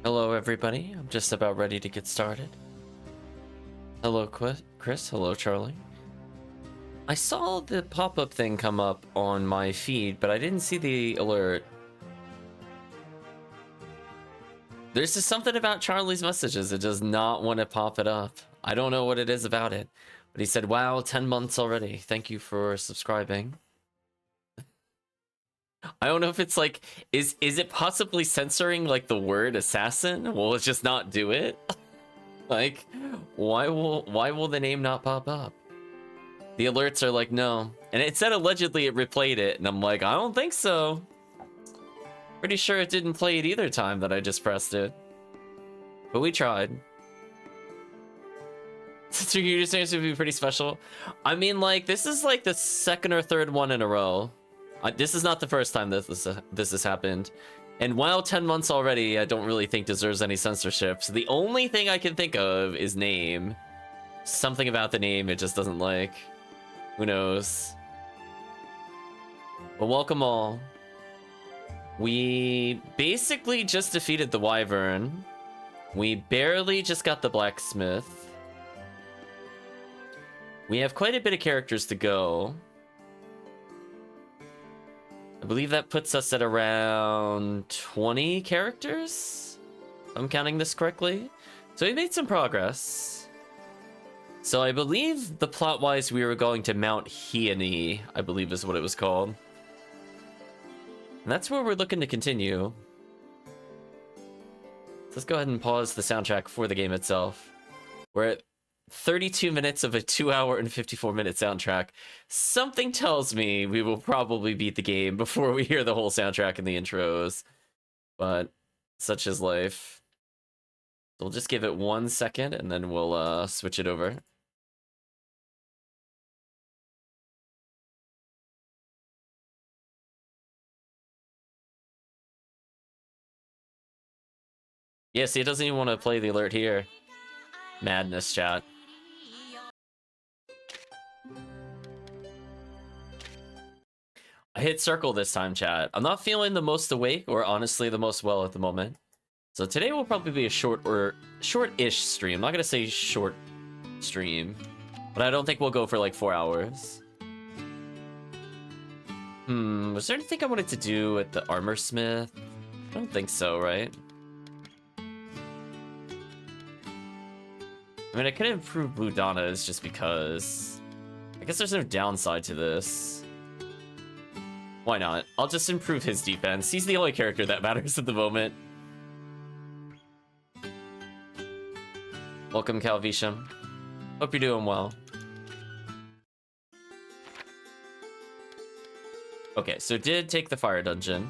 Hello everybody, I'm just about ready to get started. Hello Chris, hello Charlie. I saw the pop-up thing come up on my feed, but I didn't see the alert. There's just something about Charlie's messages, it does not want to pop it up. I don't know what it is about it, but he said, wow, 10 months already. Thank you for subscribing. I don't know if it's like, is it possibly censoring like the word assassin? Will it just not do it? Like, why will the name not pop up? The alerts are like, no. And it said allegedly it replayed it, and I'm like, I don't think so. Pretty sure it didn't play it either time that I just pressed it. But we tried. So you just seems to be pretty special. I mean, like, this is like the second or third one in a row. This is not the first time that this has happened. And while 10 months already, I don't really think deserves any censorship. So the only thing I can think of is name. Something about the name it just doesn't like. Who knows? But welcome all. We basically just defeated the Wyvern. We barely just got the blacksmith. We have quite a bit of characters to go. I believe that puts us at around 20 characters, if I'm counting this correctly. So we made some progress. So I believe the plot-wise we were going to Mount Heaney, I believe is what it was called. And that's where we're looking to continue. So let's go ahead and pause the soundtrack for the game itself. We're at 32 minutes of a 2-hour and 54-minute soundtrack. Something tells me we will probably beat the game before we hear the whole soundtrack and the intros. But such is life. So we'll just give it 1 second and then we'll switch it over. Yeah, see, it doesn't even want to play the alert here. Madness, chat. I hit circle this time, chat. I'm not feeling the most awake or honestly the most well at the moment. So today will probably be a short-ish stream. I'm not gonna say short stream, but I don't think we'll go for like 4 hours. Was there anything I wanted to do at the armor smith? I don't think so, right? I mean, I could improve Budana's just because I guess there's no downside to this. Why not? I'll just improve his defense. He's the only character that matters at the moment. Welcome, Calvisham. Hope you're doing well. Okay, so did take the fire dungeon.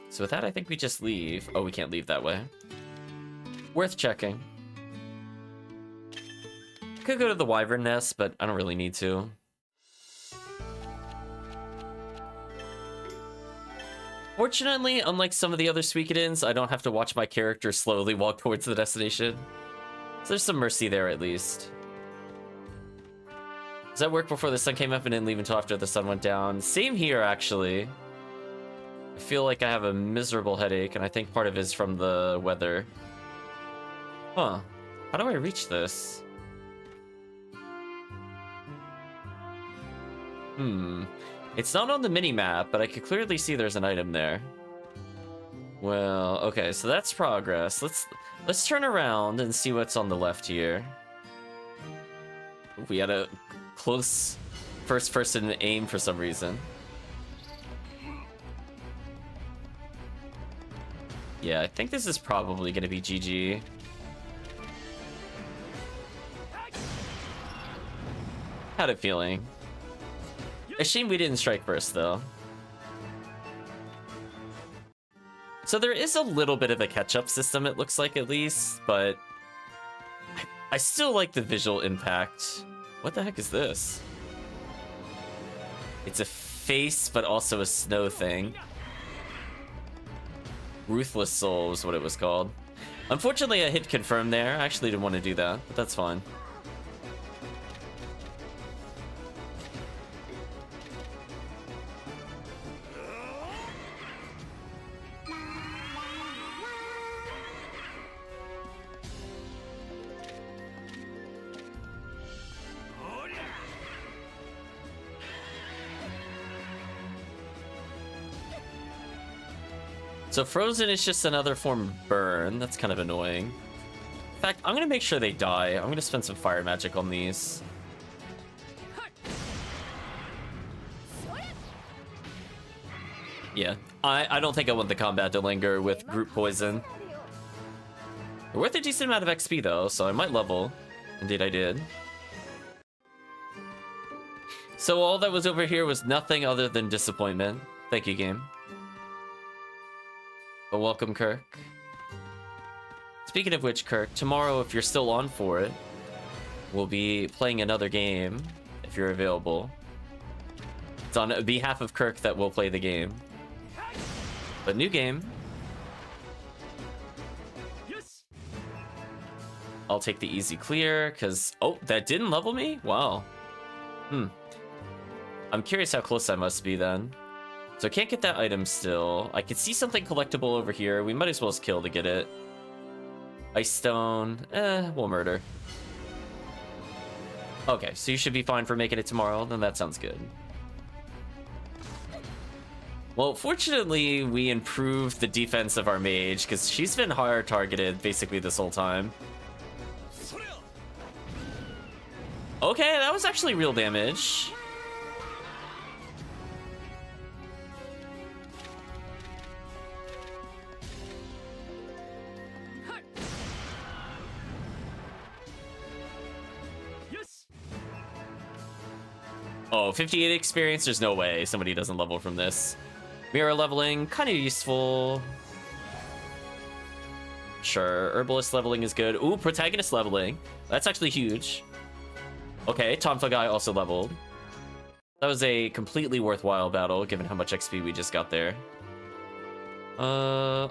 So with that, I think we just leave. Oh, we can't leave that way. Worth checking. Could go to the Wyvern Nest, but I don't really need to. Fortunately, unlike some of the other Suikodens, I don't have to watch my character slowly walk towards the destination. So there's some mercy there, at least. Does that work before the sun came up and didn't leave until after the sun went down? Same here, actually. I feel like I have a miserable headache, and I think part of it is from the weather. Huh. How do I reach this? It's not on the mini-map, but I could clearly see there's an item there. Well, okay, so that's progress. Let's turn around and see what's on the left here. We had a close first-person aim for some reason. Yeah, I think this is probably gonna be GG. Had a feeling. A shame we didn't strike first, though. So there is a little bit of a catch-up system, it looks like, at least, but I still like the visual impact. What the heck is this? It's a face, but also a snow thing. Ruthless Soul is what it was called. Unfortunately, I hit confirm there. I actually didn't want to do that, but that's fine. So frozen is just another form of burn. That's kind of annoying. In fact, I'm gonna make sure they die. I'm gonna spend some fire magic on these. Yeah, I don't think I want the combat to linger with group poison. They're worth a decent amount of XP though, so I might level. Indeed I did. So all that was over here was nothing other than disappointment. Thank you, game. But welcome, Kirk. Speaking of which, Kirk, tomorrow, if you're still on for it, we'll be playing another game, if you're available. It's on behalf of Kirk that we'll play the game. But new game. I'll take the easy clear, because... Oh, that didn't level me? Wow. I'm curious how close I must be then. So I can't get that item still. I can see something collectible over here. We might as well just kill to get it. Ice stone. We'll murder. Okay, so you should be fine for making it tomorrow. Then that sounds good. Well, fortunately, we improved the defense of our mage, because she's been hard targeted basically this whole time. Okay, that was actually real damage. Oh, 58 experience? There's no way somebody doesn't level from this. Mirror leveling, kind of useful. Sure, herbalist leveling is good. Ooh, protagonist leveling. That's actually huge. Okay, Tomfagai also leveled. That was a completely worthwhile battle, given how much XP we just got there.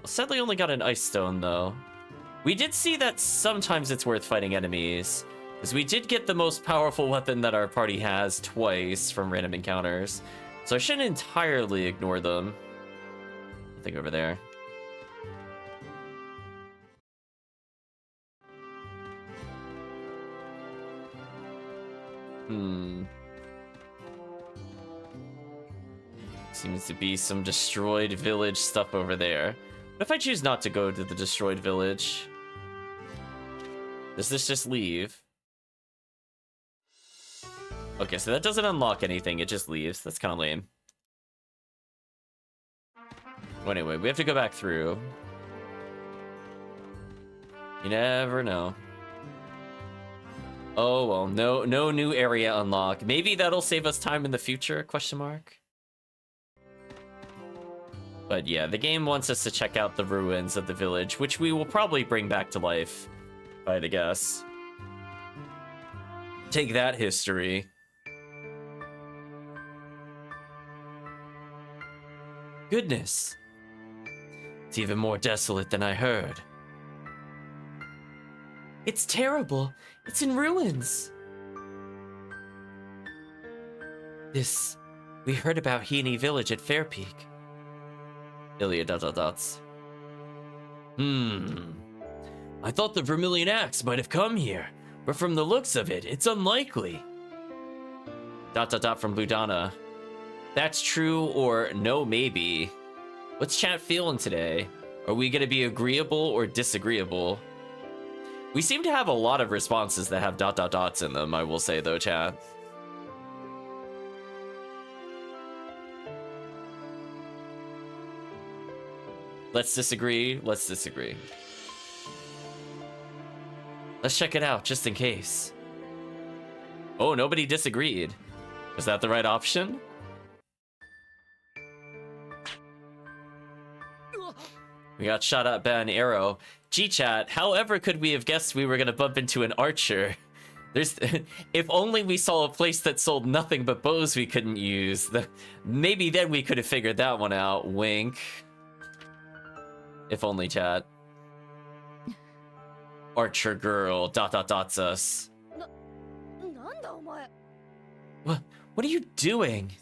Sadly only got an ice stone, though. We did see that sometimes it's worth fighting enemies, because we did get the most powerful weapon that our party has twice from random encounters. So I shouldn't entirely ignore them. I think over there. Seems to be some destroyed village stuff over there. What if I choose not to go to the destroyed village? Does this just leave? Okay, so that doesn't unlock anything, it just leaves. That's kind of lame. Well, anyway, we have to go back through. You never know. Oh, well, no new area unlock. Maybe that'll save us time in the future, question mark? But yeah, the game wants us to check out the ruins of the village, which we will probably bring back to life, if I had to guess. Take that, history. Goodness. It's even more desolate than I heard. It's terrible. It's in ruins. We heard about Heaney Village at Fair Peak. Ilya ... I thought the Vermilion Axe might have come here, but from the looks of it, it's unlikely. ... from Ludana. That's true or no maybe. What's chat feeling today? Are we gonna be agreeable or disagreeable? We seem to have a lot of responses that have ... in them, I will say though, chat. Let's disagree, let's disagree. Let's check it out, just in case. Oh, nobody disagreed. Was that the right option? We got shot at by an arrow. G-chat, however could we have guessed we were gonna bump into an archer? If only we saw a place that sold nothing but bows we couldn't use. Maybe then we could have figured that one out, wink. If only, chat. Archer girl, ... us. What are you doing?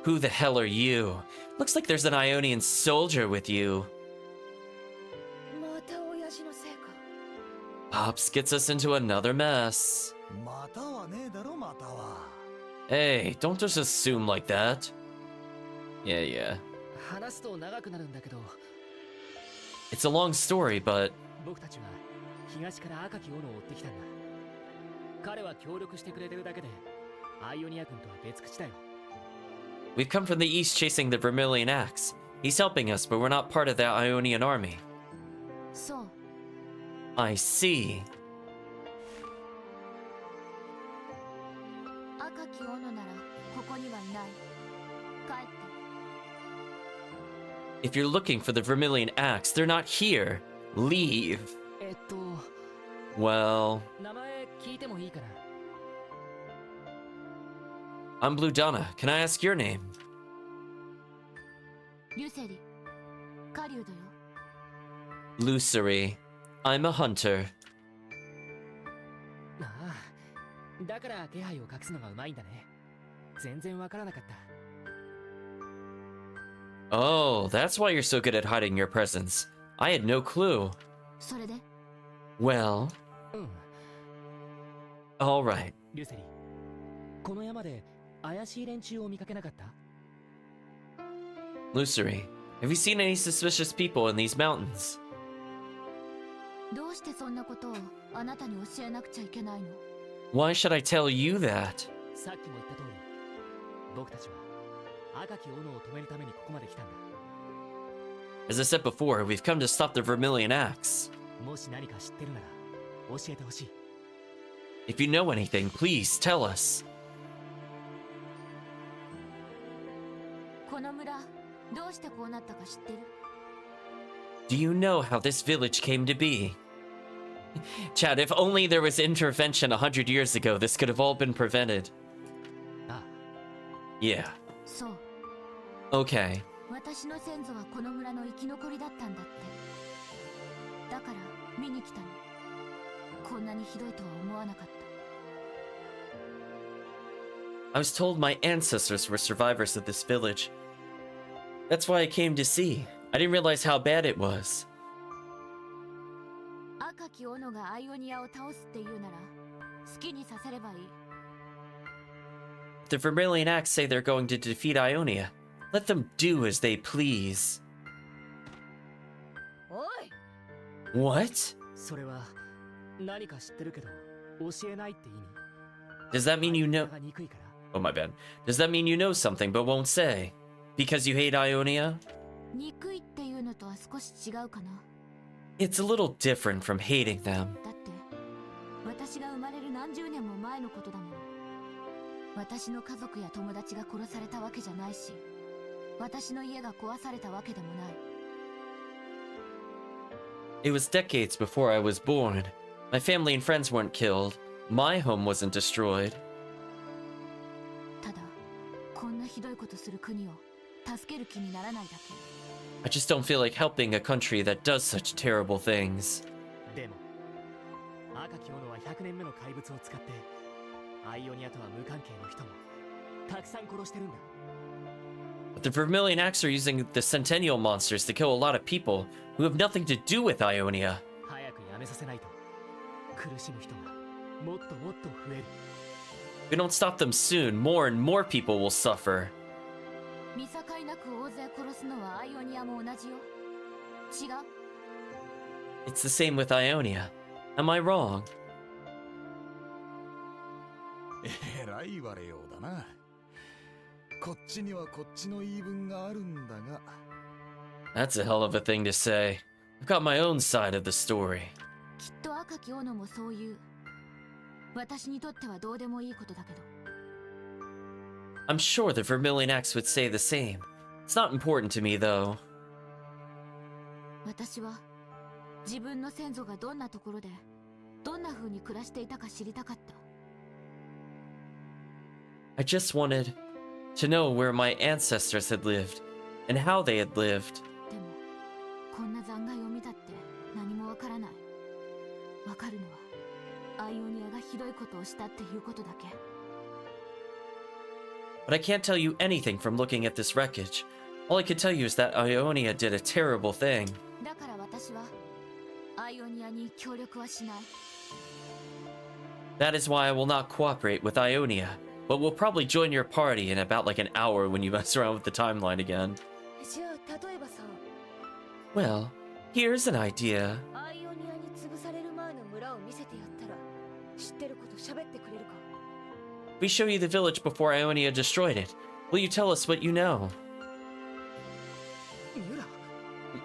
Who the hell are you? Looks like there's an Ionian soldier with you. Pops gets us into another mess. Hey, don't just assume like that. Yeah. 話すと長くなるんだけど、 It's a long story, but 僕たちは東から赤き斧を追ってきたんだ。彼は協力してくれてるだけで、アイオニア軍とは別口だよ。 we've come from the east chasing the Vermilion Axe. He's helping us, but we're not part of the Ionian army. そう。 I see. 赤き斧ならここにはいない。帰って。 If you're looking for the Vermilion Axe, they're not here. Leave. 名 Well, 前聞いてもいいかな。 I'm Blue Donna. Can I ask your name? リュセリ。狩人よ。 Lucery. I'm a hunter. ああ、だから気配を隠すのがうまいんだね。全然わからなかった。 Oh, that's why you're so good at hiding your presence. I had no clue. それで Well, うん。 alright. リュセリ、この山で怪しい連中を見かけなかった？ Lucery, have you seen any suspicious people in these mountains? どうしてそんなことをあなたに教えなくちゃいけないの？ Why should I tell you that? さっきも言った通り、僕たちは赤き斧を止めるためにここまで来たんだ。 As I said before, we've come to stop the Vermilion Axe. もし何か知ってるなら教えてほしい。 If you know anything, please tell us. この村、どうしてこうなったか知ってる？ Do you know how this village came to be? Chad, if only there was intervention 100 years ago, this could have all been prevented. ああ、 Yeah. そう。 Okay. 私の先祖はこの村の生き残りだったんだって。だから見に来たの。こんなにひどいとは思わなかった。 I was told my ancestors were survivors of this village. That's why I came to see. I didn't realize how bad it was. 赤き斧がアイオニアを倒すっていうなら、好きにさせればいい。 The Vermilion Axe say they're going to defeat Ionia. Let them do as they please. おい！ What? それは何か知ってるけど教えないって意味。 Does that mean you know? が憎いから。 Oh, my bad. Does that mean you know something but won't say? Because you hate Ionia? 憎いっていうのとは少し違うかな。 It's a little different from hating them. だって私が生まれる何十年も前のことだもの。私の家族や友達が殺されたわけじゃないし、私の家が壊されたわけでもない。 It was decades before I was born. My family and friends weren't killed. My home wasn't destroyed. ただこんなひどいことする国を助ける気にならないだけ。 I just don't feel like helping a country that does such terrible things. でも赤き斧は100年目の怪物を使ってアイオニアとは無関係の人もたくさん殺してるんだ。 But the Vermilion Axe are using the Centennial monsters to kill a lot of people who have nothing to do with Ionia. 早くやめさせないと苦しむ人がもっともっと増える。 If we don't stop them soon, more and more people will suffer. 見境なく大勢殺すのはアイオニアも同じよ。違う？ It's the same with Ionia. Am I wrong? えらい言われようだな。こっちにはこっちの言い分があるんだが。 That's a hell of a thing to say. I've got my own side of the story. きっと赤き斧もそう言う。私にとってはどうでもいいことだけど。 I'm sure the Vermilion Axe would say the same. It's not important to me, though. 私は自分の先祖がどんなところでどんな風に暮らしていたか知りたかった。 I just wanted to know where my ancestors had lived and how they had lived. でもこんな残骸を見たって何もわからない。わかるのはアイオニアがひどいことをしたっていうことだけ。 But I can't tell you anything from looking at this wreckage. All I can tell you is that Ionia did a terrible thing. だから私はアイオニアに協力はしない。 That is why I will not cooperate with Ionia. but we'll probably join your party in about like an hour when you mess around with the timeline again. じゃあ例えばさ、 Well, here's an idea. アイオニアに潰される前の村を見せてやったら、知ってること喋ってくれるか? We show you the village before Ionia destroyed it. Will you tell us what you know?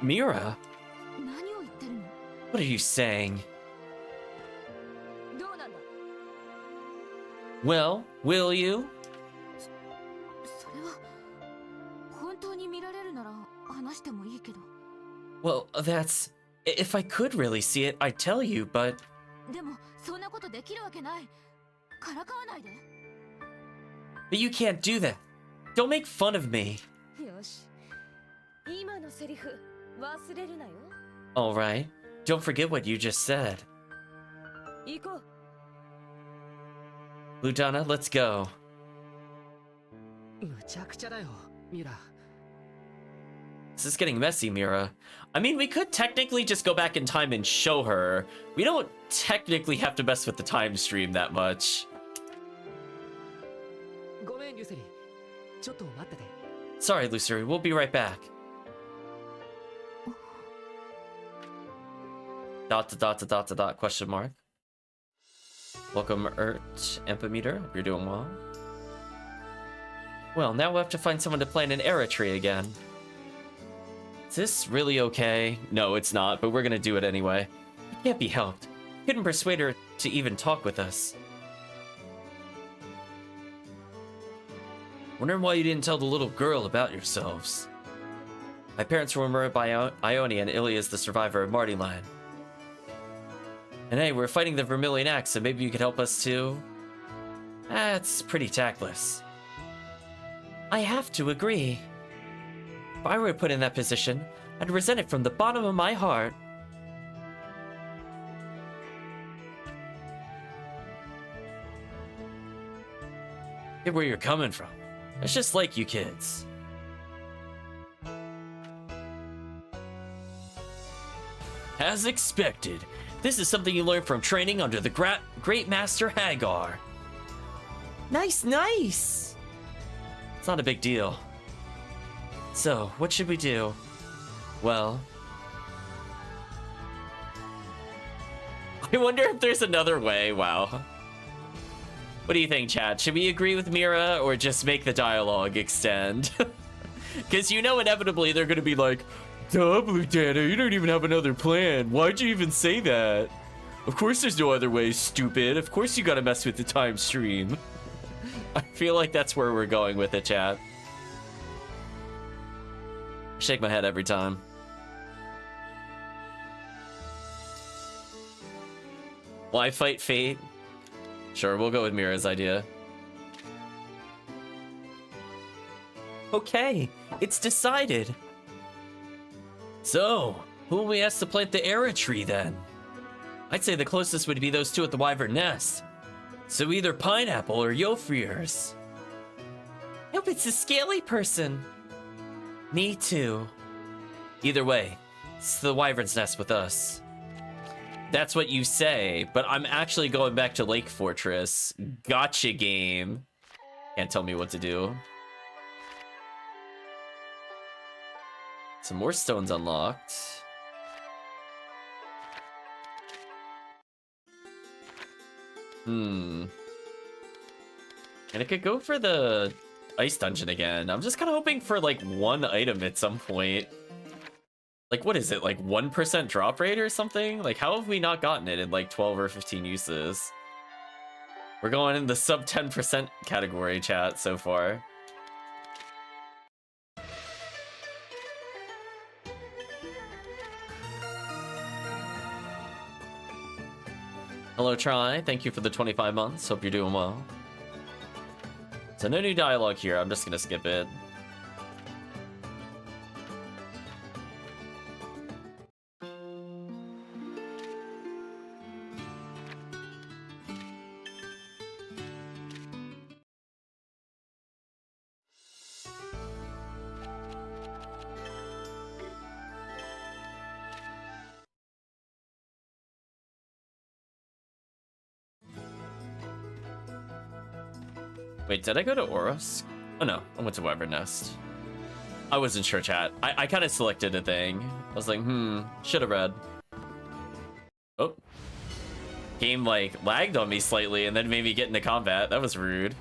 ミュラ Mira? 何を言ってるの? What are you saying? どうなんだ? Well, will you? それは本当に見られるなら話してもいいけど。 Well, that's... If I could really see it, I'd tell you, but... でもそんなことできるわけない。からかわないで。 But you can't do that. Don't make fun of me. よし。今のセリフ忘れるなよ。 Alright. Don't forget what you just said. 行こう。 Ludana, let's go. むちゃくちゃだよミュラ This is getting messy, Mira. I mean, we could technically just go back in time and show her. We don't technically have to mess with the time stream that much. ごめんリュセリちょっと待ってて Sorry, Lucery, we'll be right back. Question mark. Welcome, Ampimeter. Hope you're doing well. Well, now we'll have to find someone to plant an era tree again. Is this really okay? No, it's not, but we're gonna do it anyway. It can't be helped. Couldn't persuade her to even talk with us. Wondering why you didn't tell the little girl about yourselves. My parents were murdered by Ionia, and Ilya is the survivor of Marty Line. And hey, we're fighting the Vermilion Axe, so maybe you could help us too? That's pretty tactless. I have to agree. If I were put in that position, I'd resent it from the bottom of my heart. Get where you're coming from. It's just like you kids. As expected, this is something you learn from training under the Great Master Hagar. Nice, nice! It's not a big deal. So, what should we do? Well... I wonder if there's another way, wow. What do you think, chat? Should we agree with Mira or just make the dialogue extend? Because you know inevitably they're going to be like, duh, Blue Dana, you don't even have another plan. Why'd you even say that? Of course there's no other way, stupid. Of course you gotta mess with the time stream. I feel like that's where we're going with it, chat. Shake my head every time. Why fight fate? Sure, we'll go with Mira's idea. Okay, it's decided. So, who will we ask to plant the era tree then? I'd say the closest would be those two at the Wyvern Nest. So either Pineapple or Yofriers. Nope, it's a scaly person. Me too. Either way, it's the Wyvern's Nest with us. That's what you say, but I'm actually going back to Lake Fortress. Gotcha game. Can't tell me what to do. Some more stones unlocked. And I could go for the ice dungeon again. I'm just kind of hoping for like one item at some point. Like, what is it? Like 1% drop rate or something? Like, how have we not gotten it in like 12 or 15 uses? We're going in the sub 10% category, chat, so far. Hello, Try. Thank you for the 25 months. Hope you're doing well. So no new dialogue here. I'm just gonna skip it. Wait, did I go to Oros? Oh no, I went to Wyvern Nest. I wasn't sure, chat. I kind of selected a thing. I was like, should have read. Oh. Game, like, lagged on me slightly and then made me get into combat. That was rude.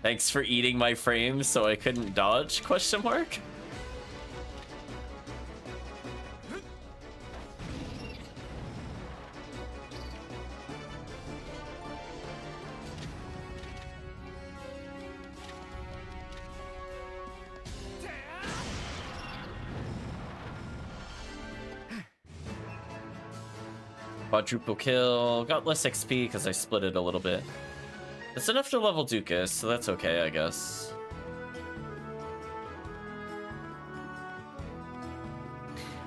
Thanks for eating my frames so I couldn't dodge, question mark? Quadruple kill. Got less XP because I split it a little bit. It's enough to level Dukas, so that's okay, I guess.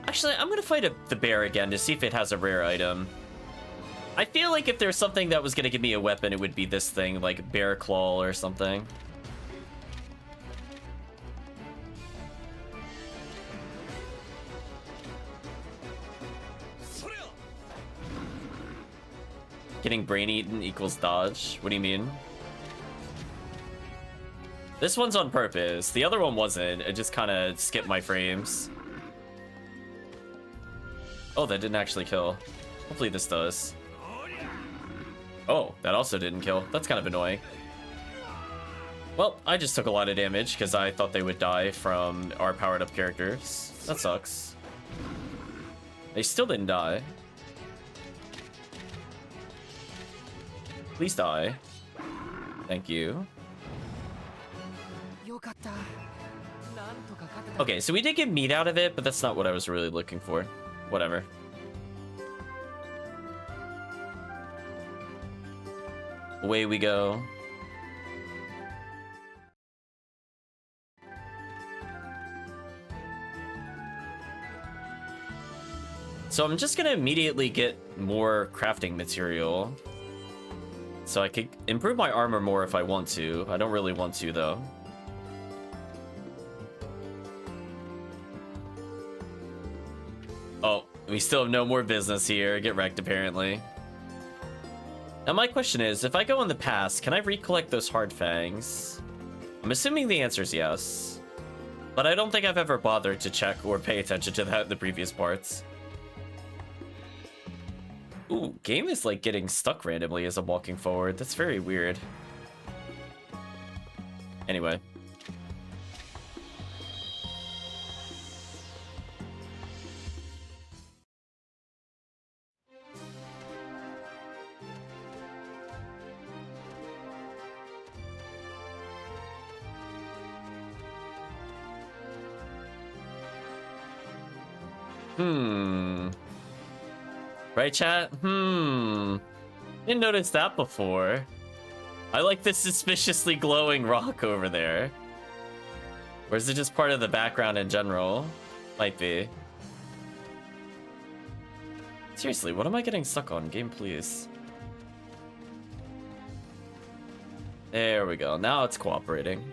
Actually, I'm gonna fight the bear again to see if it has a rare item. I feel like if there's something that was gonna give me a weapon, it would be this thing, like Bear Claw or something. Getting brain eaten equals dodge? What do you mean? This one's on purpose. The other one wasn't. It just kind of skipped my frames. Oh, that didn't actually kill. Hopefully this does. Oh, that also didn't kill. That's kind of annoying. Well, I just took a lot of damage because I thought they would die from our powered up characters. That sucks. They still didn't die. Please die. Thank you. Okay, so we did get meat out of it, but that's not what I was really looking for. Whatever. Away we go. So I'm just gonna immediately get more crafting material. So I could improve my armor more if I want to. I don't really want to, though. Oh, we still have no more business here. Get wrecked, apparently. Now, my question is, if I go in the past, can I recollect those hard fangs? I'm assuming the answer is yes. But I don't think I've ever bothered to check or pay attention to that in the previous parts. Ooh, game is like getting stuck randomly as I'm walking forward. That's very weird. Anyway. Right, chat? Didn't notice that before. I like this suspiciously glowing rock over there. Or is it just part of the background in general? Might be. Seriously, what am I getting stuck on? Game, please. There we go. Now it's cooperating.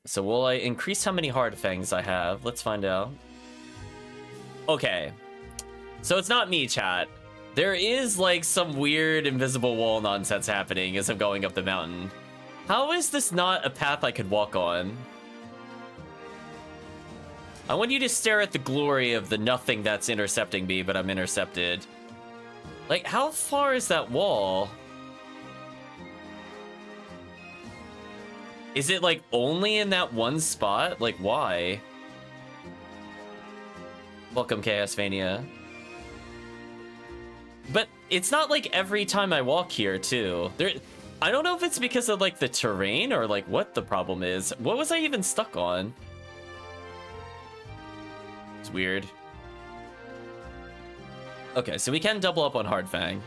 So will I increase how many hard fangs I have? Let's find out. Okay. So it's not me, chat. There is like some weird invisible wall nonsense happening as I'm going up the mountain. How is this not a path I could walk on? I want you to stare at the glory of the nothing that's intercepting me, but I'm intercepted. Like, how far is that wall? Is it like only in that one spot? Like, why? Welcome, Chaosvania. But it's not like every time I walk here, too. I don't know if it's because of like the terrain or like what the problem is. What was I even stuck on? It's weird. Okay, so we can double up on Hardfang.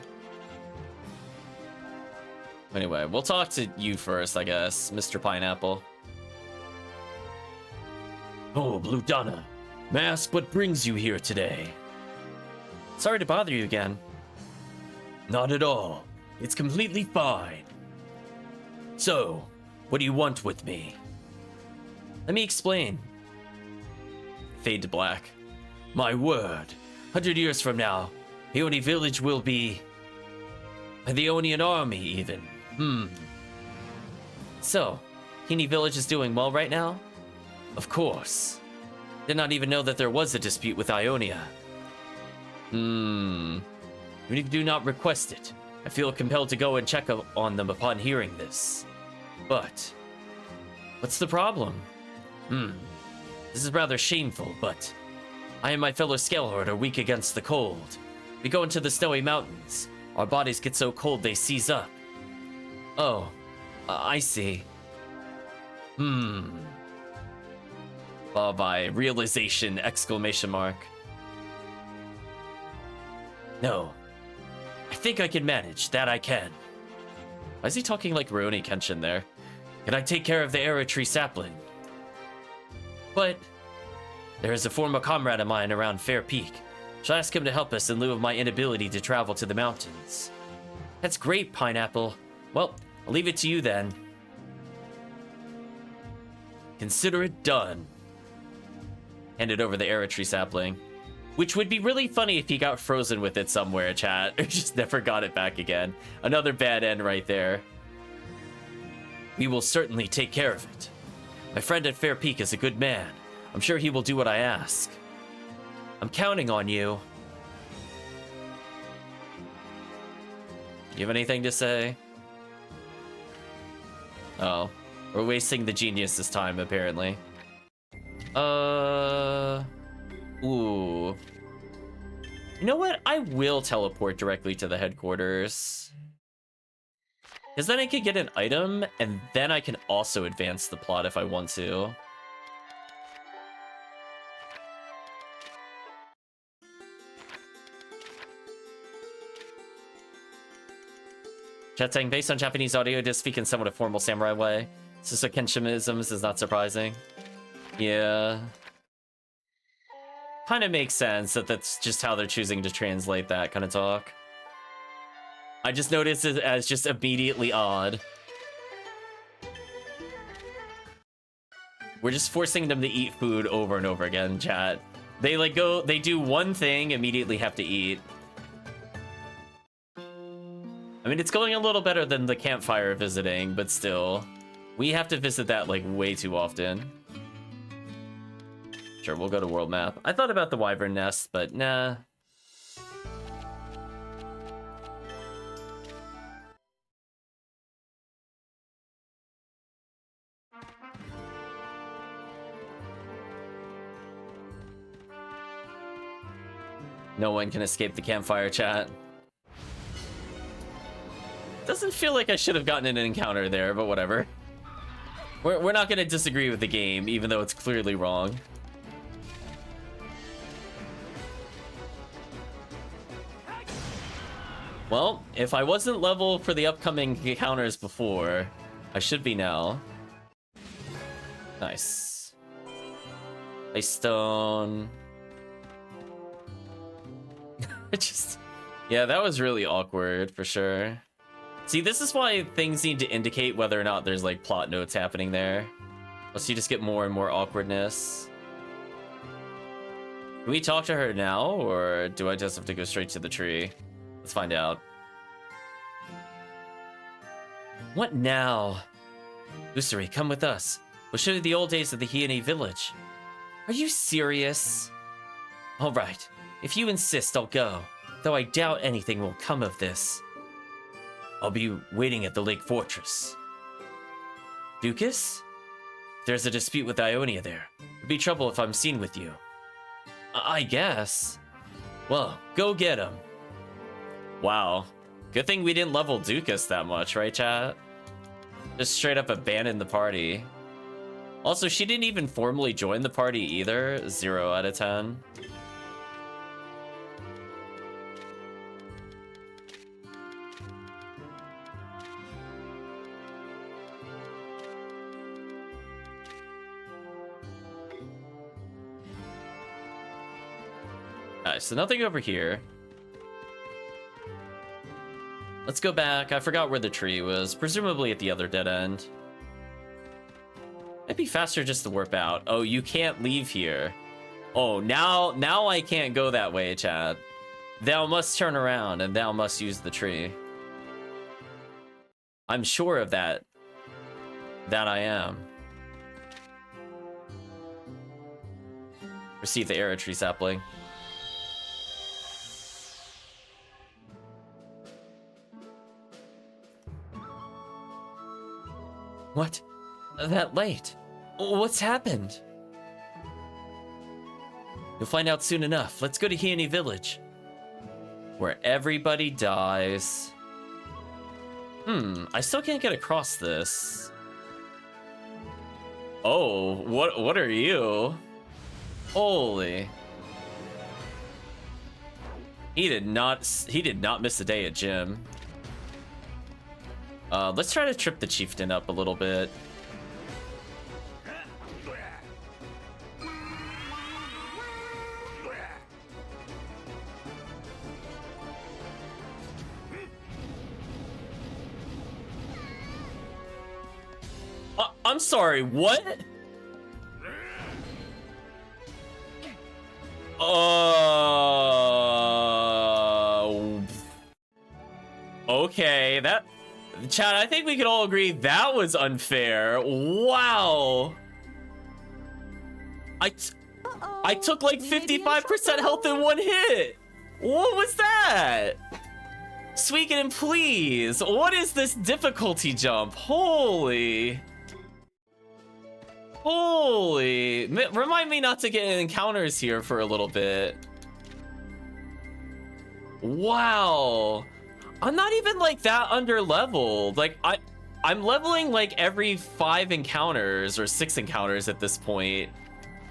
Anyway, we'll talk to you first, I guess, Mr. Pineapple. Oh, Blue Donna. May I ask what brings you here today? Sorry to bother you again. Not at all. It's completely fine. So, what do you want with me? Let me explain. Fade to black. My word. 100 years from now, Peony Village will be The Ionian army, even. So, Hini Village is doing well right now? Of course. Did not even know that there was a dispute with Ionia. Even if you do not request it, I feel compelled to go and check on them upon hearing this. But, what's the problem? This is rather shameful, but I and my fellow Scalehorde are weak against the cold. We go into the snowy mountains. Our bodies get so cold they seize up. Oh, I see. By realization, exclamation mark. No. I think I can manage. That I can. Why is he talking like Rurouni Kenshin there? Can I take care of the arrow tree sapling? But there is a former comrade of mine around Fair Peak. Shall I ask him to help us in lieu of my inability to travel to the mountains? That's great, Pineapple. Well, I'll leave it to you then. Consider it done. Handed over the arrow tree sapling. Which would be really funny if he got frozen with it somewhere, chat. Or just never got it back again. Another bad end right there. We will certainly take care of it. My friend at Fair Peak is a good man. I'm sure he will do what I ask. I'm counting on you. You have anything to say? Oh. We're wasting the genius's time, apparently. Ooh. You know what? I will teleport directly to the headquarters. Because then I could get an item, and then I can also advance the plot if I want to. Chat saying, based on Japanese audio, it does speak in somewhat a formal samurai way. It's just a Kenshinisms is not surprising. Yeah. Kind of makes sense that that's just how they're choosing to translate that kind of talk. I just noticed it as just immediately odd. We're just forcing them to eat food over and over again, chat. They they do one thing, immediately have to eat. I mean, it's going a little better than the campfire visiting, but still. We have to visit that, like, way too often. Sure, we'll go to world map. I thought about the Wyvern Nest, but nah. No one can escape the campfire, chat. Doesn't feel like I should have gotten an encounter there, but whatever. We're not going to disagree with the game, even though it's clearly wrong. Well, if I wasn't level for the upcoming encounters before, I should be now. Nice. Ice stone. Yeah, that was really awkward for sure. See, this is why things need to indicate whether or not there's like plot notes happening there. Else you just get more and more awkwardness. Can we talk to her now, or do I just have to go straight to the tree? Let's find out. What now? Usuri, come with us. We'll show you the old days of the Hiyane village. Are you serious? All right, if you insist, I'll go. Though I doubt anything will come of this. I'll be waiting at the Lake Fortress. Dukas? There's a dispute with Ionia there. It'd be trouble if I'm seen with you. I guess. Well, go get him. Wow. Good thing we didn't level Dukas that much, right, chat? Just straight up abandoned the party. Also, she didn't even formally join the party either. 0 out of 10. Alright, so nothing over here. Let's go back. I forgot where the tree was. Presumably at the other dead end. It'd be faster just to warp out. Oh, you can't leave here. Oh, now I can't go that way, chat. Thou must turn around and thou must use the tree. I'm sure of that. That I am. Receive the arrow tree sapling. What? That late? What's happened? You'll find out soon enough. Let's go to Hyuni Village, where everybody dies. I still can't get across this. Oh, what are you? Holy. He did not miss a day at gym. Let's try to trip the chieftain up a little bit. I'm sorry, what? Okay, that... Chad, I think we can all agree that was unfair. Wow. I took like 55% health in one hit. What was that? Suikoden, please. What is this difficulty jump? Holy. Remind me not to get in encounters here for a little bit. Wow. I'm not even like that under leveled. Like I'm leveling like every 5 encounters or 6 encounters at this point.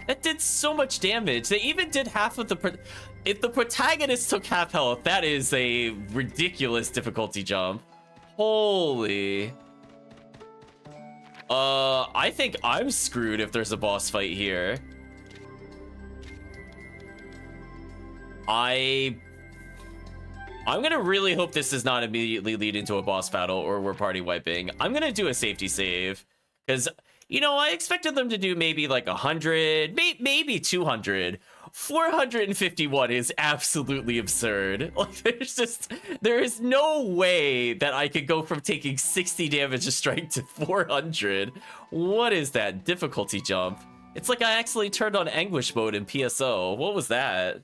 That did so much damage. They even did half of the... If the protagonist took half health, that is a ridiculous difficulty jump. Holy. I think I'm screwed if there's a boss fight here. I'm gonna really hope this does not immediately lead into a boss battle or we're party wiping. I'm gonna do a safety save because, you know, I expected them to do maybe like 100, maybe 200. 451 is absolutely absurd. Like, there is no way that I could go from taking 60 damage a strike to 400. What is that difficulty jump? It's like I accidentally turned on anguish mode in PSO. What was that?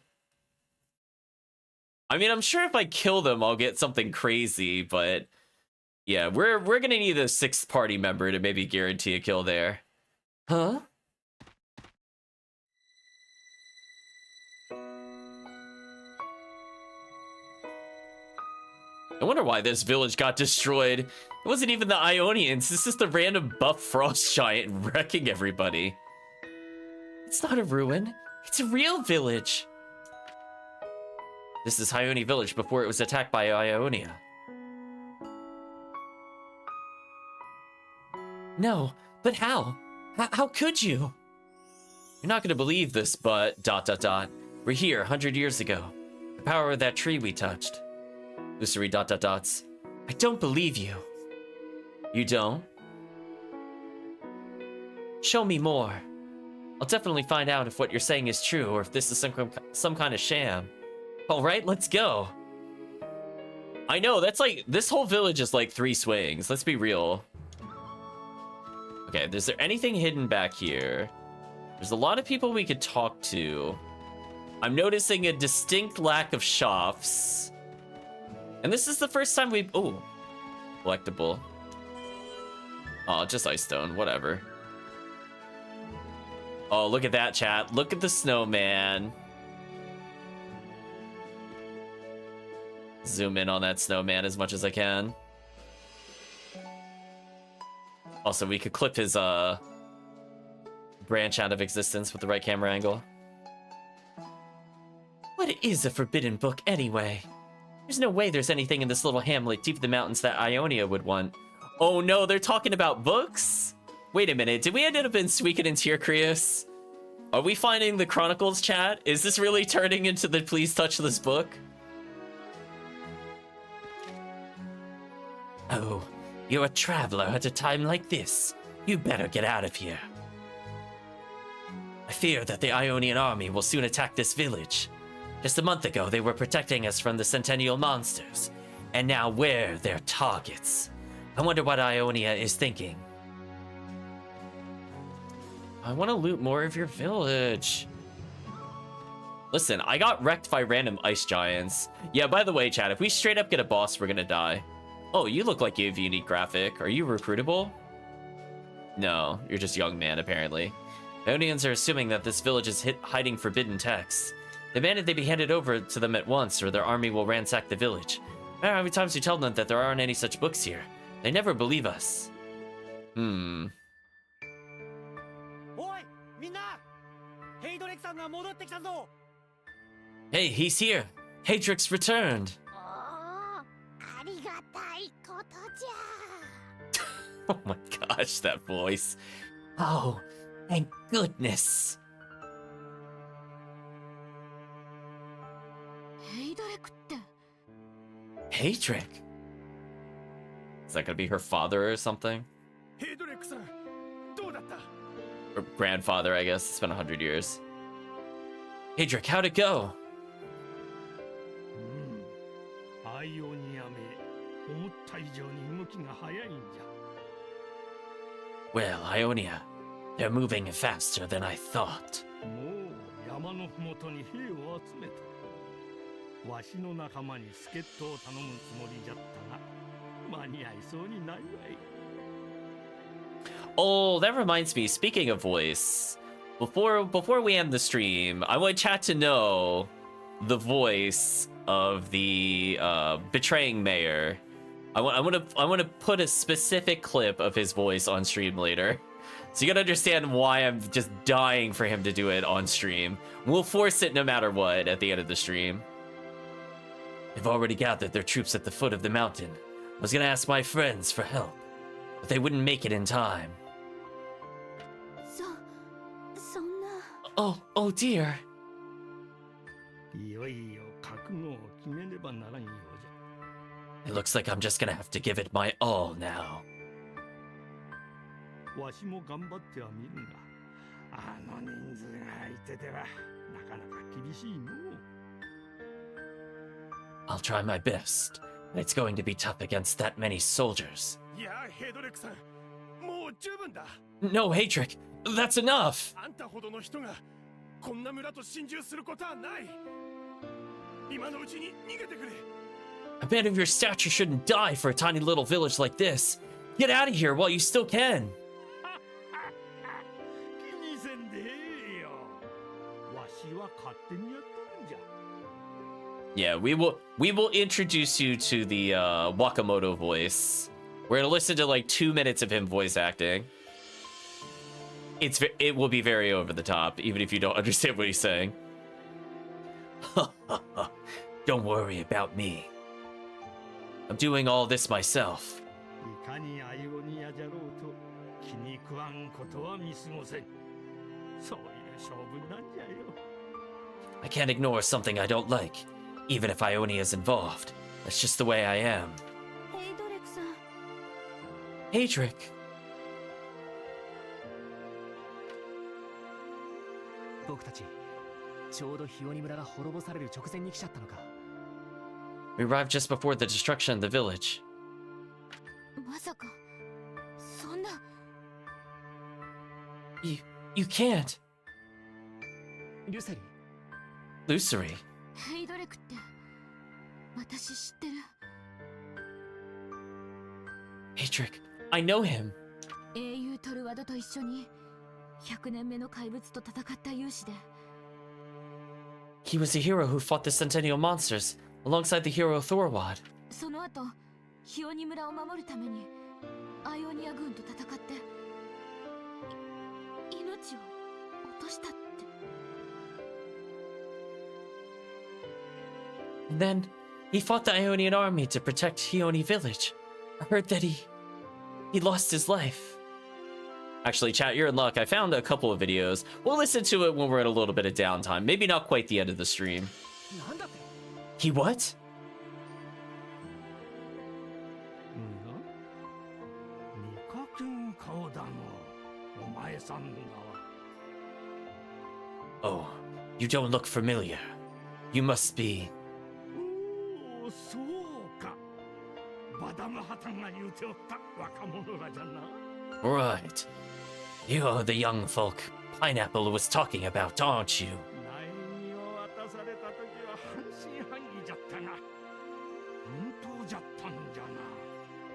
I mean, I'm sure if I kill them, I'll get something crazy, but yeah, we're gonna need a 6th party member to maybe guarantee a kill there. Huh? I wonder why this village got destroyed. It wasn't even the Ionians. It's just a random buff frost giant wrecking everybody. It's not a ruin. It's a real village. This is Hyuni Village before it was attacked by Ionia. No, but how? How could you? You're not gonna believe this, but... We're here 100 years ago. The power of that tree we touched. Usury ... I don't believe you. You don't? Show me more. I'll definitely find out if what you're saying is true or if this is some kind of sham. Alright, let's go. I know, that's like... This whole village is like 3 swings. Let's be real. Okay, is there anything hidden back here? There's a lot of people we could talk to. I'm noticing a distinct lack of shops. And this is the first time we've... Oh, collectible. Oh, just ice stone, whatever. Oh, look at that, chat. Look at the snowman. Zoom in on that snowman as much as I can. Also, we could clip his branch out of existence with the right camera angle. What is a forbidden book anyway? There's no way there's anything in this little hamlet deep in the mountains that Ionia would want. Oh no, they're talking about books? Wait a minute, did we end up in Suikoden Tiercreus? Are we finding the Chronicles, chat? Is this really turning into the Please Touch This Book? Oh, you're a traveler at a time like this. You better get out of here. I fear that the Ionian army will soon attack this village. Just a month ago, they were protecting us from the Centennial monsters, and now we're their targets. I wonder what Ionia is thinking. I want to loot more of your village. Listen, I got wrecked by random ice giants. Yeah, by the way, chat, if we straight up get a boss, we're gonna die. Oh, you look like you have a unique graphic. Are you recruitable? No, you're just young man, apparently. Ionians are assuming that this village is hiding forbidden texts. They demanded they be handed over to them at once, or their army will ransack the village. No matter how many times we tell them that there aren't any such books here, they never believe us. Hmm. おいみんなヘイドレクさんが戻ってきたぞ Hey, he's here. Hadrix returned. おーありがたいことじゃ Oh my gosh, that voice. Oh, thank goodness. ヘイドレクって Hadric? Is that gonna be her father or something? ヘイドレックさんどうだった Or grandfather, I guess. It's been 100 years. Hadric, how'd it go? アイオニアめ思った以上に動きが早いんじゃ Well, Ionia, they're moving faster than I thought. もう山のふもとに兵を集めたわしの仲間に助っ人を頼むつもりじゃったが間に合いそうにないわい Oh, that reminds me, speaking of voice, before we end the stream, I want chat to know the voice of the betraying mayor. I want to put a specific clip of his voice on stream later. So you gotta understand why I'm just dying for him to do it on stream. We'll force it no matter what at the end of the stream. They've already gathered their troops at the foot of the mountain. I was gonna ask my friends for help, but they wouldn't make it in time. そんな Oh dear. いよいよ覚悟を決めねばならんようじゃ It looks like I'm just gonna have to give it my all now. わしも頑張ってはみるがあの人数が相手ではなかなか厳しいの I'll try my best. It's going to be tough against that many soldiers. いやヘイドレックさんもう十分だ No, Hadric, that's enough! あんたほどの人がこんな村と心中することはない今のうちに逃げてくれ A man of your stature shouldn't die for a tiny little village like this. Get out of here while you still can. 気にせんでええよわしは勝手にやっとるんじゃ Yeah, we will introduce you to the Wakamoto voice. We're gonna listen to like 2 minutes of him voice acting. It will be very over the top, even if you don't understand what he's saying. Don't worry about me. I'm doing all this myself. いかにアイオニアじゃろうと気に食わんことは見過ごせんそういう勝負なんじゃよ I can't ignore something I don't like, even if Ionia is involved. That's just the way I am. ヘイドレクさん Hadric. 僕たちちょうどヒオニ村が滅ぼされる直前に来ちゃったのか We arrived just before the destruction of the village. まさかそんな You can't. ルセリ Lucery. ヘイドレクって私知ってる Hadric, I know him. 英雄トルワドと一緒に100年目の怪物と戦った勇士で He was a hero who fought the Centennial monsters alongside the hero Thorwald. その後ヒオニ村を守るためにアイオニア軍と戦って命を落としたって And then he fought the Ionian army to protect Hioni village. I heard that he lost his life. Actually, chat, you're in luck. I found a couple of videos. We'll listen to it when we're in a little bit of downtime. Maybe not quite the end of the stream. なんだって He what? 見かけん顔だのお前さんだわ Oh, you don't look familiar. You must be... おおそうか Right. You're the young folk Pineapple was talking about, aren't you?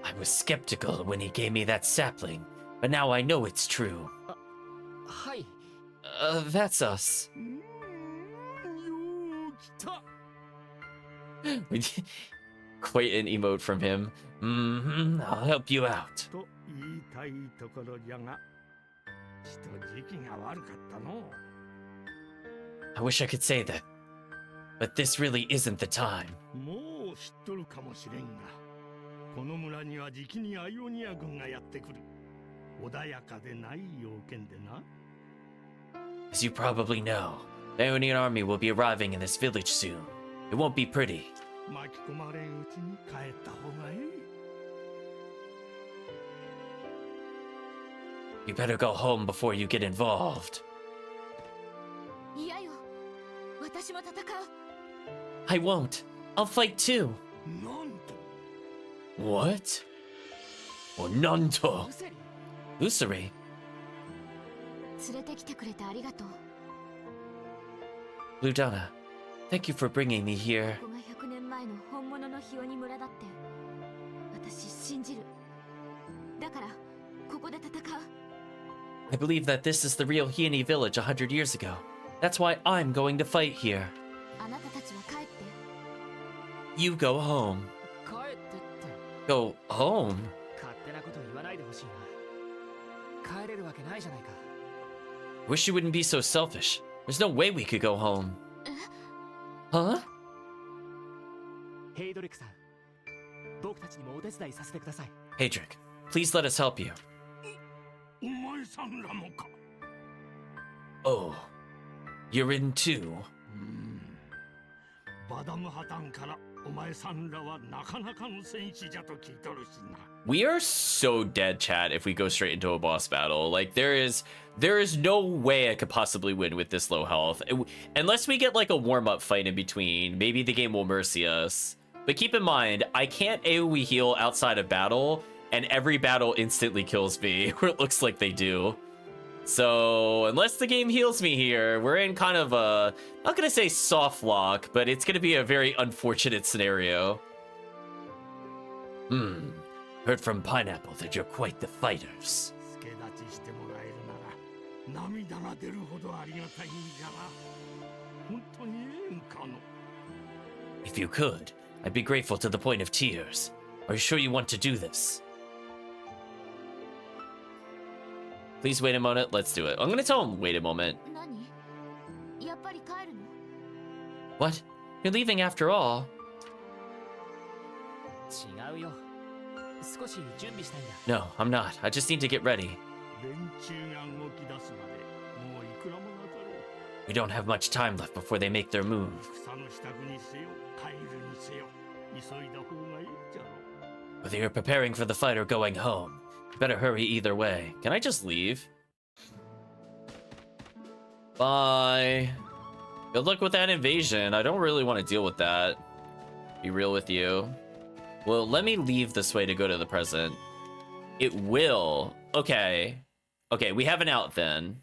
I was skeptical when he gave me that sapling, but now I know it's true. はい。 That's us. Quite an emote from him. I'll help you out. I wish I could say that, but this really isn't the time. もう知っとるかもしれんが、この村にはじきにアイオニア軍がやってくる。穏やかでない要件でな。As you probably know, the Ionian army will be arriving in this village soon. It won't be pretty. 巻き込まれんうちに帰った方がいい。You better go home before you get involved. いやよ、私も戦う。 I won't. I'll fight too. なんと。 What? Onanto. うせり。 Usury? 連れてきてくれてありがとう。 Ludana, thank you for bringing me here. ここが100年前の本物のヒオニ村だって私信じる。だからここで戦う。 I believe that this is the real Hyani village 100 years ago. That's why I'm going to fight here. あなたたちは帰って。 You go home. 帰ってって。 Go home? 勝手なこと言わないでほしいな。帰れるわけないじゃないか。 Wish you wouldn't be so selfish. There's no way we could go home. Huh? ヘイドリックさん、僕たちにもお手伝いさせてください。 Hadric, please let us help you. お前さんらもか。 Oh, you're in too? バダムハタンからお前さんらはなかなかの戦士じゃと聞いとるしな。 We are so dead, chat, if we go straight into a boss battle. Like, there is no way I could possibly win with this low health. Unless we get, like, a warm-up fight in between. Maybe the game will mercy us. But keep in mind, I can't AoE heal outside of battle, and every battle instantly kills me, or it looks like they do. So, unless the game heals me here, we're in kind of a, not gonna say soft lock, but it's gonna be a very unfortunate scenario. Heard from Pineapple that you're quite the fighters. 助立ちしてもらえるなら涙が出るほどありがたいんじゃな。本当にええんかの。 If you could, I'd be grateful to the point of tears. Are you sure you want to do this? Please wait a moment. Let's do it. I'm gonna tell him, wait a moment. 何？やっぱり帰るの？ What? You're leaving after all? 違うよ。少し準備したいんだ。 No, I'm not. I just need to get ready. 連中が動き出すまでもういくらもなかろう。 We don't have much time left before they make their move. 草の支度にせよ帰るにせよ急いだ方がいいじゃろ。 Whether you're preparing for the fight or going home, you better hurry either way. Can I just leave? Bye. Good luck with that invasion. I don't really want to deal with that. Be real with you. Well, let me leave this way to go to the present. It will. Okay. Okay, we have an out then.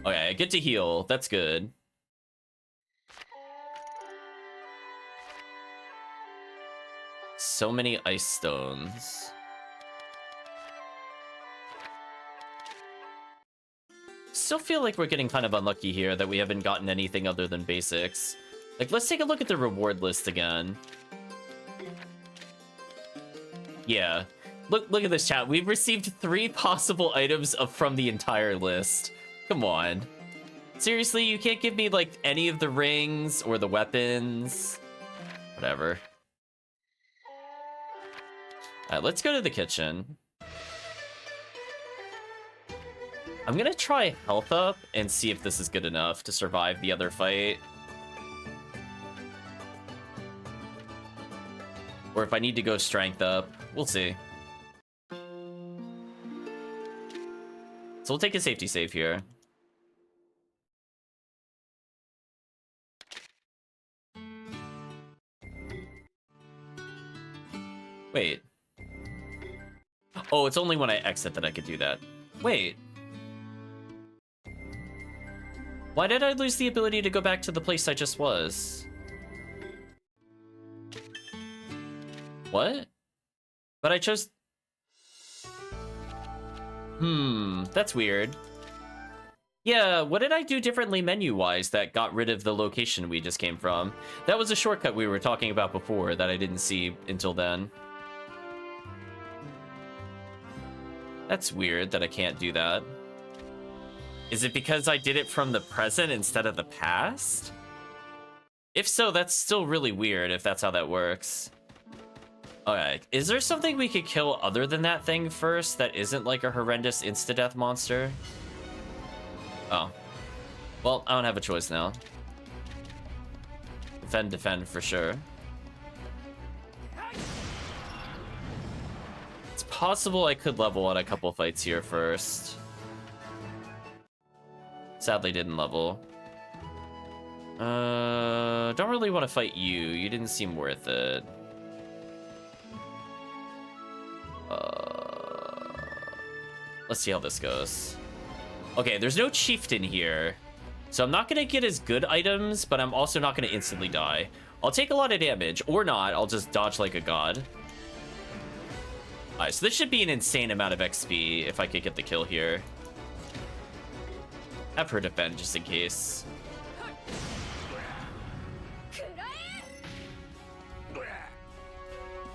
Okay, I get to heal. That's good. So many ice stones. Still feel like we're getting kind of unlucky here that we haven't gotten anything other than basics. Like, let's take a look at the reward list again. Yeah. Look at this, chat. We've received 3 possible items from the entire list. Come on. Seriously, you can't give me, like, any of the rings or the weapons? Whatever. Alright, let's go to the kitchen. I'm gonna try health up and see if this is good enough to survive the other fight. Or if I need to go strength up. We'll see. So we'll take a safety save here. Wait. Oh, it's only when I exit that I could do that. Wait. Why did I lose the ability to go back to the place I just was? What? But I chose... that's weird. Yeah, what did I do differently menu-wise that got rid of the location we just came from? That was a shortcut we were talking about before that I didn't see until then. That's weird that I can't do that. Is it because I did it from the present instead of the past? If so, that's still really weird if that's how that works. Okay, is there something we could kill other than that thing first that isn't like a horrendous insta-death monster? Oh. Well, I don't have a choice now. Defend for sure. It's possible I could level on a couple fights here first. Sadly didn't level. Don't really want to fight you. You didn't seem worth it. Let's see how this goes. Okay, there's no chieftain here. So I'm not going to get as good items, but I'm also not going to instantly die. I'll take a lot of damage, or not. I'll just dodge like a god. Alright, so this should be an insane amount of XP if I could get the kill here. Have her defend just in case.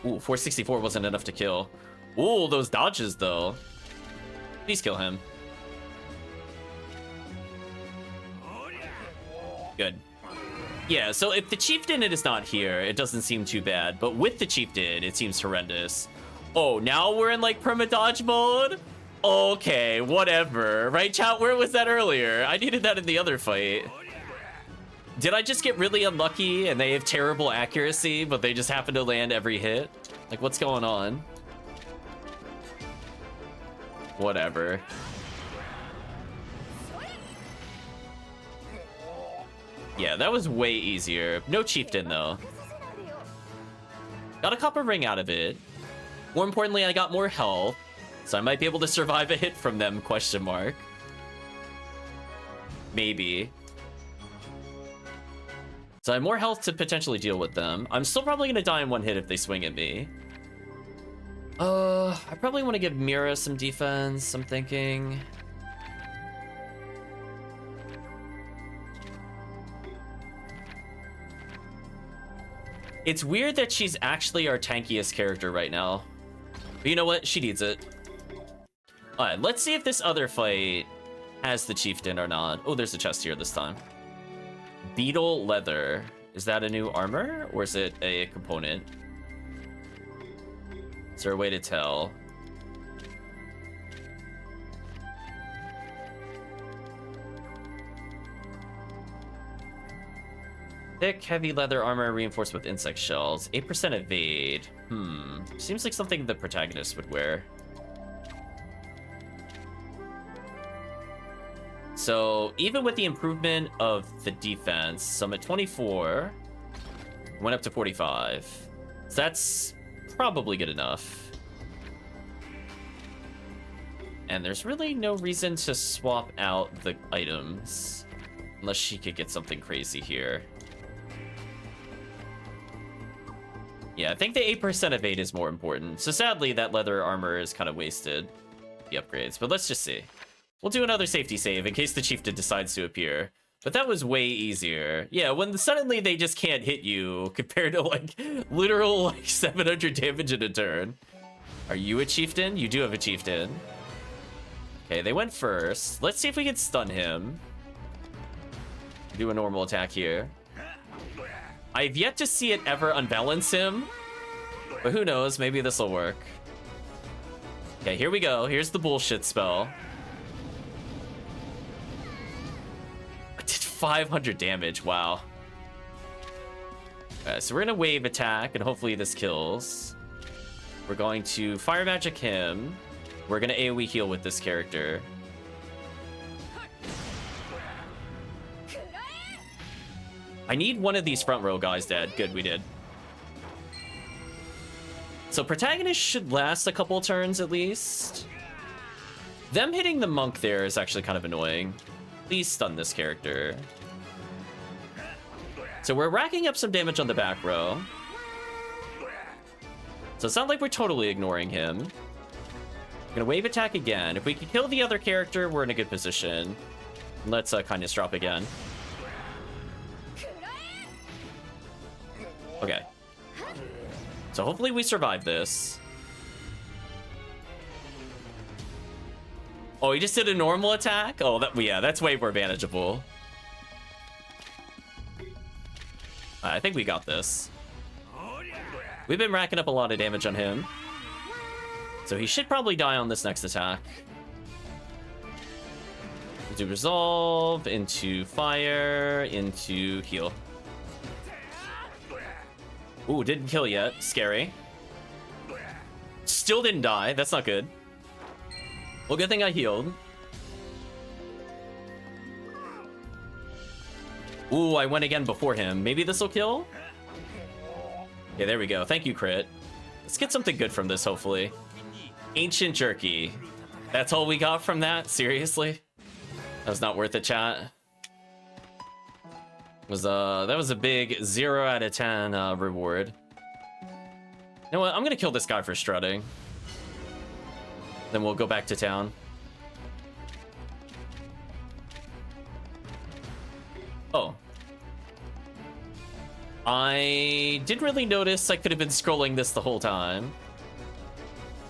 Ooh, 464 wasn't enough to kill. Ooh, those dodges though. Please kill him. Good. Yeah, so if the chieftain is not here, it doesn't seem too bad. But with the chieftain, it seems horrendous. Oh, now we're in like perma-dodge mode? Okay, whatever. Right, chat? Where was that earlier? I needed that in the other fight. Did I just get really unlucky and they have terrible accuracy, but they just happen to land every hit? Like, what's going on? Whatever. Yeah, that was way easier. No chieftain, though. Got a copper ring out of it. More importantly, I got more health, so I might be able to survive a hit from them, question mark. Maybe. So I have more health to potentially deal with them. I'm still probably going to die in one hit if they swing at me. I probably want to give Mira some defense, I'm thinking. It's weird that she's actually our tankiest character right now. But you know what? She needs it. Alright, let's see if this other fight has the chieftain or not. Oh, there's a chest here this time. Beetle leather. Is that a new armor? Or is it a component? Is there a way to tell? Thick, heavy leather armor reinforced with insect shells. 8% evade. Seems like something the protagonist would wear. So, even with the improvement of the defense, so I'm at 24. Went up to 45. So that's probably good enough. And there's really no reason to swap out the items. Unless she could get something crazy here. Yeah, I think the 8% evade is more important. So sadly, that leather armor is kind of wasted. The upgrades, but let's just see. We'll do another safety save in case the chieftain decides to appear. But that was way easier. Yeah, when suddenly they just can't hit you compared to like literal like 700 damage in a turn. Are you a chieftain? You do have a chieftain. Okay, they went first. Let's see if we can stun him. Do a normal attack here. I've yet to see it ever unbalance him, but who knows, maybe this will work. Okay, here we go. Here's the bullshit spell. I did 500 damage, wow. So we're gonna wave attack, and hopefully this kills. We're going to fire magic him. We're gonna AoE heal with this character. I need one of these front row guys dead. Good, we did. So protagonists should last a couple turns at least. Them hitting the monk there is actually kind of annoying. Please stun this character. So we're racking up some damage on the back row. So it's not like we're totally ignoring him. We're gonna wave attack again. If we can kill the other character, we're in a good position. Let's kindness drop again. Okay. So hopefully we survive this. Oh, he just did a normal attack? Oh, yeah, that's way more manageable. I think we got this. We've been racking up a lot of damage on him. So he should probably die on this next attack. Into resolve, into fire, into heal. Ooh, didn't kill yet. Scary. Still didn't die. That's not good. Well, good thing I healed. Ooh, I went again before him. Maybe this will kill? Yeah, there we go. Thank you, crit. Let's get something good from this, hopefully. Ancient Jerky. That's all we got from that? Seriously? That was not worth it, chat. That was a big 0 out of 10 reward. You know what? I'm gonna kill this guy for strutting. Then we'll go back to town. Oh. I didn't really notice I could have been scrolling this the whole time.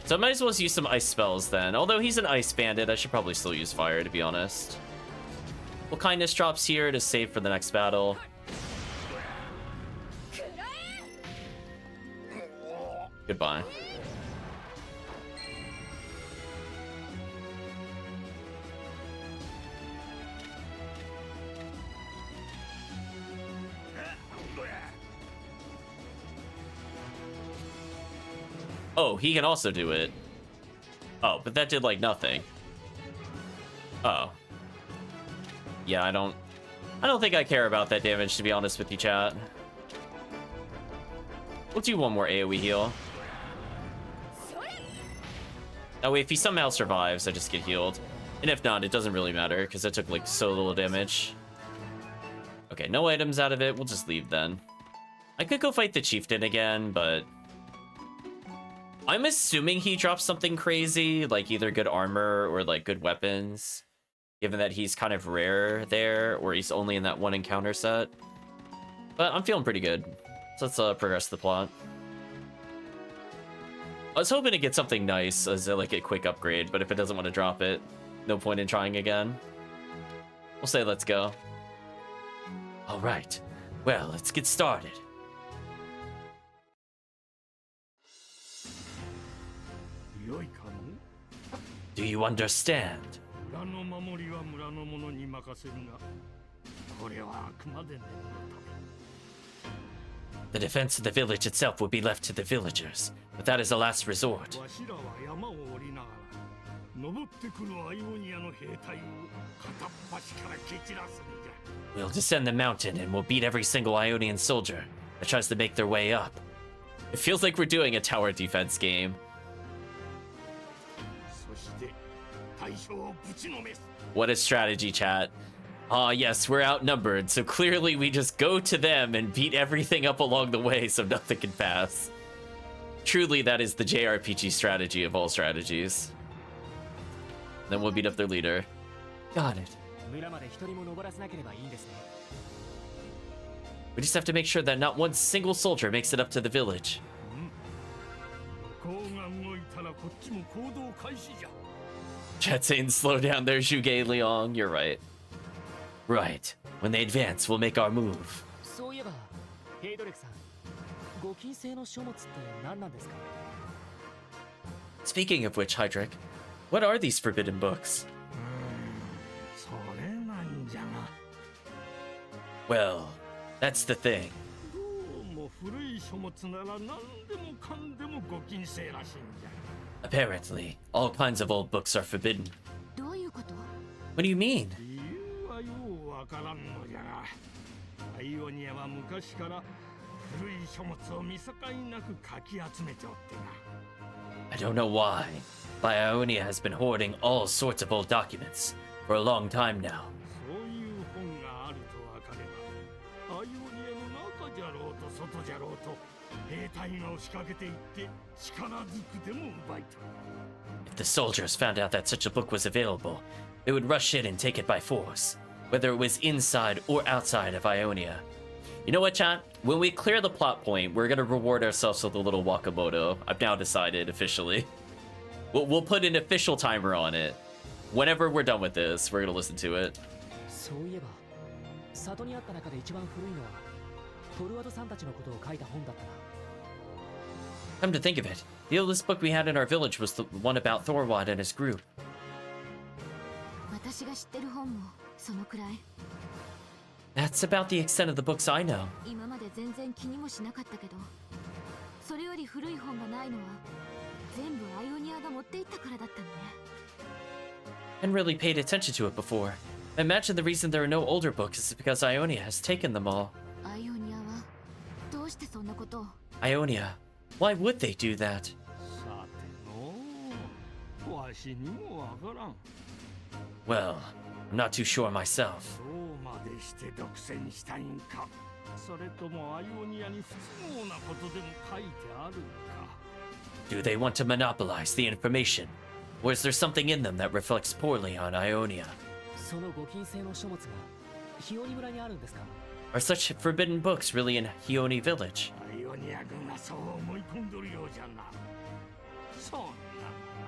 So I might as well use some ice spells then. Although he's an ice bandit, I should probably still use fire, to be honest. Well, kindness drops here to save for the next battle. Goodbye. Oh, he can also do it. Oh, but that did like nothing. Oh. Yeah, I don't think I care about that damage, to be honest with you, chat. We'll do one more AoE heal. That way, if he somehow survives, I just get healed. And if not, it doesn't really matter, because I took like so little damage. Okay, no items out of it. We'll just leave then. I could go fight the chieftain again, but I'm assuming he drops something crazy, like either good armor or like good weapons, given that he's kind of rare there, or he's only in that one encounter set. But I'm feeling pretty good. So let's progress the plot. I was hoping to get something nice as like a quick upgrade, but if it doesn't want to drop it, no point in trying again. We'll say let's go. All right, well, let's get started. Do you understand? The defense of the village itself will be left to the villagers, but that is a last resort. We'll descend the mountain and we'll beat every single Ionian soldier that tries to make their way up. It feels like we're doing a tower defense game. What a strategy, chat. Ah, yes, we're outnumbered, so clearly we just go to them and beat everything up along the way so nothing can pass. Truly, that is the JRPG strategy of all strategies. Then we'll beat up their leader. Got it. We just have to make sure that not one single soldier makes it up to the village. Chat saying slow down there, Zhuge Liang. You're right. Right. When they advance, we'll make our move. Speaking of which, Hydric, what are these forbidden books? Well, that's the thing. Apparently, all kinds of old books are forbidden. What do you mean? 古い書物を見境なくかき集めておってな。 I don't know why, but Ionia has been hoarding all sorts of old documents for a long time now. そういう本があるとわかれば、アイオニアの中じゃろうと外じゃろうと兵隊が押しかけていって力ずくでも奪い取る。 If the soldiers found out that such a book was available, they would rush in and take it by force, whether it was inside or outside of Ionia. You know what, chat? When we clear the plot point, we're gonna reward ourselves with a little Wakamoto. I've now decided officially. We'll put an official timer on it. Whenever we're done with this, we're gonna listen to it. そういえば里にあった中で一番古いのはトルワドさんたちのことを書いた本だったな。 Come to think of it, the oldest book we had in our village was the one about Thorwald and his group. 私が知ってる本もそのくらい。 That's about the extent of the books I know. 今まで全然気にもしなかったけど、それより古い本がないのは全部アイオニアが持っていったからだったのね。 I hadn't really paid attention to it before. I imagine the reason there are no older books is because Ionia has taken them all. アイオニアはどうしてそんなことを？ Ionia, why would they do that? さてのわしにもわからん。 Well, I'm not too sure myself. どうまでして独占したいんか。それともアイオニアに不都合なことでも書いてあるんか。 Do they want to monopolize the information? Or is there something in them that reflects poorly on Ionia? そのご金製の書物がヒオニ村にあるんですか？ Are such forbidden books really in Hioni village? アイオニア軍がそう思い込んどるようじゃな。そんな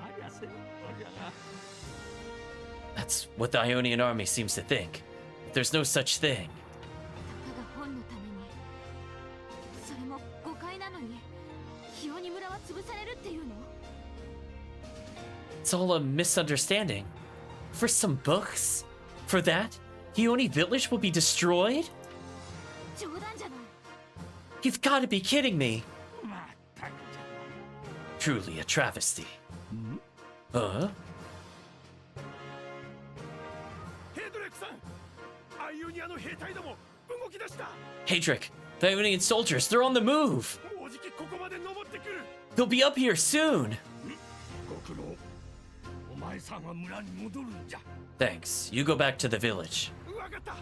ありゃせんのじゃが。 That's what the Ionian army seems to think. But there's no such thing. たかが本のために、それも誤解なのに、ヒオニ村は潰されるっていうの？ It's all a misunderstanding. For some books? For that, Hioni village will be destroyed? 冗談じゃない。 You've got to be kidding me. まったくじゃな。 Truly a travesty. Huh? ヘドレックさん、アイオニアの兵隊ども動き出した。 Hadric, the Ionian soldiers, they're on the move. もうじきここまで登ってくる。 They'll be up here soon. ご苦労。お前さんは村に戻るんじゃ。 Thanks. You go back to the village. わかった。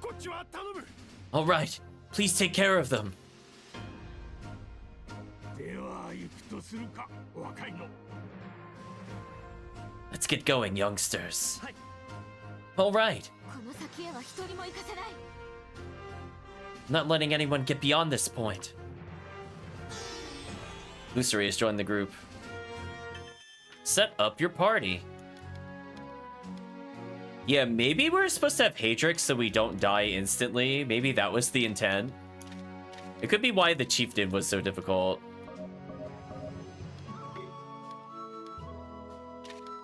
こっちは頼む。 All right. Please take care of them. では行くとするか、若いの。 Let's get going, youngsters. はい。 All right. この先へは一人も行かせない。 Not letting anyone get beyond this point. Lusari has joined the group. Set up your party. Yeah, maybe we're supposed to have Hadrix so we don't die instantly. Maybe that was the intent. It could be why the chieftain was so difficult.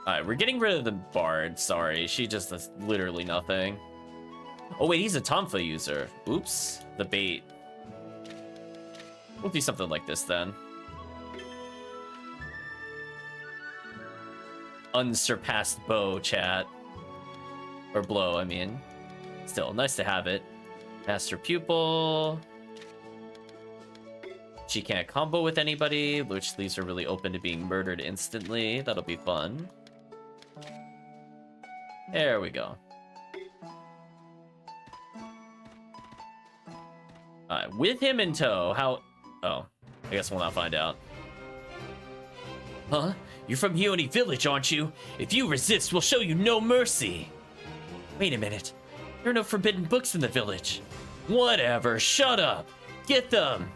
Alright, we're getting rid of the bard. Sorry, she just does literally nothing. Oh wait, he's a Tonfa user. Oops, the bait. We'll do something like this then. Unsurpassed bow, chat. Or blow, I mean. Still, nice to have it. Master pupil. She can't combo with anybody, which leaves her really open to being murdered instantly. That'll be fun. There we go. Alright, with him in tow, how... Oh, I guess we'll not find out. Huh? You're from Hioni village, aren't you? If you resist, we'll show you no mercy. Wait a minute. There are no forbidden books in the village. Whatever, shut up. Get them.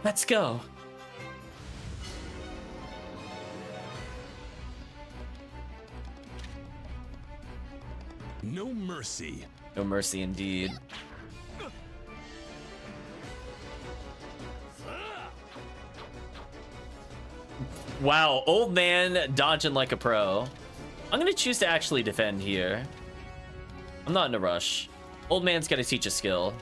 Let's go. No mercy. No mercy indeed. Wow, old man dodging like a pro. I'm gonna choose to actually defend here. I'm not in a rush. Old man's gotta teach a skill.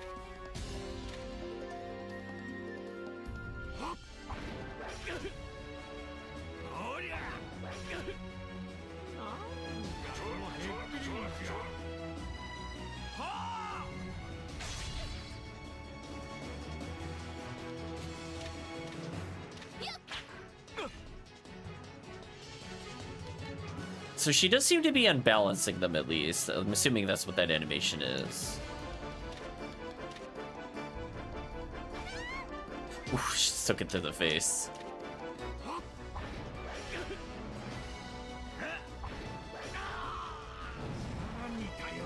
So she does seem to be unbalancing them, at least. I'm assuming that's what that animation is. Oof, she took it to the face.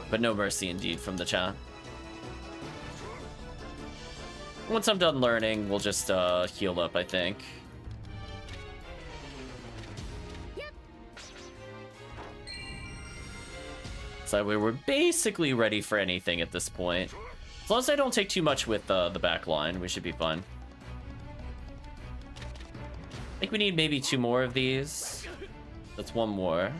But no mercy indeed from the chat. Once I'm done learning, we'll just heal up, I think. So we're basically ready for anything at this point. As long as I don't take too much with the back line, we should be fine. I think we need maybe 2 more of these. That's 1 more.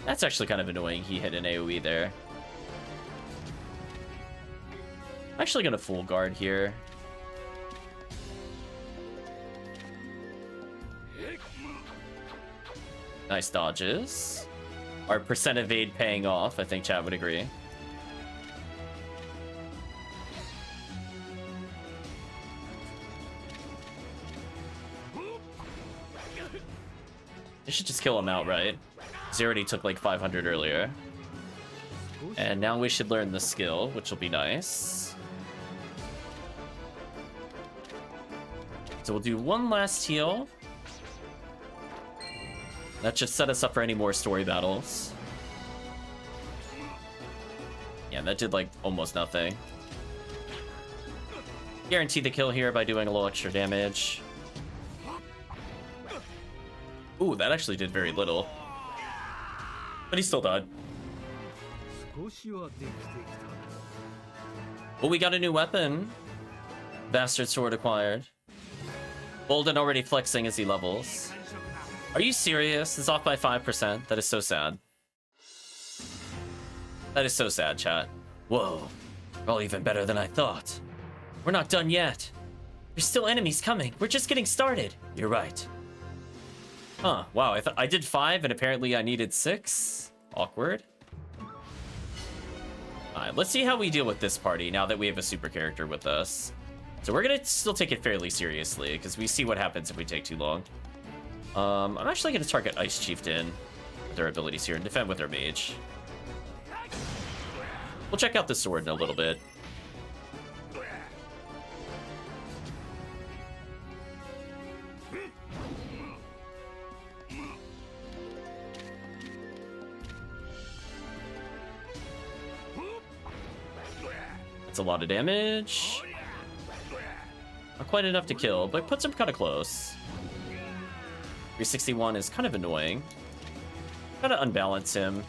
That's actually kind of annoying. He hit an AoE there. I'm actually gonna full guard here. Nice dodges. Our percent evade paying off. I think chat would agree. They should just kill him outright. He already took like 500 earlier. And now we should learn the skill, which will be nice. So we'll do 1 last heal. That should set us up for any more story battles. Yeah, that did like almost nothing. Guarantee the kill here by doing a little extra damage. Ooh, that actually did very little. But he still died. Well, we got a new weapon. Bastard sword acquired. Bolden already flexing as he levels. Are you serious? It's off by 5%. That is so sad. That is so sad, chat. Whoa. We're all even better than I thought. We're not done yet. There's still enemies coming. We're just getting started. You're right. Huh. Wow, I did 5 and apparently I needed 6. Awkward. Alright, let's see how we deal with this party now that we have a super character with us. So we're gonna still take it fairly seriously, because we see what happens if we take too long. I'm actually gonna target Ice Chieftain with their abilities here and defend with their mage. We'll check out the sword in a little bit. That's a lot of damage. Not quite enough to kill, but puts him kind of close. 361 is kind of annoying. Gotta unbalance him.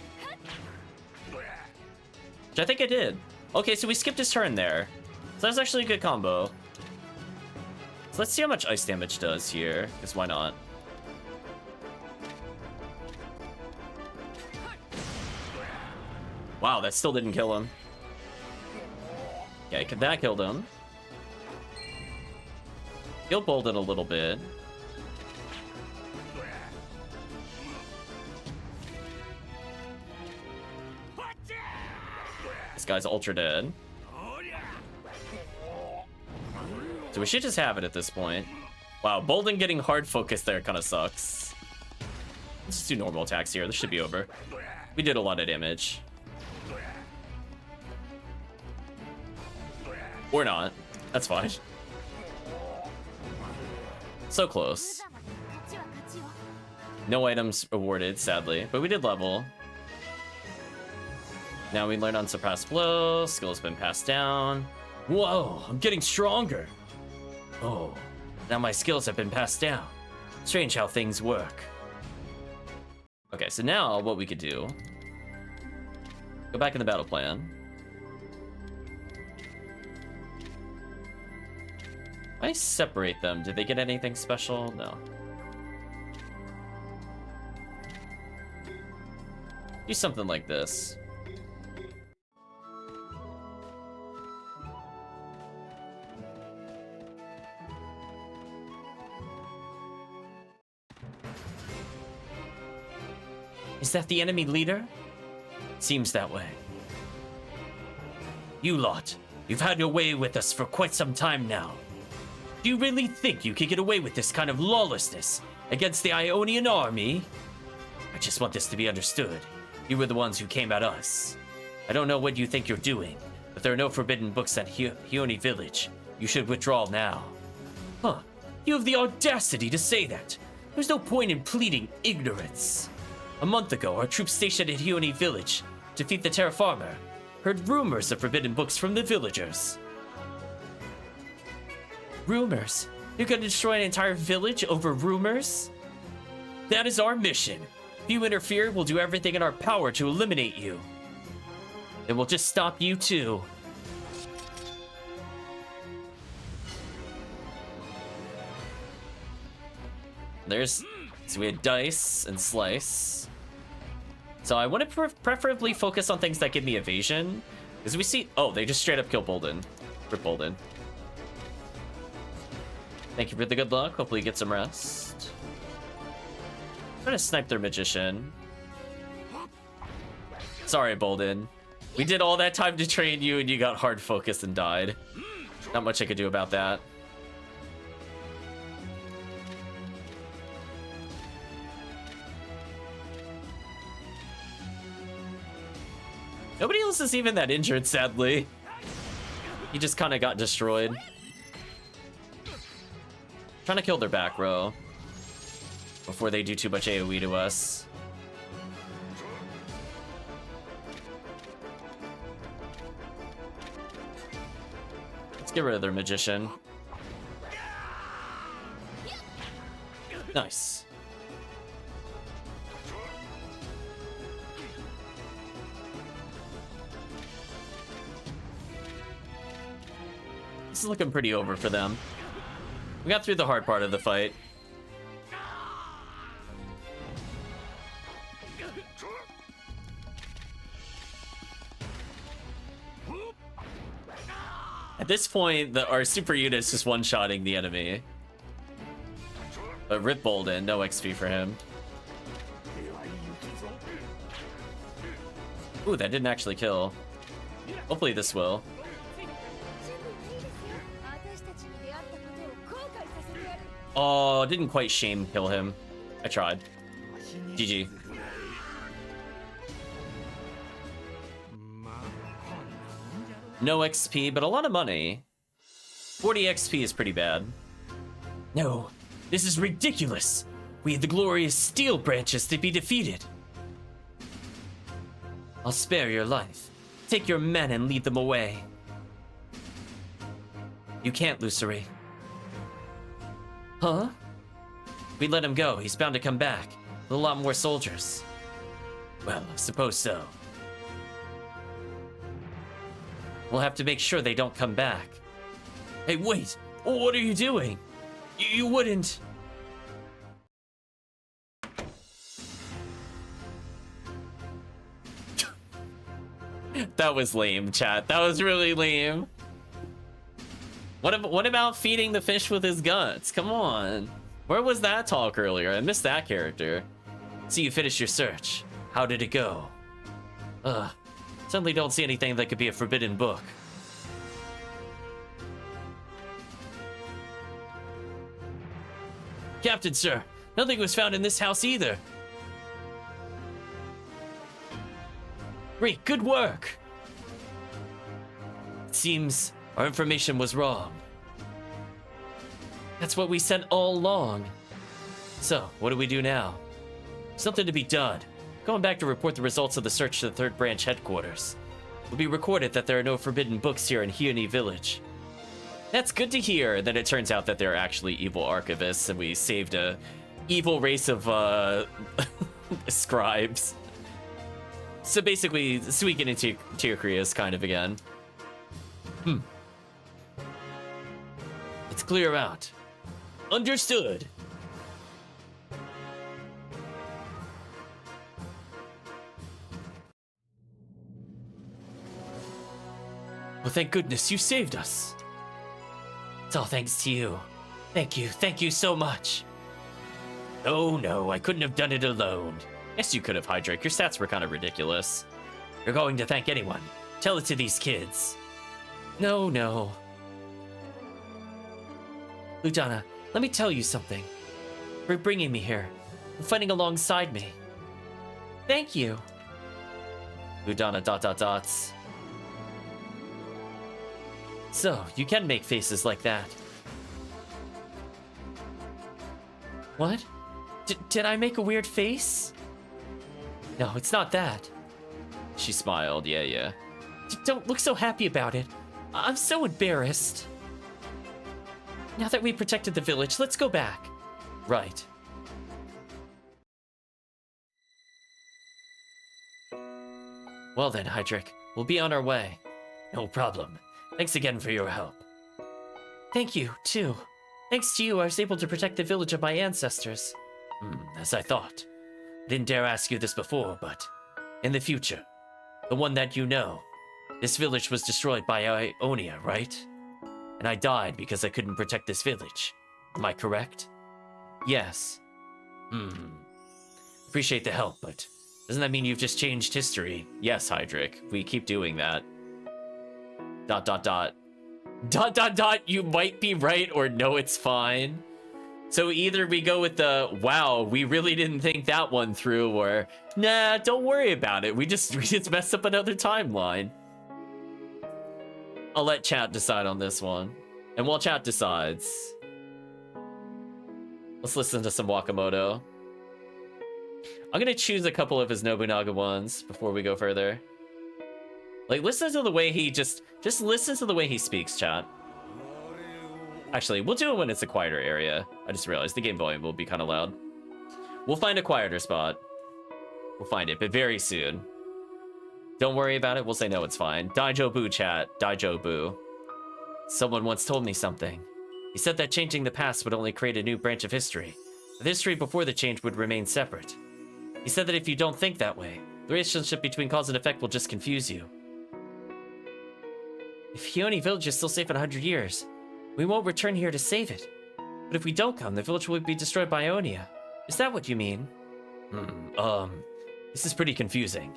Which I think I did. Okay, so we skipped his turn there. So that's actually a good combo. So let's see how much ice damage does here, because why not? Wow, that still didn't kill him. Okay, that killed him. Killed Bolden a little bit. This guy's ultra dead. So we should just have it at this point. Wow, Bolden getting hard focused there kind of sucks. Let's just do normal attacks here. This should be over. We did a lot of damage. Or not. That's fine. So close. No items awarded, sadly. But we did level. Now we learn Unsurpassed Blow. Skill has been passed down. Whoa, I'm getting stronger. Oh, now my skills have been passed down. Strange how things work. Okay, so now what we could do... Go back in the battle plan. I separate them. Did they get anything special? No. Do something like this. Is that the enemy leader? Seems that way. You lot, you've had your way with us for quite some time now. Do you really think you can get away with this kind of lawlessness against the Ionian army? I just want this to be understood. You were the ones who came at us. I don't know what you think you're doing, but there are no forbidden books at Hioni Village. You should withdraw now. Huh. You have the audacity to say that. There's no point in pleading ignorance. A month ago, our troops stationed at Hioni Village to defeat the Terra Farmer heard rumors of forbidden books from the villagers. Rumors? You're gonna destroy an entire village over rumors? That is our mission. If you interfere, we'll do everything in our power to eliminate you. And we'll just stop you too. So we had dice and slice. So I want to preferably focus on things that give me evasion. Because we see, oh, they just straight up kill Bolden. Rip Bolden. Thank you for the good luck. Hopefully you get some rest. I'm gonna snipe their magician. Sorry, Bolden. We did all that time to train you and you got hard focused and died. Not much I could do about that. Nobody else is even that injured, sadly. He just kind of got destroyed. Trying to kill their back row before they do too much AoE to us. Let's get rid of their magician. Nice. This is looking pretty over for them. We got through the hard part of the fight. At this point, our super unit's just one-shotting the enemy. But Rip Bolden, no XP for him. Ooh, that didn't actually kill. Hopefully this will. Oh, didn't quite shame kill him. I tried. GG. No XP, but a lot of money. 40 XP is pretty bad. No, this is ridiculous. We had the glorious steel branches to be defeated. I'll spare your life. Take your men and lead them away. You can't, Lucere. Huh? If we let him go, he's bound to come back with a lot more soldiers. Well, I suppose so. We'll have to make sure they don't come back. Hey, wait! What are you doing? You wouldn't... That was lame, chat. That was really lame. What about feeding the fish with his guts? Come on. Where was that talk earlier? I missed that character. So you finished your search. How did it go? Certainly don't see anything that could be a forbidden book. Captain, sir, nothing was found in this house either. Great, good work. It seems our information was wrong. That's what we said all along. So, what do we do now? Something to be done. Going back to report the results of the search to the 3rd branch headquarters. It will be recorded that there are no forbidden books here in Hioni Village. That's good to hear. And then it turns out that they're actually evil archivists, and we saved a evil race of scribes. So basically, Suikoden and Tyrkrius kind of again. Let's clear out. Understood. Well, thank goodness you saved us. It's all thanks to you. Thank you so much. Oh no, I couldn't have done it alone. Yes, you could have, Hydrake. Your stats were kind of ridiculous. You're going to thank anyone. Tell it to these kids. No. Udana, let me tell you something. For bringing me here, and fighting alongside me. Thank you. Udana ... So, you can make faces like that. What? Did I make a weird face? No, it's not that. She smiled, yeah. Don't look so happy about it. I'm so embarrassed. Now that we protected the village, let's go back. Right. Well then, Hydric, we'll be on our way. No problem. Thanks again for your help. Thank you, too. Thanks to you, I was able to protect the village of my ancestors. As I thought. Didn't dare ask you this before, but in the future, the one that you know, this village was destroyed by Ionia, right? And I died because I couldn't protect this village. Am I correct? Yes. Appreciate the help, but doesn't that mean you've just changed history? Yes, Hydric. We keep doing that. ... You might be right, or no, it's fine. So either we go with the, wow, we really didn't think that one through, or, nah, don't worry about it. We just messed up another timeline. I'll let chat decide on this one. And while chat decides, let's listen to some Wakamoto. I'm gonna choose a couple of his Nobunaga ones before we go further. Like, listen to the way he just listen to the way he speaks, chat. Actually, we'll do it when it's a quieter area. I just realized the game volume will be kind of loud. We'll find a quieter spot. We'll find it, but very soon. Don't worry about it. We'll say no, it's fine. Daijobu, chat. Daijobu. Someone once told me something. He said that changing the past would only create a new branch of history. The history before the change would remain separate. He said that if you don't think that way, the relationship between cause and effect will just confuse you. If Hioni Village is still safe in 100 years, we won't return here to save it. But if we don't come, the village will be destroyed by Ionia. Is that what you mean? This is pretty confusing.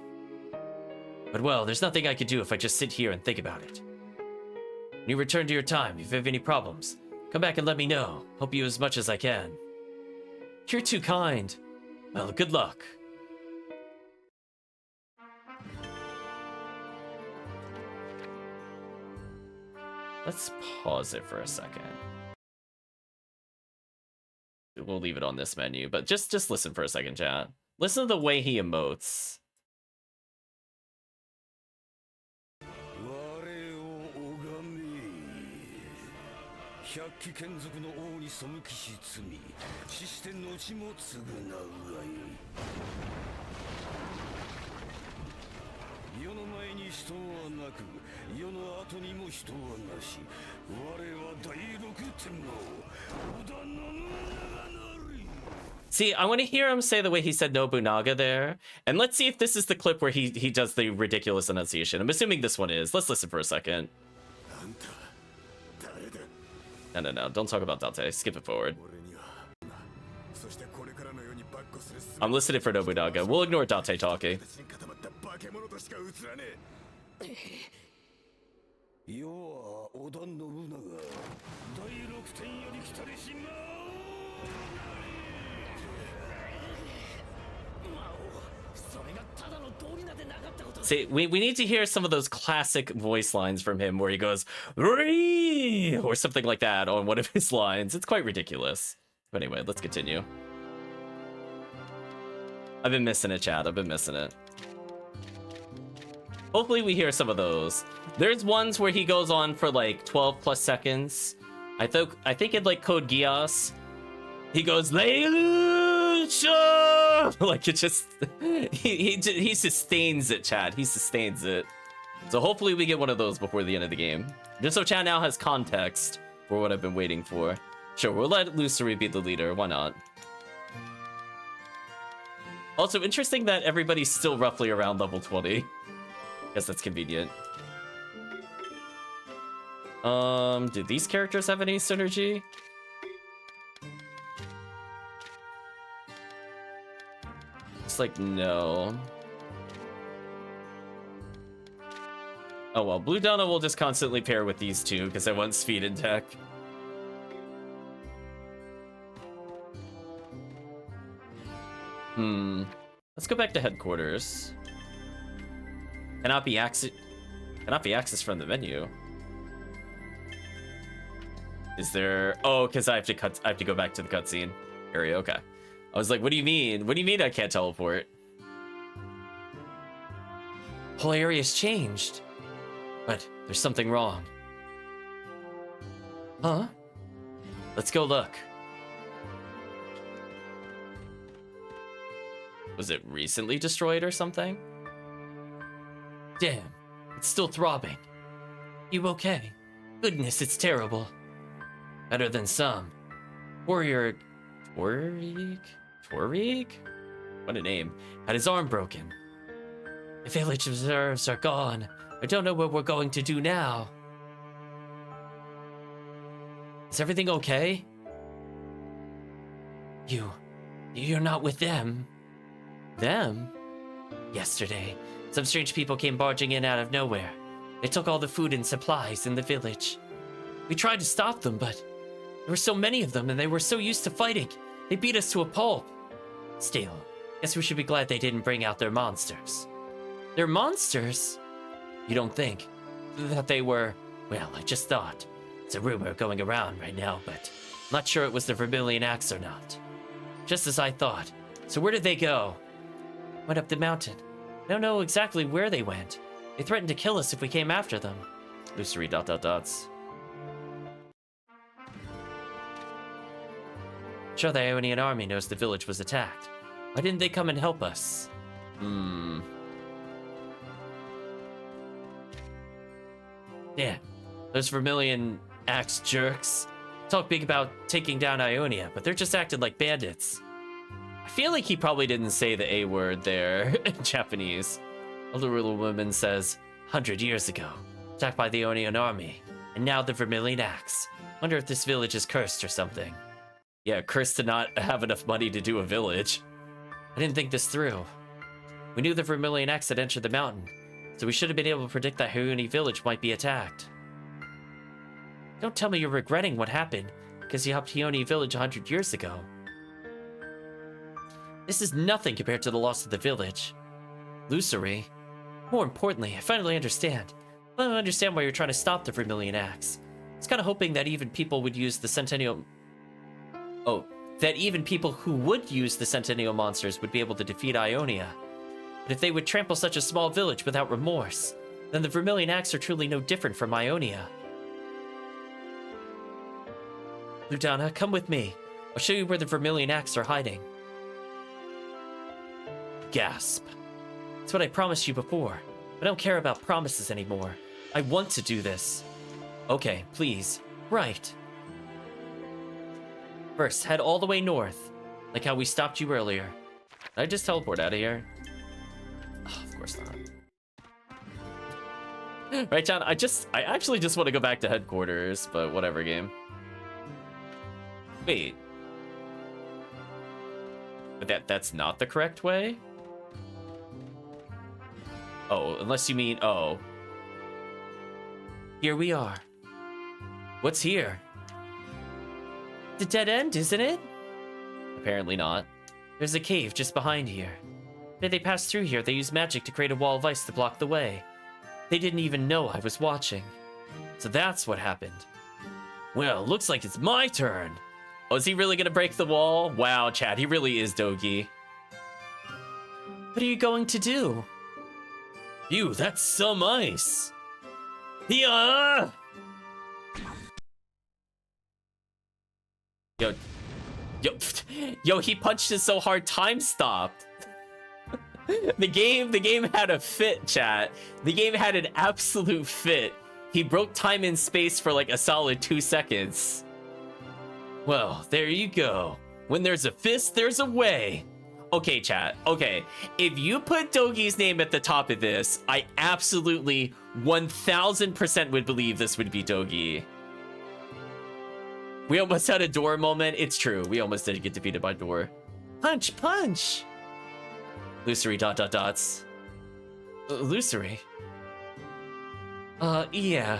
But well, there's nothing I could do if I just sit here and think about it. When you return to your time, if you have any problems, come back and let me know. Help you as much as I can. You're too kind. Well, good luck. Let's pause it for a second. We'll leave it on this menu, but just listen for a second, chat. Listen to the way he emotes. See, I want to hear him say the way he said Nobunaga there. And let's see if this is the clip where he does the ridiculous enunciation. I'm assuming this one is. Let's listen for a second. No. Don't talk about Date. Skip it forward. I'm listening for Nobunaga. We'll ignore Date talking. See, we need to hear some of those classic voice lines from him where he goes, "Ree!" or something like that on one of his lines. It's quite ridiculous. But anyway, let's continue. I've been missing it, chat. I've been missing it. Hopefully we hear some of those. There's ones where he goes on for like 12 plus seconds. I think in like Code Geass, he goes, like it just he sustains it, chat. He sustains it. So hopefully we get one of those before the end of the game. Just so chat now has context for what I've been waiting for. Sure, we'll let Lusuri be the leader. Why not? Also, interesting that everybody's still roughly around level 20. Guess that's convenient. Do these characters have any synergy? It's like, no. Oh well, Blue Donna will just constantly pair with these two because I want speed and tech. Let's go back to headquarters. Cannot be accessed from the menu. Is there? Oh, because I have to go back to the cutscene area. Okay. I was like, what do you mean? What do you mean I can't teleport? Whole area's changed. But there's something wrong. Huh? Let's go look. Was it recently destroyed or something? Damn, it's still throbbing. You okay? Goodness, it's terrible. Better than some. Warrior... Torig? What a name. Had his arm broken. The village reserves are gone. I don't know what we're going to do now. Is everything okay? You're not with them. Them? Yesterday, some strange people came barging in out of nowhere. They took all the food and supplies in the village. We tried to stop them, but there were so many of them and they were so used to fighting. They beat us to a pulp. Still, guess we should be glad they didn't bring out their monsters. Their monsters? You don't think that they were... Well, I just thought. It's a rumor going around right now, but I'm not sure it was the Vermilion Axe or not. Just as I thought. So where did they go? Went up the mountain. I don't know exactly where they went. They threatened to kill us if we came after them. Lucery ... Sure, the Ionian army knows the village was attacked. Why didn't they come and help us? Yeah, those Vermilion Axe jerks. Talk big about taking down Ionia, but they're just acting like bandits. I feel like he probably didn't say the A word there in Japanese. A little woman says, 100 years ago, attacked by the Ionian army, and now the Vermilion Axe. Wonder if this village is cursed or something. Yeah, cursed to not have enough money to do a village. I didn't think this through. We knew the Vermilion Axe had entered the mountain, so we should have been able to predict that Hyuni village might be attacked. Don't tell me you're regretting what happened because you helped Hyuni village 100 years ago. This is nothing compared to the loss of the village. Lucery. More importantly, I finally understand. I don't understand why you're trying to stop the Vermilion Axe. I was kind of hoping that even people would use the Centennial... Oh, that even people who would use the Centennial monsters would be able to defeat Ionia. But if they would trample such a small village without remorse, then the Vermilion Axe are truly no different from Ionia. Ludana, come with me. I'll show you where the Vermilion Axe are hiding. Gasp. That's what I promised you before. I don't care about promises anymore. I want to do this. Okay, please. Right. First, head all the way north, like how we stopped you earlier. Did I just teleport out of here? Oh, of course not. Right, John? I actually just want to go back to headquarters, but whatever, game. Wait. But that's not the correct way? Oh, unless you mean, oh. Here we are. What's here? The dead end, isn't it? Apparently not. There's a cave just behind here. When they passed through here, they used magic to create a wall of ice to block the way. They didn't even know I was watching. So that's what happened. Well, looks like it's my turn. Oh, is he really gonna break the wall? Wow, Chad, he really is Dogi. What are you going to do? Phew, that's some ice. Yeah! Yo, he punched it so hard, time stopped. The game had a fit, chat. The game had an absolute fit. He broke time and space for like a solid 2 seconds. Well, there you go. When there's a fist, there's a way. Okay, chat. Okay, if you put Dogi's name at the top of this, I absolutely 1000% would believe this would be Dogi. We almost had a door moment. It's true. We almost did get defeated by door. Punch, punch. Lucery ... Lucery? Yeah.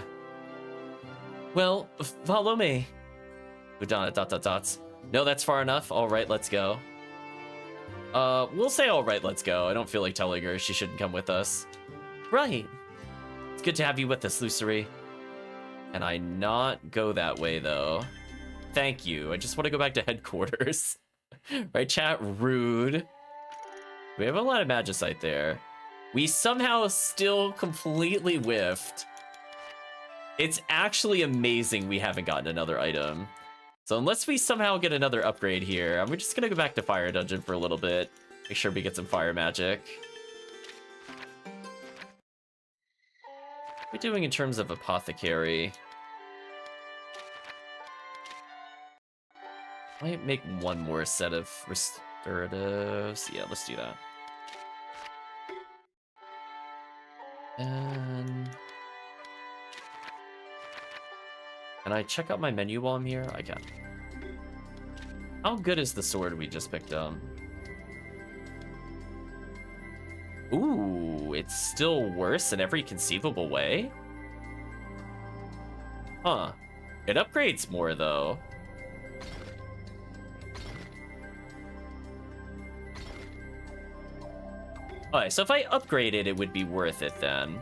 Well, follow me. Udana ... No, that's far enough. All right, let's go. We'll say alright, let's go. I don't feel like telling her she shouldn't come with us. Right. It's good to have you with us, Lucery. Can I not go that way, though? Thank you. I just want to go back to headquarters. Right, chat? Rude. We have a lot of magicite there. We somehow still completely whiffed. It's actually amazing we haven't gotten another item. So unless we somehow get another upgrade here, I'm just gonna go back to Fire Dungeon for a little bit. Make sure we get some fire magic. What are we doing in terms of apothecary? Might make one more set of restoratives. Yeah, let's do that. And can I check out my menu while I'm here? I can. How good is the sword we just picked up? Ooh, it's still worse in every conceivable way? Huh. It upgrades more, though. Alright, so if I upgrade it, it would be worth it then.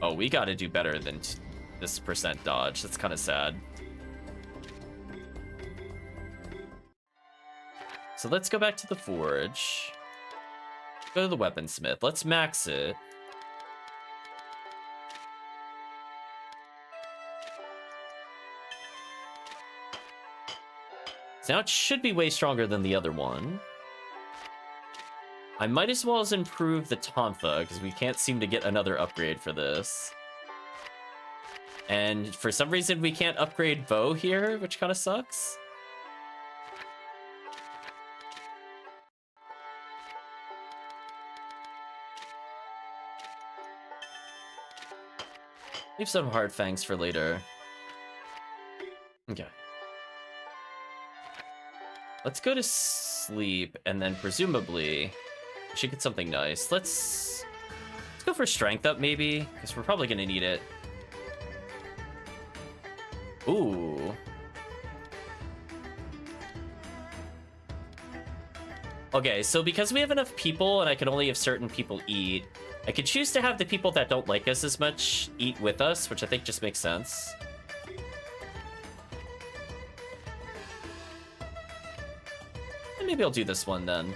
Oh, we gotta do better than this percent dodge. That's kind of sad. So let's go back to the forge. Go to the weaponsmith. Let's max it. So now it should be way stronger than the other one. I might as well as improve the Tonfa, because we can't seem to get another upgrade for this. And for some reason, we can't upgrade Bow here, which kind of sucks. Leave some hard fangs for later. Okay. Let's go to sleep, and then presumably we should get something nice. Let's go for strength up, maybe, because we're probably gonna need it. Ooh. Okay, so because we have enough people and I can only have certain people eat, I could choose to have the people that don't like us as much eat with us, which I think just makes sense. And maybe I'll do this one then.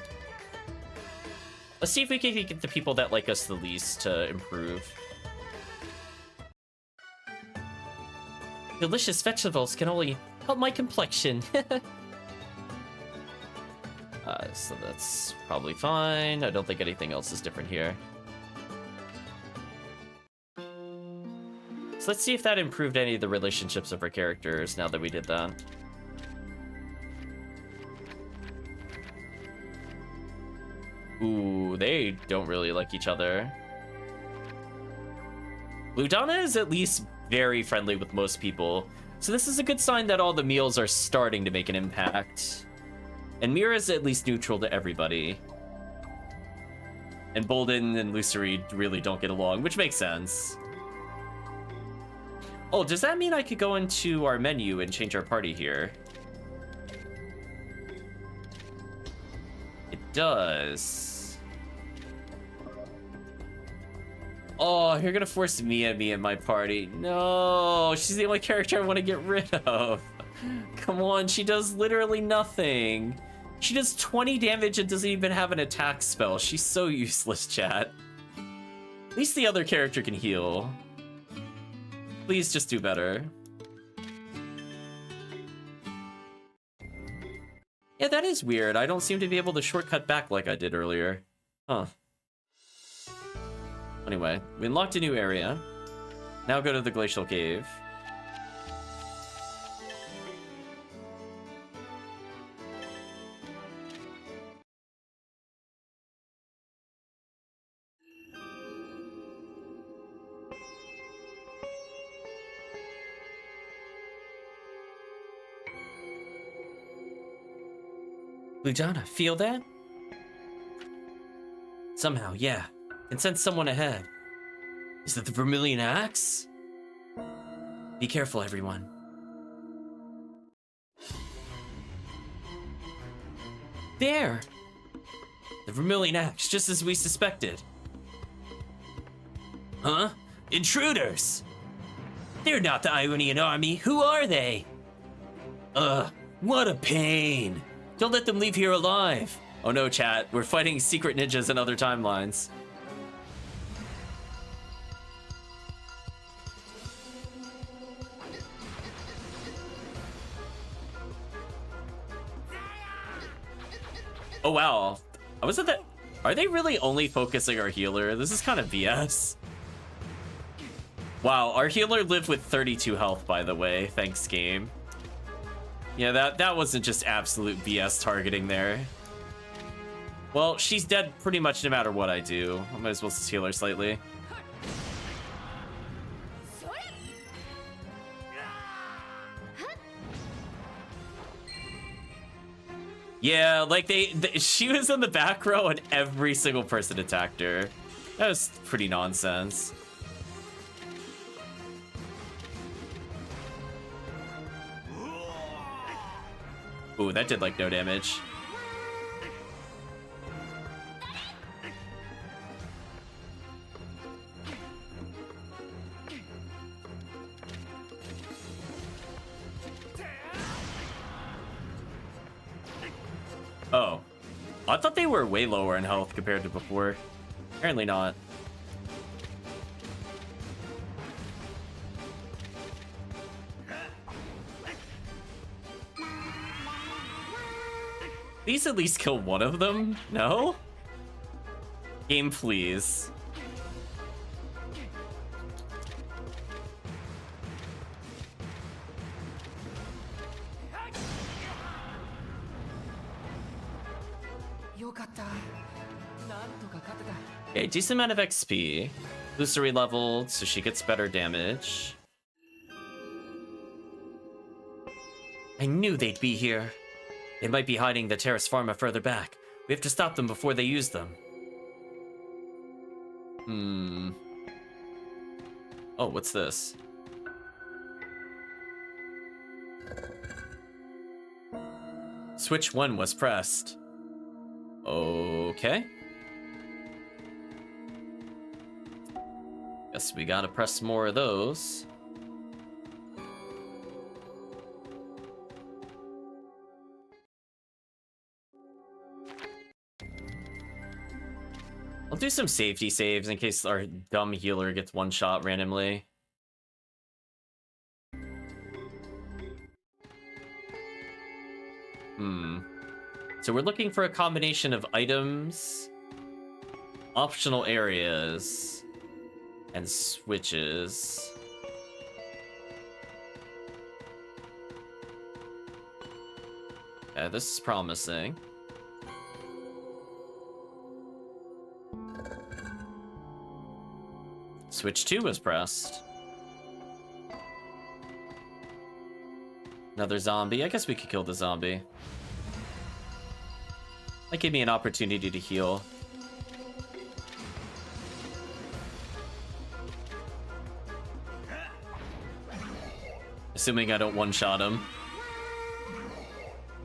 Let's see if we can get the people that like us the least to improve. Delicious vegetables can only help my complexion. So that's probably fine. I don't think anything else is different here. So let's see if that improved any of the relationships of our characters now that we did that. Ooh, they don't really like each other. Ludana is at least very friendly with most people, so this is a good sign that all the meals are starting to make an impact. And Mira's at least neutral to everybody. And Bolden and Lucery really don't get along, which makes sense. Oh, does that mean I could go into our menu and change our party here? It does. Oh, you're gonna force Mia in my party. No, she's the only character I want to get rid of. Come on, she does literally nothing. She does 20 damage and doesn't even have an attack spell. She's so useless, chat. At least the other character can heal. Please just do better. Yeah, that is weird. I don't seem to be able to shortcut back like I did earlier. Huh. Anyway, we unlocked a new area. Now go to the Glacial Cave. Lujana, feel that? Somehow, yeah. Can sense someone ahead. Is that the Vermilion Axe? Be careful, everyone. There! The Vermilion Axe, just as we suspected. Huh? Intruders! They're not the Ionian army. Who are they? What a pain. Don't let them leave here alive. Oh no, chat. We're fighting secret ninjas in other timelines. Oh wow. I was at that. Are they really only focusing our healer? This is kind of BS. Wow, our healer lived with 32 health, by the way. Thanks, game. Yeah, that wasn't just absolute BS targeting there. Well, she's dead pretty much no matter what I do. I might as well just heal her slightly. Yeah, like she was in the back row and every single person attacked her. That was pretty nonsense. Ooh, that did like no damage. Oh, I thought they were way lower in health compared to before. Apparently not. Please at least kill one of them? No? Game, please. Okay, decent amount of XP. Illusory leveled, so she gets better damage. I knew they'd be here. They might be hiding the Terrace Pharma further back. We have to stop them before they use them. Oh, what's this? Switch 1 was pressed. Okay. Guess we gotta press more of those. I'll do some safety saves in case our dumb healer gets one shot randomly. So we're looking for a combination of items, optional areas, and switches. Yeah, this is promising. Switch 2 was pressed. Another zombie. I guess we could kill the zombie. That gave me an opportunity to heal. Assuming I don't one-shot him.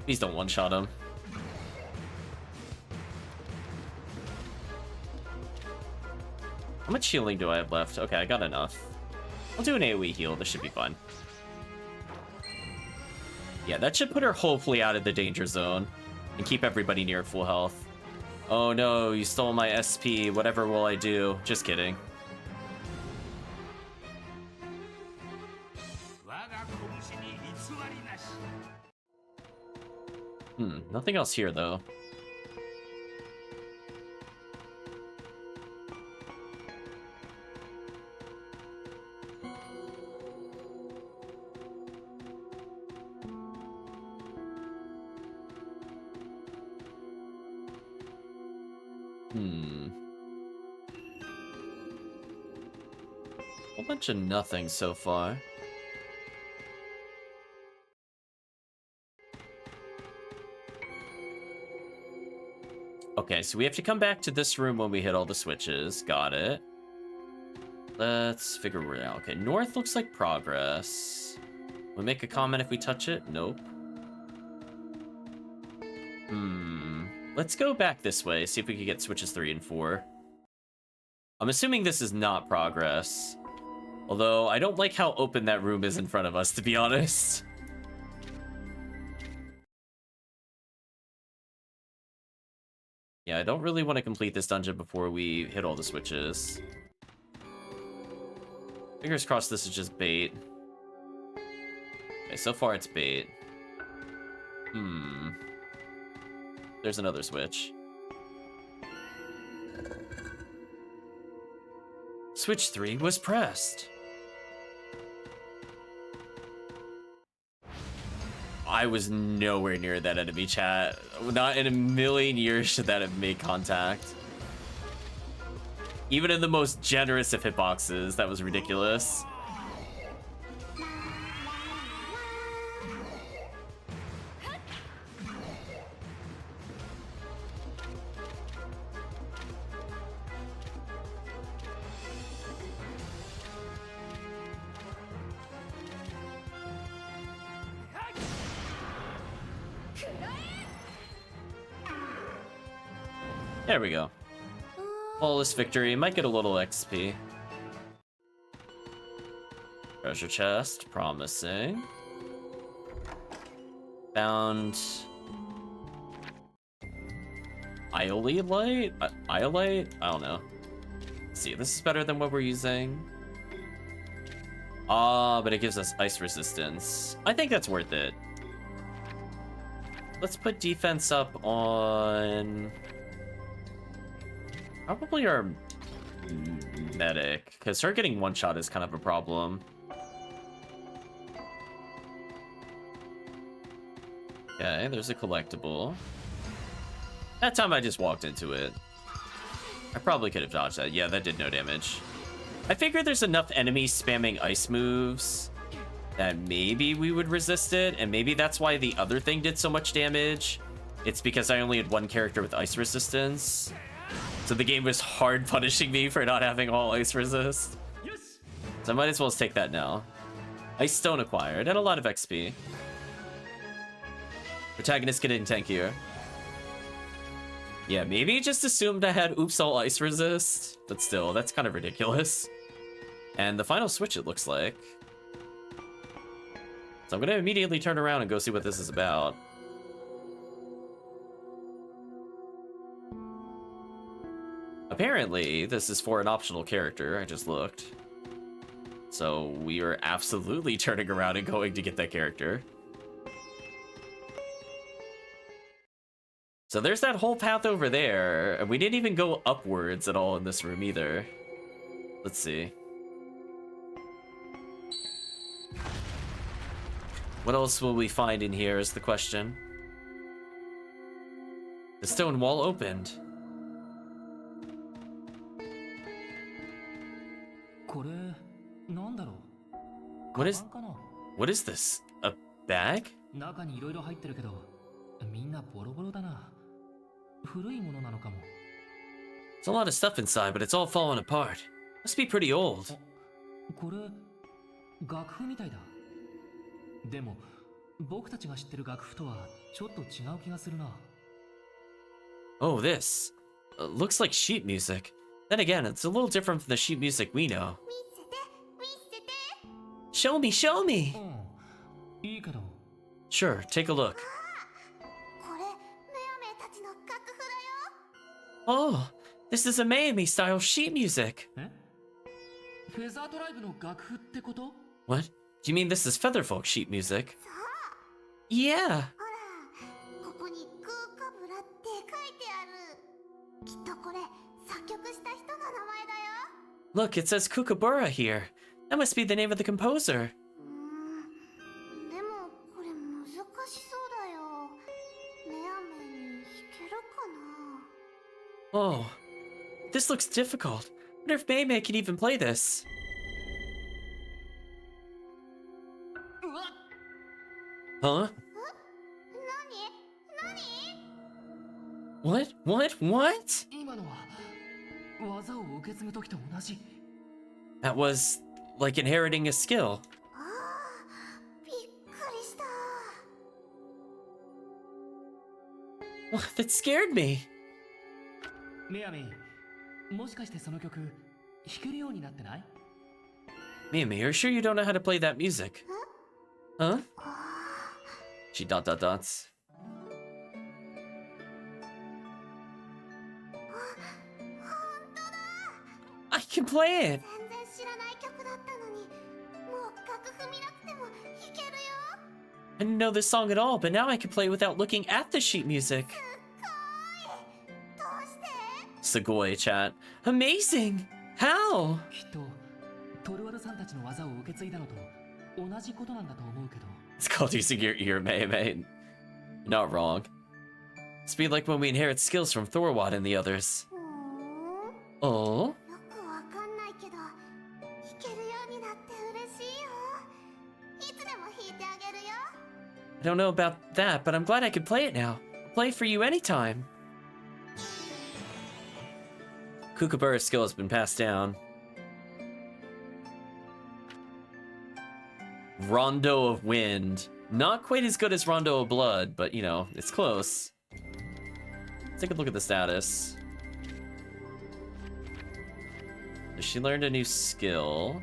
Please don't one-shot him. How much healing do I have left? Okay, I got enough. I'll do an AoE heal. This should be fun. Yeah, that should put her hopefully out of the danger zone and keep everybody near full health. Oh no, you stole my SP. Whatever will I do? Just kidding. Nothing else here though. Whole bunch of nothing so far. Okay, so we have to come back to this room when we hit all the switches. Got it. Let's figure it out. Okay, north looks like progress. We make a comment if we touch it? Nope. Let's go back this way, see if we can get switches 3 and 4. I'm assuming this is not progress. Although, I don't like how open that room is in front of us, to be honest. Yeah, I don't really want to complete this dungeon before we hit all the switches. Fingers crossed this is just bait. Okay, so far it's bait. There's another switch. Switch 3 was pressed. I was nowhere near that enemy, chat. Not in a million years should that have made contact. Even in the most generous of hitboxes, that was ridiculous. There we go. Flawless victory. Might get a little XP. Treasure chest. Promising. Found... Iolite? Iolite? I don't know. Let's see, this is better than what we're using. But it gives us ice resistance. I think that's worth it. Let's put defense up on... Probably our medic, because her getting one shot is kind of a problem. Okay, there's a collectible. That time I just walked into it. I probably could have dodged that. Yeah, that did no damage. I figured there's enough enemies spamming ice moves that maybe we would resist it, and maybe that's why the other thing did so much damage. It's because I only had one character with ice resistance. So the game was hard punishing me for not having all ice resist. So I might as well take that now. Ice stone acquired, and a lot of XP. Protagonist getting tankier. Yeah, maybe just assumed I had oops all ice resist, but still, that's kind of ridiculous. And the final switch, it looks like. So I'm gonna immediately turn around and go see what this is about. Apparently, this is for an optional character. I just looked. So we are absolutely turning around and going to get that character. So there's that whole path over there, and we didn't even go upwards at all in this room either. Let's see. What else will we find in here is the question. The stone wall opened. What is this? A bag? There's a lot of stuff inside, but it's all falling apart. Must be pretty old. Oh, this. Looks like sheet music. Then again, it's a little different from the sheet music we know. Show me, show me! Sure, take a look. Oh, this is a Mayami-style sheet music. What? Do you mean this is Featherfolk sheet music? Yeah! Look, it says Kookaburra here. That must be the name of the composer. Oh, this looks difficult. I wonder if Maymay can even play this. Huh? What? What? What? That was like inheriting a skill. ああ、びっくりした。What? That scared me. みやみ、もしかしてその曲弾けるようになってない？ Mimi, are you sure you don't know how to play that music? Huh? She dot dot dots. I can play it! 全然知らない曲だったのに、もう楽譜見なくても弾けるよ。 I didn't know this song at all, but now I can play without looking at the sheet music. どうして？ Sugoi chat. Amazing! How? きっとトルワルさんたちの技を受け継いだのと同じことなんだと思うけど。 It's called using your ear, mate. Not wrong. It's be like when we inherit skills from Thorwad and the others. ふーん。 Oh? よくわかんないけど、弾けるようになって嬉しいよ。いつでも弾いてあげるよ。 I don't know about that, but I'm glad I can play it now. I'll play for you anytime. Kookaburra's skill has been passed down. Rondo of Wind. Not quite as good as Rondo of Blood, but you know, it's close. Let's take a look at the status. She learned a new skill.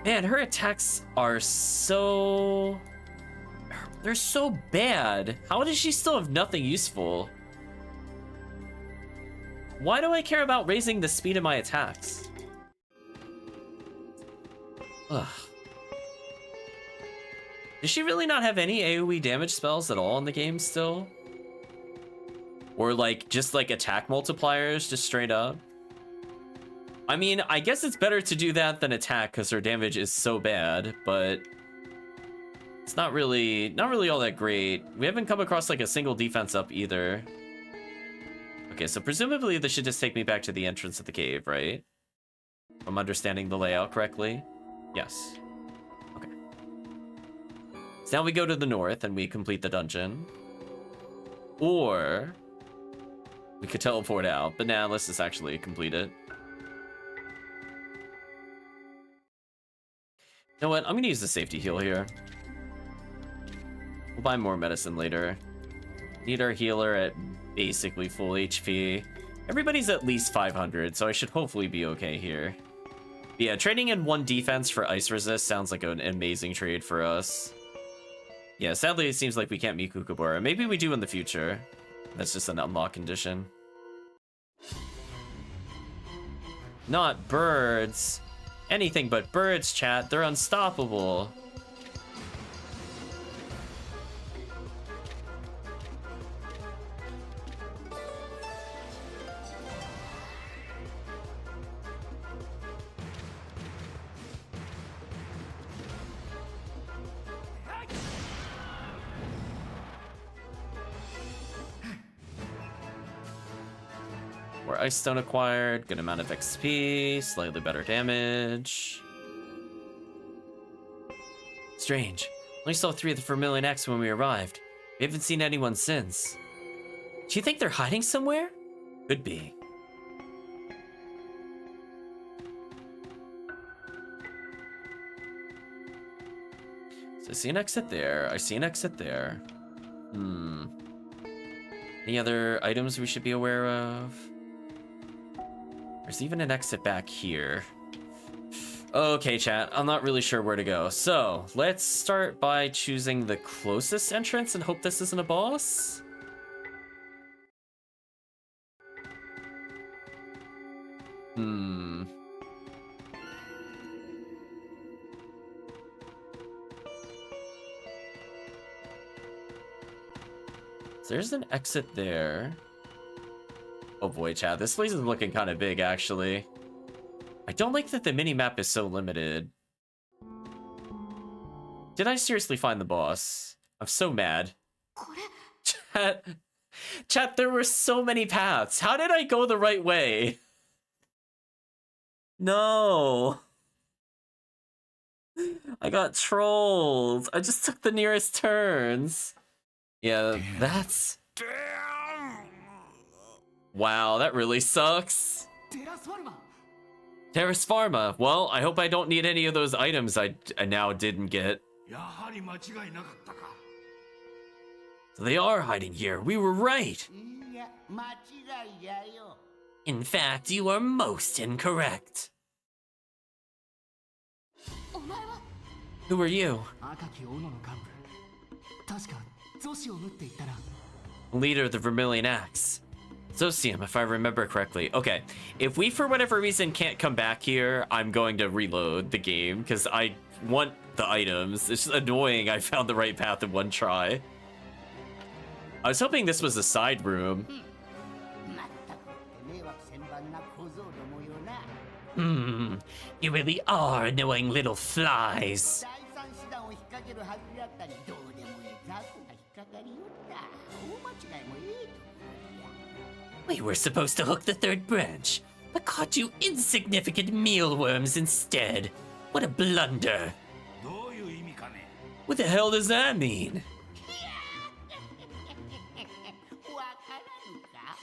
Man, her attacks are so... They're so bad. How does she still have nothing useful? Why do I care about raising the speed of my attacks? Ugh. Does she really not have any AoE damage spells at all in the game still? Or like, just like attack multipliers, just straight up? I mean, I guess it's better to do that than attack because her damage is so bad, but it's not really all that great. We haven't come across like a single defense up either. Okay, so presumably this should just take me back to the entrance of the cave, right? If I'm understanding the layout correctly. Yes. Okay. So now we go to the north and we complete the dungeon. Or we could teleport out, but now let's just actually complete it. You know what? I'm gonna use the safety heal here. We'll buy more medicine later. Need our healer at basically full HP. Everybody's at least 500, so I should hopefully be okay here. But yeah, trading in 1 defense for ice resist sounds like an amazing trade for us. Yeah, sadly it seems like we can't meet Kookaburra. Maybe we do in the future. That's just an unlock condition. Not birds. Anything but birds, chat. They're unstoppable. More ice stone acquired, good amount of XP, slightly better damage. Strange. Only saw 3 of the Vermilion X when we arrived. We haven't seen anyone since. Do you think they're hiding somewhere? Could be. So I see an exit there. I see an exit there. Any other items we should be aware of? There's even an exit back here. Okay, chat, I'm not really sure where to go. So, let's start by choosing the closest entrance and hope this isn't a boss. So there's an exit there. Oh boy, chat, this place is looking kind of big, actually. I don't like that the mini-map is so limited. Did I seriously find the boss? I'm so mad. Chat, there were so many paths. How did I go the right way? No. I got trolled. I just took the nearest turns. Yeah, that's... Wow, that really sucks. テラスファルマ Terrace Pharma. Well, I hope I don't need any of those items I now didn't get. やはり間違いなかったか。 So they are hiding here. We were right. いや、間違いやよ。 In fact, you are most incorrect. お前は Who are you? 赤き斧の幹部確かゾシを縫っていったな Leader of the Vermilion Axe. Zosium, if I remember correctly. Okay, if we for whatever reason can't come back here, I'm going to reload the game because I want the items. It's just annoying I found the right path in one try. I was hoping this was a side room. まったく迷惑千万な小僧どもよな。 You really are annoying little flies. 第三手段を引っ掛けるはずだったり、どうでもいい雑魚が引っかかりよった。大間違いもええとこや。 We were supposed to hook the third branch, but caught you insignificant mealworms instead. What a blunder. どういう意味かね。 What the hell does that mean? わからぬか。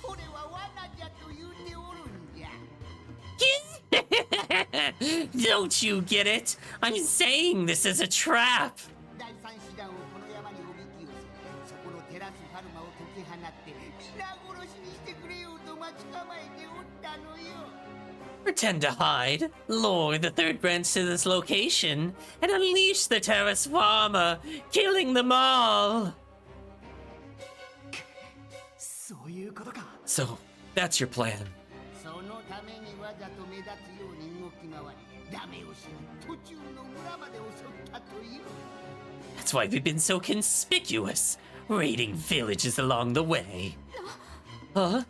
これは罠じゃと言うておるんじゃ。 Don't you get it? I'm saying this is a trap. 第三手段をこの山におびき寄せ、そこのテラスファルマを解き放って皆殺しにしてくれようと待ち構えておったのよ。 Pretend to hide, lure the third branch to this location, and unleash the Terrace Farmer, killing them all. そういうことか So, that's your plan. そのためにわざと目立つように動き回り、ダメ押しに途中の村まで襲ったという。 That's why we've been so conspicuous, raiding villages along the way. Huh?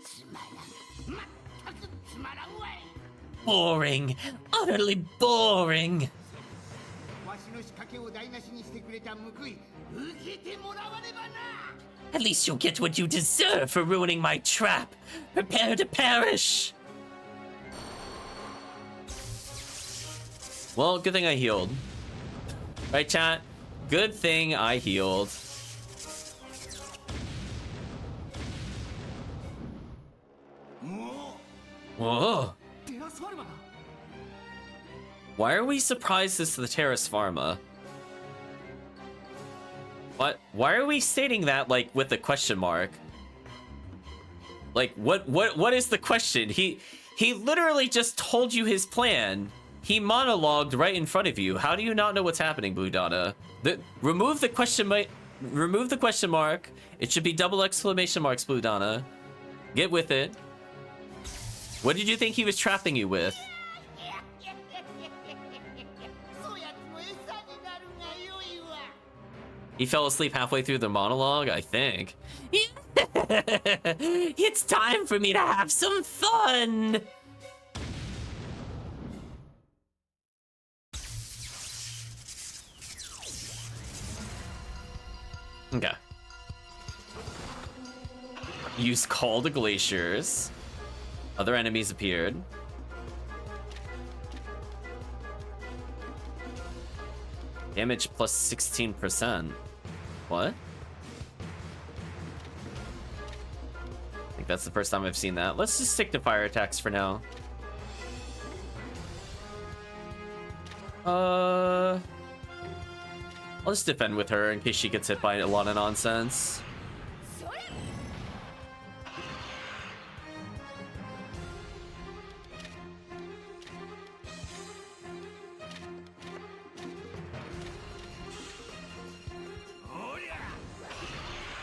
つまらん。まったくつまらんわい。 Boring. Utterly boring. わしの仕掛けを台無しにしてくれた報い、受けてもらわねばな。 At least you'll get what you deserve for ruining my trap. Prepare to perish. Well, good thing I healed. Right, chat? Good thing I healed. Whoa. テラスファルマ Why are we surprised this is the Terrace Pharma? What? Why are we stating that like with a question mark? Like what is the question? He literally just told you his plan. He monologued right in front of you. How do you not know what's happening, Blue Donna? Remove the question mark. It should be double exclamation marks, Blue Donna. Get with it. What did you think he was trapping you with? そやつの餌になるがよいわ。 He fell asleep halfway through the monologue, I think. It's time for me to have some fun! Okay. Use Call to Glaciers. Other enemies appeared. Damage plus 16%. What? I think that's the first time I've seen that. Let's just stick to fire attacks for now. I'll just defend with her in case she gets hit by a lot of nonsense.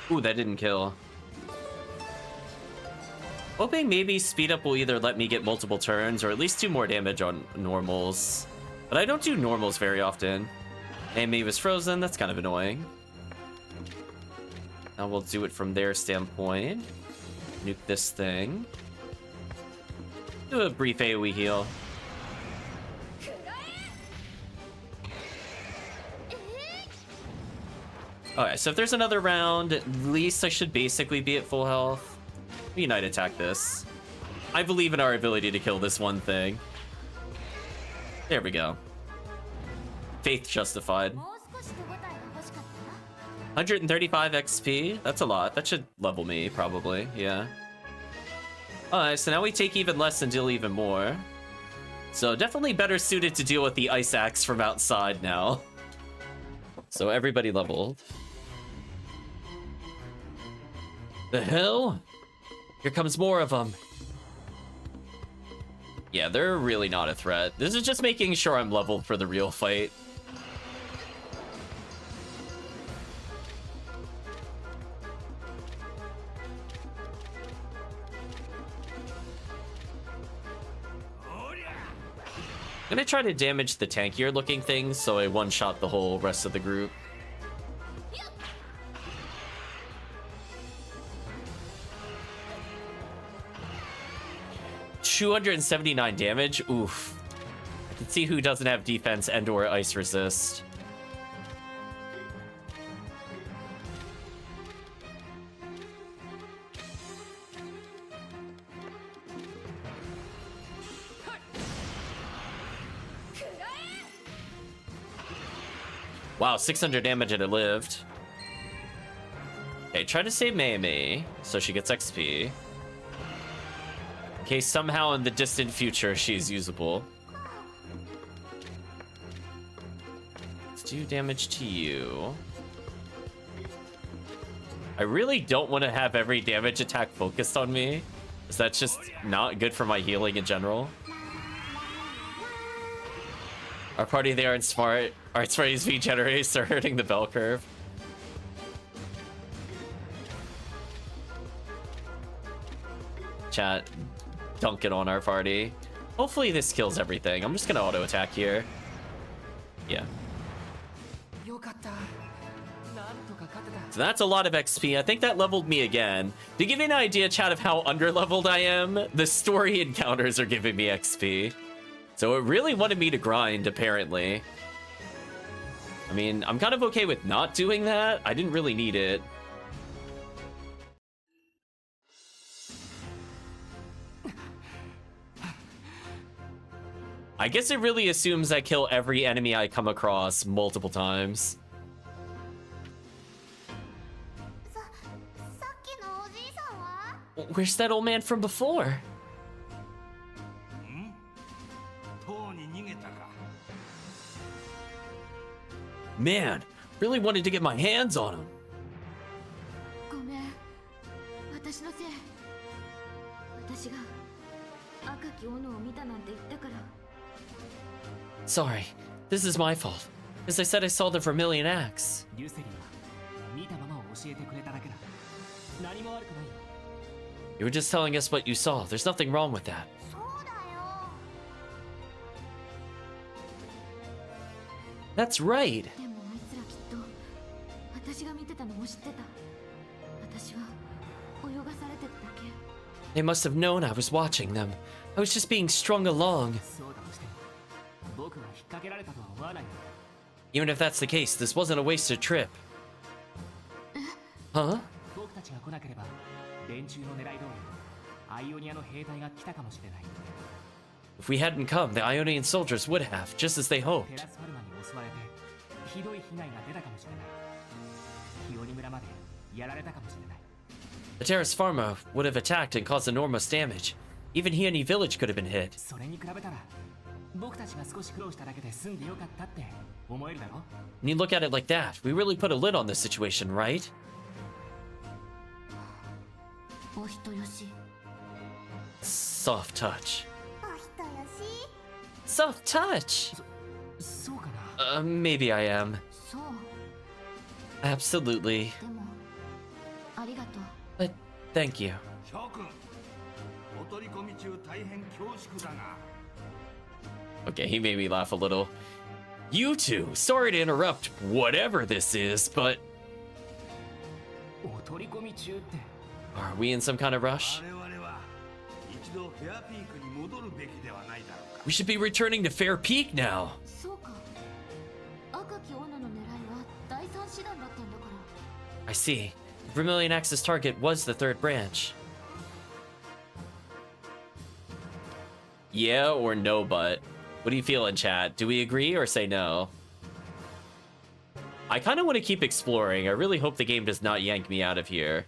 Ooh, that didn't kill. Hoping maybe speed up will either let me get multiple turns or at least do more damage on normals. But I don't do normals very often. Amy was frozen, that's kind of annoying. Now we'll do it from their standpoint. Nuke this thing. Do a brief AoE heal. Okay, so if there's another round, at least I should basically be at full health. Unite attack this. I believe in our ability to kill this one thing. There we go. Faith justified. もう少し手応えが欲しかったな。 135 XP? That's a lot. That should level me, probably. Yeah. Alright, so now we take even less and deal even more. So definitely better suited to deal with the ice axe from outside now. So everybody leveled. The hell? Here comes more of them. Yeah, they're really not a threat. This is just making sure I'm leveled for the real fight. I'm gonna try to damage the tankier looking things so I one-shot the whole rest of the group. $279 damage. Oof. I can see who doesn't have defense and or ice resist. Wow, 600 damage and it lived. Okay, try to save Mei so she gets XP. In case somehow in the distant future she's usable. Let's do damage to you. I really don't want to have every damage attack focused on me, because that's just not good for my healing in general. Our party, they aren't smart. Arts Party's V generators are hurting the bell curve. Chat, dunk it on our party. Hopefully this kills everything. I'm just gonna auto attack here. Yeah. So that's a lot of XP. I think that leveled me again. To give you an idea, chat, of how underleveled I am, the story encounters are giving me XP. So it really wanted me to grind, apparently. I mean, I'm kind of okay with not doing that. I didn't really need it. I guess it really assumes I kill every enemy I come across multiple times. Where's that old man from before? Man, really wanted to get my hands on him. Sorry, this is my fault. As I said, I saw the Vermilion Axe. You were just telling us what you saw. There's nothing wrong with that. That's right. They must have known I was watching them. I was just being strung along. Even if that's the case, this wasn't a wasted trip. Huh? If we hadn't come, the Ionian soldiers would have, just as they hoped. The Terrace Pharma would have attacked and caused enormous damage. Even Hiani village could have been hit. When you look at it like that, we really put a lid on this situation, right? Soft touch. Soft touch? Maybe I am. Absolutely. But thank you. Okay, he made me laugh a little. You two, sorry to interrupt whatever this is, but... Are we in some kind of rush? We should be returning to Fair Peak now. I see. The Vermilion Axe's target was the third branch. Yeah or no, but what do you feel in chat? Do we agree or say no? I kind of want to keep exploring. I really hope the game does not yank me out of here.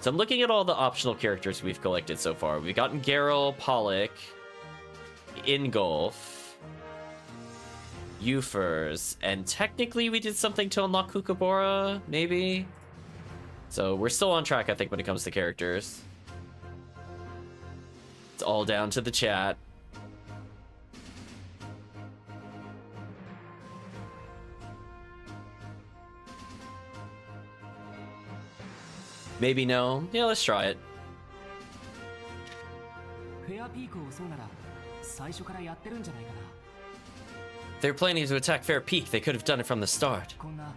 So I'm looking at all the optional characters we've collected so far. We've gotten Geralt, Pollock, Ingolf, Euphors, and technically we did something to unlock Kookaburra, maybe? So we're still on track, I think, when it comes to characters. It's all down to the chat. Maybe no. Yeah, let's try it. フェアピークを襲うなら最初からやってるんじゃないかな。 If they were planning to attack Fair Peak, they could have done it from the start. こんな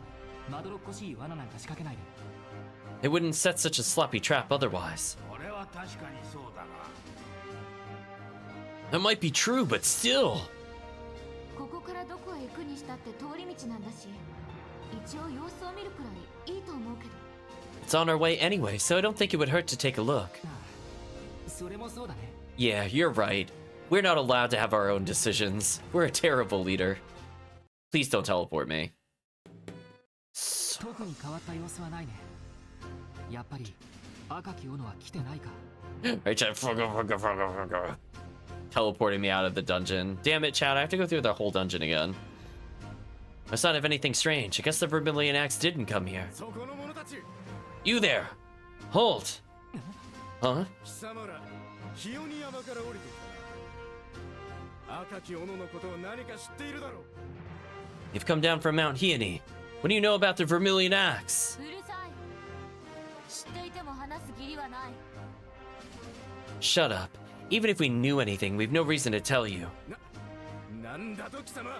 まどろっこしい罠なんか仕掛けないで。 They wouldn't set such a sloppy trap otherwise. これは確かにそうだが That might be true, but still. ここからどこへ行くにしたって通り道なんだし、一応様子を見るくらいいいと思うけど。 It's on our way anyway, so I don't think it would hurt to take a look. それもそうだね。 Yeah, you're right. We're not allowed to have our own decisions. We're a terrible leader. Please don't teleport me. 特に変わった様子はないね。やっぱり赤き斧は来てないか。 Right, chat. Teleporting me out of the dungeon. Damn it, chat. I have to go through the whole dungeon again. No sign of anything strange. I guess the Vermilion Axe didn't come here. そこの者たち You there! Hold! Huh? 貴様らヒオニ山から降りてきた赤き斧のことを何か知っているだろう You've come down from Mount Heony. What do you know about the Vermilion Axe? うるさい。知っていても話す義理はない。 Shut up. Even if we knew anything, we've no reason to tell you. なんだと貴様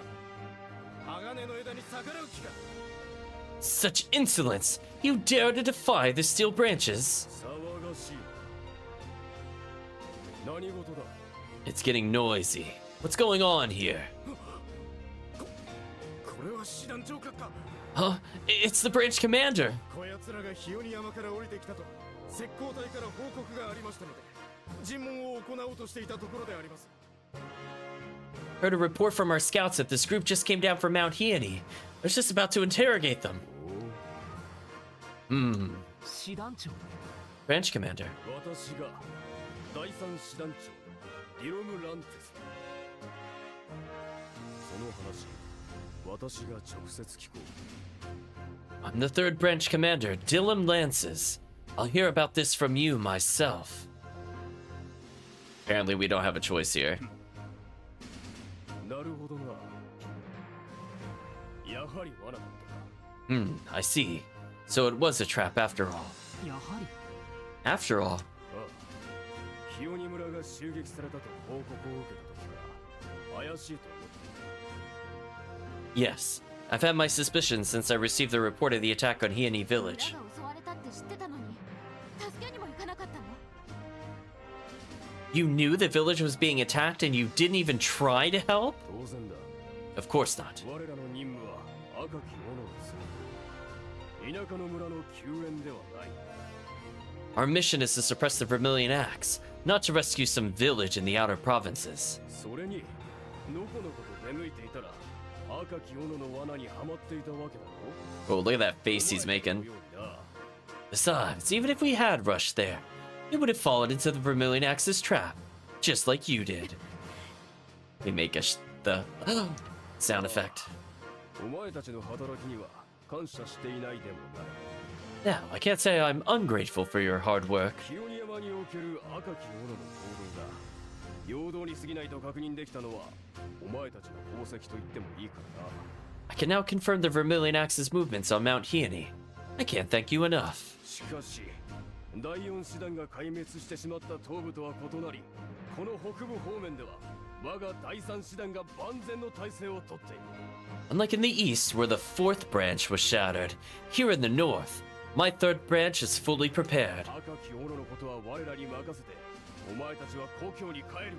鋼の枝に逆らう気か Such insolence! You dare to defy the steel branches? 騒がしい何事だ It's getting noisy. What's going on here? これは師団長閣か Huh? It's the branch commander! こやつらがヒオニ山から降りてきたと石膏隊から報告がありましたので尋問を行おうとしていたところであります Heard a report from our scouts that this group just came down from Mount Heony. I was just about to interrogate them. 師団長。 Branch commander. 私が第三師団長ディロム・ランテスその話私が直接聞こう I'm the third branch commander, Dylan Lances. I'll hear about this from you myself. Apparently we don't have a choice here. なるほどなやはり罠だったか I see. So it was a trap after all. やはり。 After all, ああヒオニ村が襲撃されたと報告を受けた時は怪しいと思っていた yes. I've had my suspicions since I received the report of the attack on Heony 村 Village. が襲われたって知ってたのに、助けにも行かなかったの。 You knew the village was being attacked and you didn't even try to help? 当然だ Of course not. 我らの任務は赤き斧をする田舎の村の救援ではない Our mission is to suppress the Vermilion Axe, not to rescue some village in the outer provinces. それにのこのこと出向いていたら赤き斧の罠にはまっていたわけだろ Oh, look at that face he's お前 making. のようにな Besides, even if we had rushed there, it would have fallen into the Vermilion Axe's trap, just like you did. We make the sound effect. お前たちの働きには感謝していないでもない Now, I can't say I'm ungrateful for your hard work. ヒオニ山における赤き斧の行動が陽動に過ぎないと確認できたのはお前たちの功績と言ってもいいからな I can now confirm the Vermilion Axe's movements on Mount Heony. I can't thank you enough. しかし第4師団が壊滅してしまった東部とは異なりこの北部方面では我が第3師団が万全の体制をとっている Unlike in the east, where the fourth branch was shattered, here in the north, my third branch is fully prepared. 赤き斧のことは我らに任せてお前たちは故郷に帰るがいい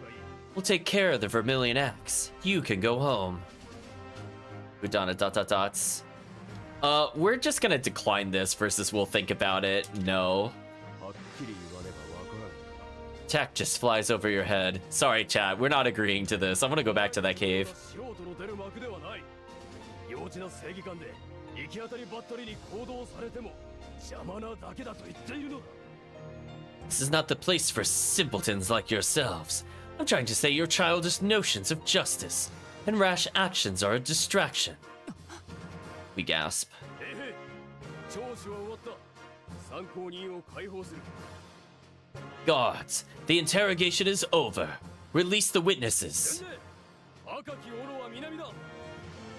We'll take care of the Vermilion Axe. You can go home. Udana ... We're just gonna decline this versus we'll think about it. No. はっきり言わねばわからん Tack just flies over your head. Sorry, chat. We're not agreeing to this. I'm gonna go back to that cave. 素人の出る幕ではない幼稚な正義感で行き当たりばったりに行動されても邪魔なだけだと言っているのだ This is not the place for simpletons like yourselves. I'm trying to say your childish notions of justice and rash actions are a distraction. We gasp. 聴取は終わった。参考人を解放する。 Guards, the interrogation is over. Release the witnesses. 赤き斧は南だ。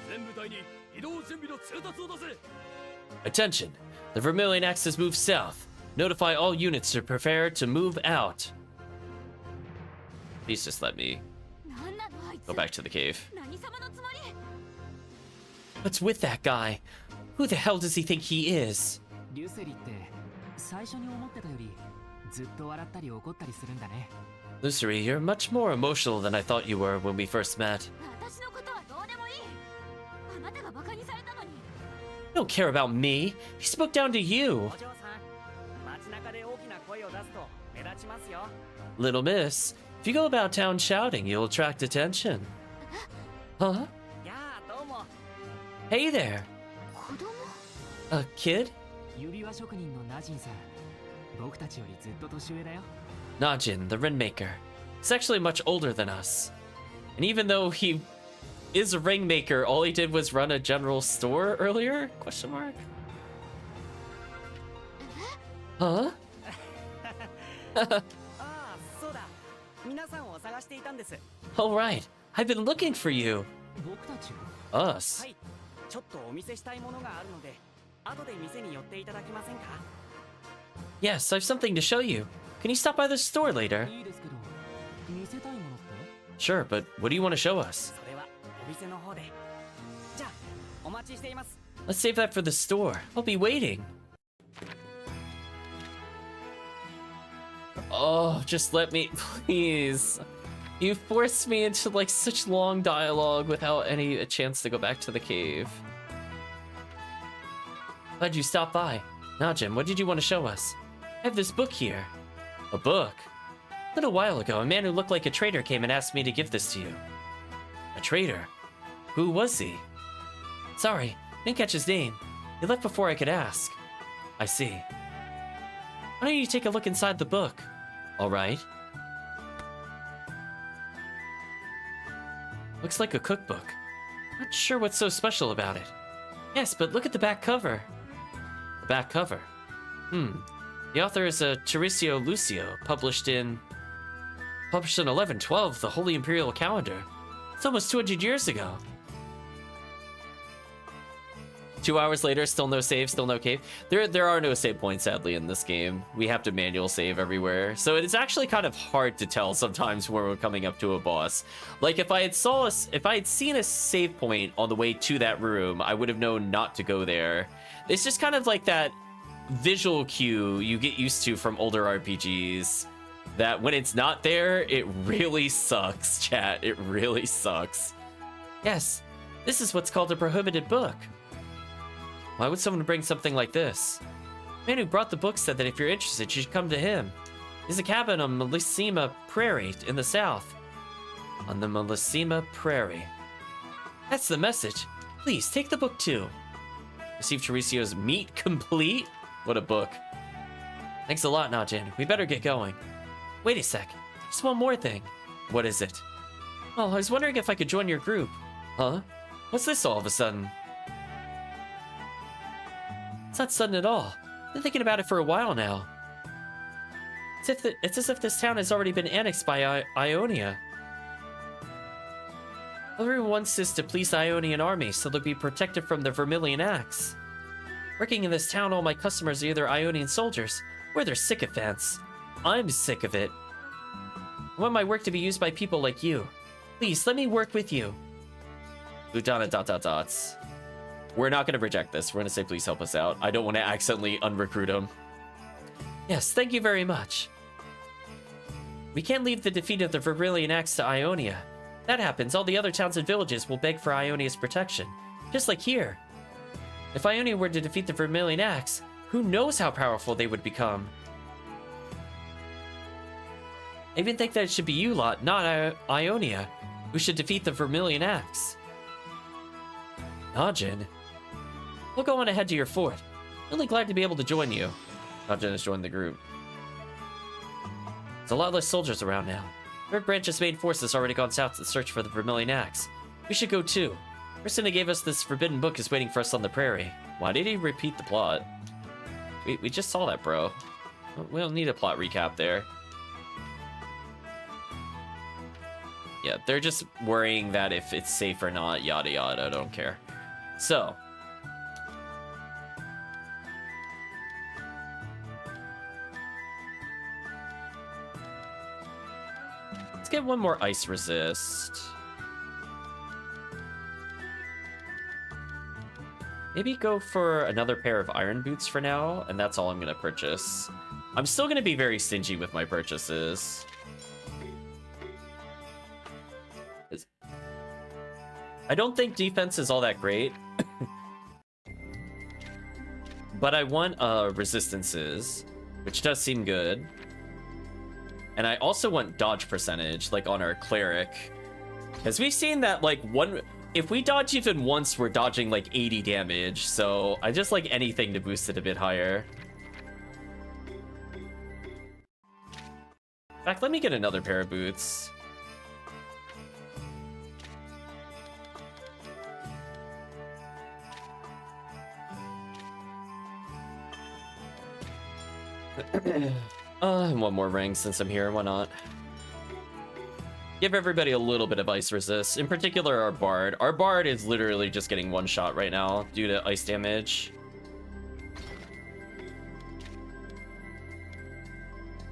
全部隊に移動準備の通達を出せ。 Attention, the Vermilion Axe has moved south. Notify all units to prepare to move out. Please just let me なんなのあいつ go back to the cave. 何様のつもり What's with that guy? Who the hell does he think he is? リュセリって最初に思ってたよりずっと笑ったり怒ったりするんだね。 Lucery, you're much more emotional than I thought you were when we first met. 私のことはどうでもいいあなたがバカにされたのに You don't care about me. He spoke down to you. お嬢さん、街中で大きな声を出すと目立ちますよ。 Little miss, if you go about town shouting, you'll attract attention. Huh? やあ、どうも。 Hey there. 子供 A kid? 指輪職人のナジンさん。僕たちよりずっと年上だよ。 Najin, the ringmaker. He's actually much older than us. And even though he is a ringmaker, all he did was run a general store earlier? Question mark? Huh? ああ、そうだ。皆さんを探していたんです。 All right. I've been looking for you. 僕たち Us? はい。ちょっとお見せしたいものがあるので、後で店に寄っていただけませんか？ Yes, I've something to show you. Can you stop by the store later? いいですけど、見せたいものって？ Sure, but what do you want to show us? それはお店の方で。じゃあ、お待ちしています。 Let's save that for the store. I'll be waiting. Oh, just let me, please. You forced me into like such long dialogue without a chance to go back to the cave. Glad you stopped by. Najin, what did you want to show us? I have this book here. A book? A little while ago, a man who looked like a traitor came and asked me to give this to you. A traitor? Who was he? Sorry, didn't catch his name. He left before I could ask. I see. Why don't you take a look inside the book? All right. Looks like a cookbook. Not sure what's so special about it. Yes, but look at the back cover. The back cover. The author is Teresiio Lucio, published in 1112, the Holy Imperial Calendar. It's almost 200 years ago. 2 hours later, still no save, still no cave. There are no save points, sadly, in this game. We have to manual save everywhere. So it's actually kind of hard to tell sometimes when we're coming up to a boss. Like, if I had seen a save point on the way to that room, I would have known not to go there. It's just kind of like that visual cue you get used to from older RPGs. That when it's not there, it really sucks, chat. It really sucks. Yes, this is what's called a prohibited book. Why would someone bring something like this? The man who brought the book said that if you're interested, you should come to him. There's a cabin on Melissima Prairie in the south. On the Melissima Prairie. That's the message. Please, take the book too. Receive Teresio's Meat Complete? What a book. Thanks a lot, Najin. We better get going. Wait a sec. Just one more thing. What is it? Oh, I was wondering if I could join your group. Huh? What's this all of a sudden? It's not sudden at all. I've been thinking about it for a while now. It's as if this town has already been annexed by Ionia. Everyone wants this to please the Ionian army, so they'll be protected from the Vermilion Axe. Working in this town, all my customers are either Ionian soldiers, or they're sycophants. I'm sick of it. I want my work to be used by people like you. Please, let me work with you. Udana ... We're not going to reject this. We're going to say, please help us out. I don't want to accidentally unrecruit him. Yes, thank you very much. We can't leave the defeat of the Vermilion Axe to Ionia. If that happens, all the other towns and villages will beg for Ionia's protection. Just like here. If Ionia were to defeat the Vermilion Axe, who knows how powerful they would become. I even think that it should be you lot, not Ionia, who should defeat the Vermilion Axe. Najin? We'll go on ahead to your fort. Really glad to be able to join you. Najin has joined the group. There's a lot less soldiers around now. Third Branch's main force has already gone south to search for the Vermilion Axe. We should go too. The person who gave us this forbidden book is waiting for us on the prairie. Why did he repeat the plot? We just saw that, bro. We don't need a plot recap there. Yeah, they're just worrying that if it's safe or not, yada yada, I don't care. So. Let's get one more ice resist. Maybe go for another pair of iron boots for now, and that's all I'm gonna purchase. I'm still gonna be very stingy with my purchases. I don't think defense is all that great. But I want resistances, which does seem good. And I also want dodge percentage, like on our cleric. Because we've seen that, like, if we dodge even once, we're dodging like 80 damage. So I just like anything to boost it a bit higher. In fact, let me get another pair of boots. And one more ring since I'm here, why not? Give everybody a little bit of ice resist, in particular our bard. Our bard is literally just getting one shot right now due to ice damage.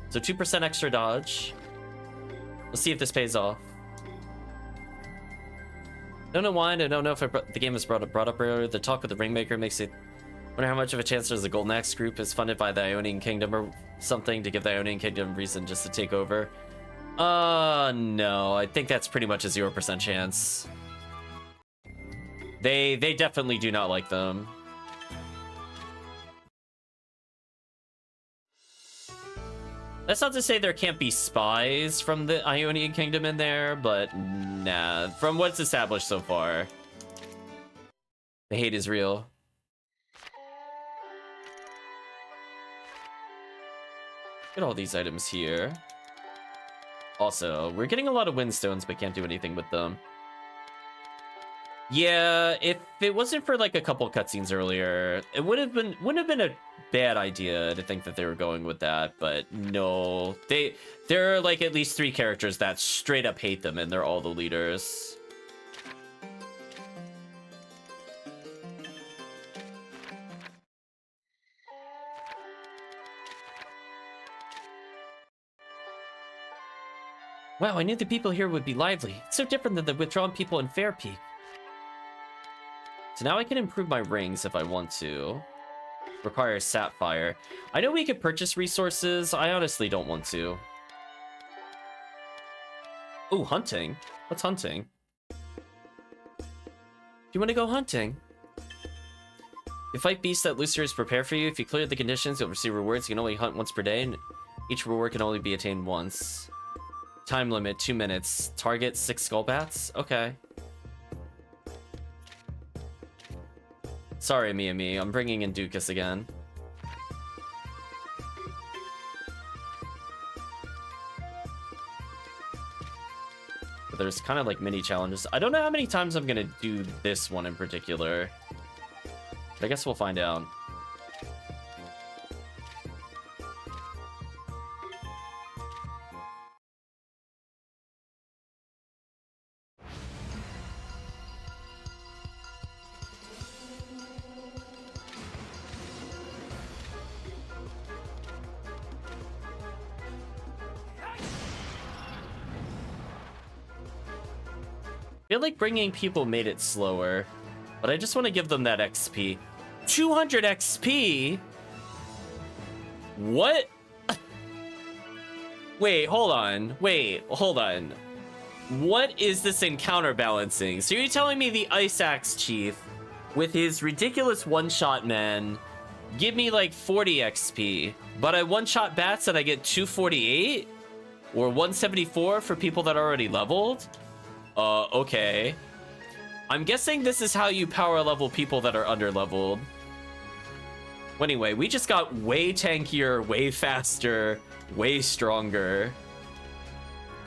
So 2% extra dodge. Let's see if this pays off. Don't know why, I don't know if the game was brought up earlier. The talk with the Ringmaker makes it wonder how much of a chance there's a Golden Axe group is funded by the Ionian Kingdom or something to give the Ionian Kingdom reason just to take over. No, I think that's pretty much a 0% chance. They definitely do not like them. That's not to say there can't be spies from the Ionian Kingdom in there, but nah, from what's established so far, the hate is real. Get all these items here. Also, we're getting a lot of windstones, but can't do anything with them. Yeah, if it wasn't for like a couple cutscenes earlier, it wouldn't have been a bad idea to think that they were going with that, but no. There are like at least 3 characters that straight up hate them, and they're all the leaders. Wow, I knew the people here would be lively. It's so different than the withdrawn people in Fair Peak. So now I can improve my rings if I want to. Requires sapphire. I know we could purchase resources. I honestly don't want to. Ooh, hunting. What's hunting? Do you want to go hunting? You fight beasts that Lucifer is prepared for you. If you clear the conditions, you'll receive rewards. You can only hunt once per day, and each reward can only be attained once. Time limit, 2 minutes. Target 6 skullbats? Okay. Sorry, me. I'm bringing in Dukas again. But there's kind of like mini challenges. I don't know how many times I'm gonna do this one in particular. But I guess we'll find out. I feel like bringing people made it slower, but I just want to give them that XP. 200 XP? What? Wait, hold on. What is this in counterbalancing? So you're telling me the Ice Axe Chief, with his ridiculous one-shot man, give me like 40 XP, but I one-shot bats and I get 248? Or 174 for people that are already leveled? Okay. I'm guessing this is how you power level people that are under leveled. Anyway, we just got way tankier, way faster, way stronger.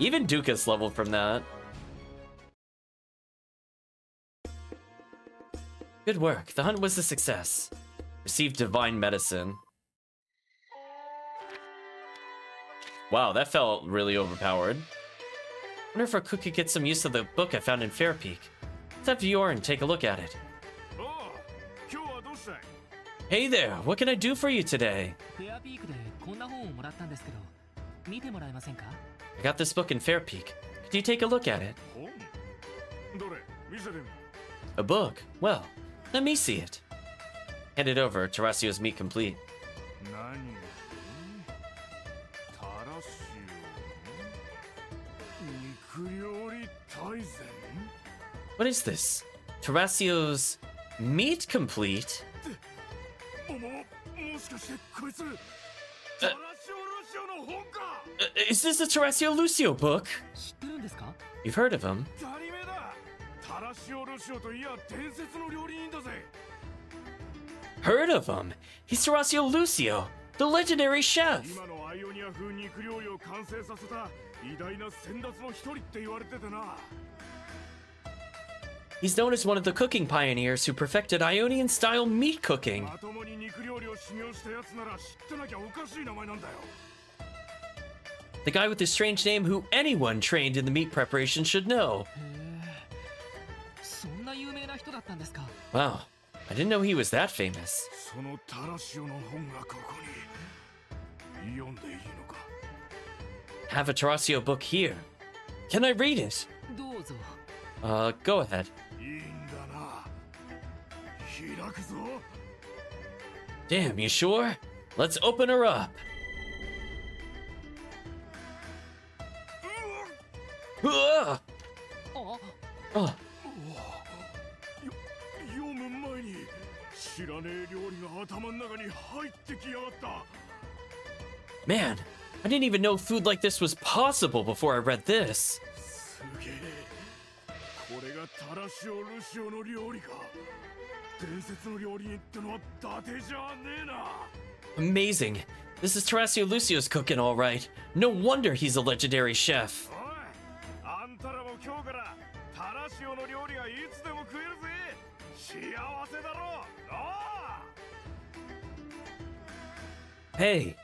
Even Dukas leveled from that. Good work. The hunt was a success. Received divine medicine. Wow, that felt really overpowered. Wonder if our cook could get some use of the book I found in Fairpeak. Let's have Bjorn take a look at it. Hey there, what can I do for you today? I got this book in Fairpeak. Could you take a look at it? A book? Well, let me see it. Hand it over. Tarasio's meat complete. What is this? Tarasio's meat complete? Is this the Tarasio Lucio book? You've heard of him. Heard of him? He's Tarasio Lucio, the legendary chef. He's known as one of the cooking pioneers who perfected Ionian-style meat cooking. The guy with the strange name who anyone trained in the meat preparation should know. Wow, I didn't know he was that famous. Have a Tarasio book here. Can I read it? Go ahead. Damn, you sure? Let's open her up. Oh. Man, I didn't even know food like this was possible before I read this. Amazing. This is Tarasio Lucio's cooking, all right. No wonder he's a legendary chef. Hey,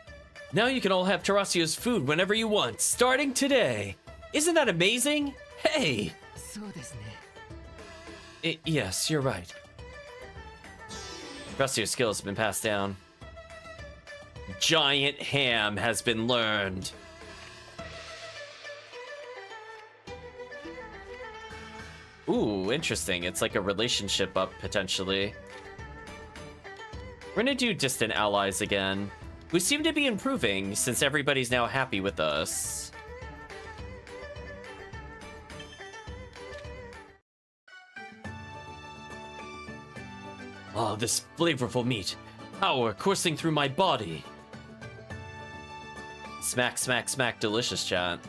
now you can all have Tarasio's food whenever you want, starting today. Isn't that amazing? Hey! Yes, you're right. Tarasio's skill has been passed down. Giant ham has been learned. Ooh, interesting. It's like a relationship up, potentially. We're gonna do distant allies again, who seem to be improving since everybody's now happy with us. Oh, this flavorful meat. Power coursing through my body. Smack, smack, smack, delicious, chat.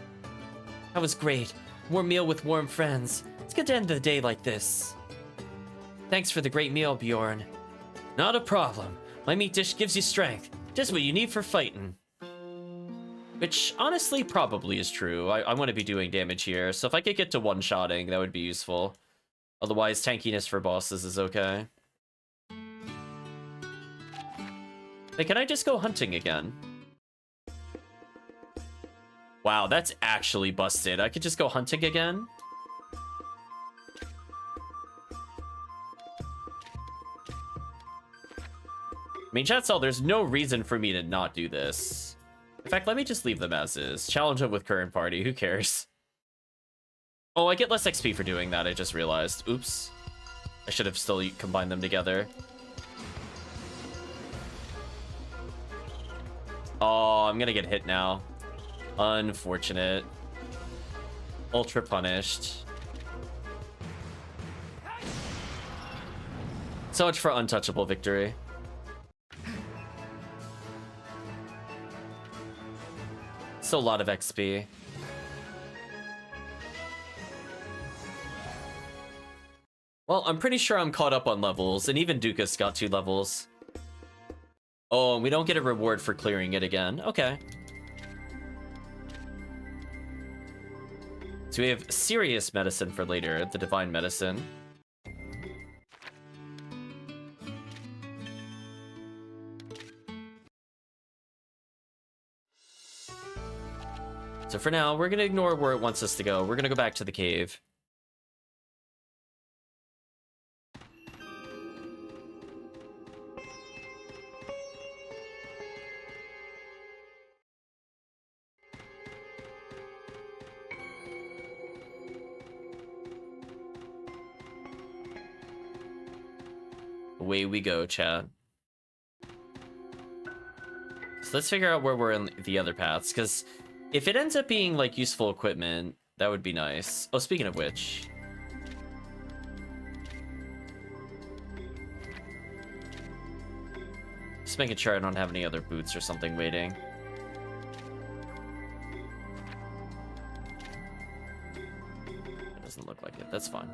That was great. Warm meal with warm friends. It's good to end the day like this. Thanks for the great meal, Bjorn. Not a problem. My meat dish gives you strength. Just what you need for fighting. Which, honestly, probably is true. I want to be doing damage here, so if I could get to one-shotting, that would be useful. Otherwise, tankiness for bosses is okay. Hey, can I just go hunting again? Wow, that's actually busted. I could just go hunting again? I mean, chat saw there's no reason for me to not do this. In fact, let me just leave them as is. Challenge them with current party, who cares? Oh, I get less XP for doing that, I just realized. Oops. I should have still combined them together. Oh, I'm gonna get hit now. Unfortunate. Ultra punished. So much for untouchable victory. So a lot of XP. Well, I'm pretty sure I'm caught up on levels, and even Dukas got 2 levels. Oh, and we don't get a reward for clearing it again. Okay. So we have serious medicine for later, the divine medicine. So for now, we're gonna ignore where it wants us to go. We're gonna go back to the cave. Away we go, chat. So let's figure out where we're in the other paths, because if it ends up being like useful equipment, that would be nice. Oh, speaking of which, just making sure I don't have any other boots or something waiting. It doesn't look like it. That's fine.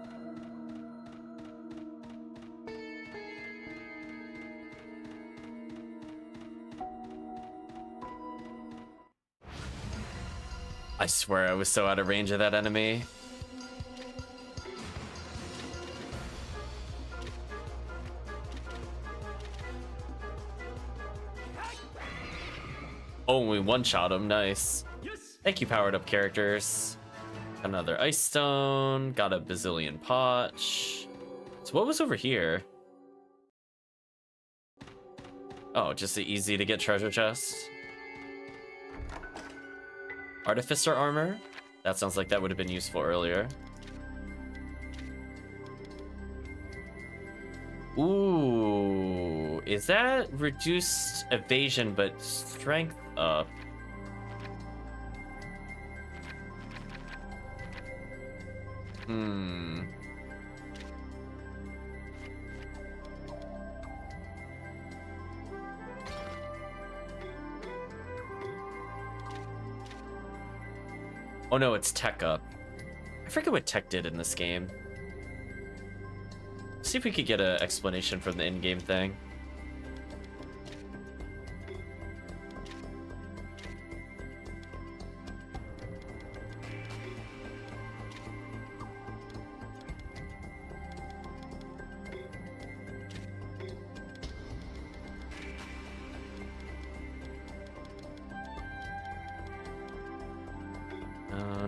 I swear I was so out of range of that enemy. Oh, we one-shot him. Nice. Thank you, powered up characters. Another ice stone. Got a bazillion potch. So what was over here? Oh, just the easy to get treasure chest. Artificer armor? That sounds like that would have been useful earlier. Ooh, is that reduced evasion but strength up? Oh no, it's tech up. I forget what tech did in this game. See if we could get an explanation from the in-game thing.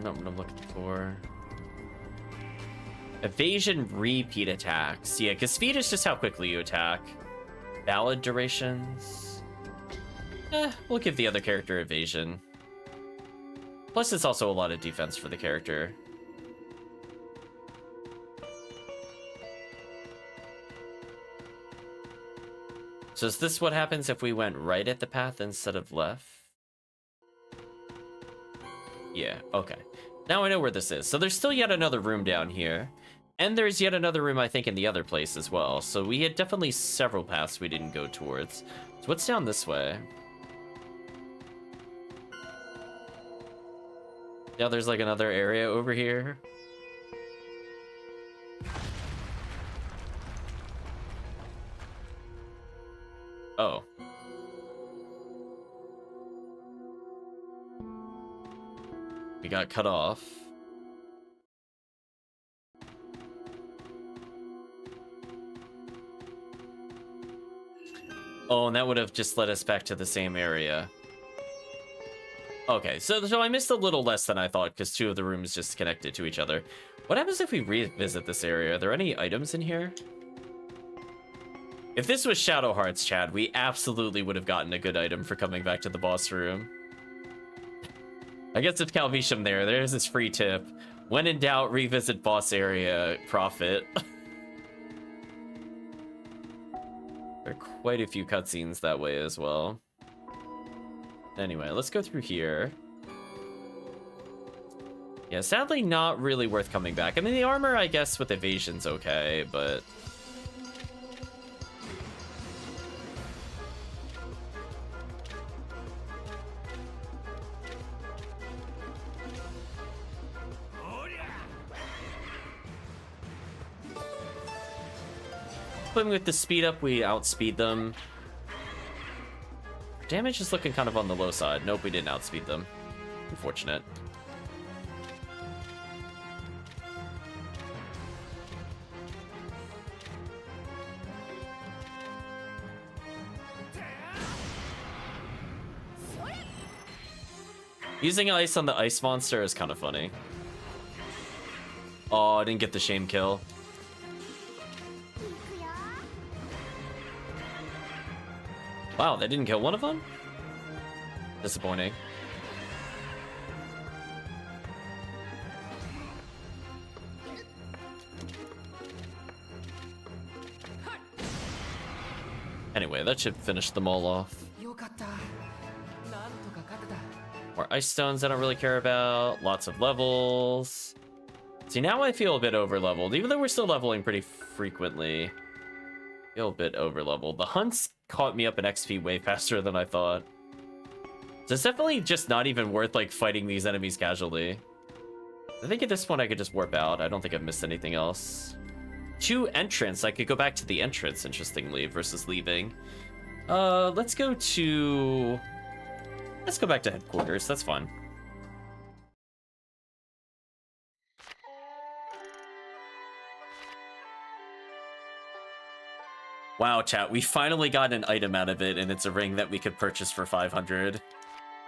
Not what I'm looking for. Evasion repeat attacks. Yeah, because speed is just how quickly you attack. Valid durations. We'll give the other character evasion. Plus, it's also a lot of defense for the character. So is this what happens if we went right at the path instead of left? Yeah, okay. Now I know where this is. So there's still yet another room down here. And there's yet another room, I think, in the other place as well. So we had definitely several paths we didn't go towards. So what's down this way? Yeah, there's like another area over here. Oh. We got cut off. Oh, and that would have just led us back to the same area. Okay, so I missed a little less than I thought because two of the rooms just connected to each other. What happens if we revisit this area? Are there any items in here? If this was Shadow Hearts, Chad, we absolutely would have gotten a good item for coming back to the boss room. I guess if Calvisham there's this free tip. When in doubt, revisit boss area, profit. There are quite a few cutscenes that way as well. Anyway, let's go through here. Yeah, sadly not really worth coming back. I mean, the armor, I guess, with evasion's okay, but... with the speed up, we outspeed them. Damage is looking kind of on the low side. Nope, we didn't outspeed them. Unfortunate. Using ice on the ice monster is kind of funny. Oh, I didn't get the shame kill. Wow, they didn't kill one of them? Disappointing. Anyway, that should finish them all off. More ice stones I don't really care about. Lots of levels. See, now I feel a bit over-leveled, even though we're still leveling pretty frequently. Feel a bit over-leveled. The hunts caught me up in XP way faster than I thought. So it's definitely just not even worth, like, fighting these enemies casually. I think at this point I could just warp out. I don't think I've missed anything else. 2 entrance. I could go back to the entrance, interestingly, versus leaving. Let's go back to headquarters. That's fine. Wow, chat, we finally got an item out of it, and it's a ring that we could purchase for 500.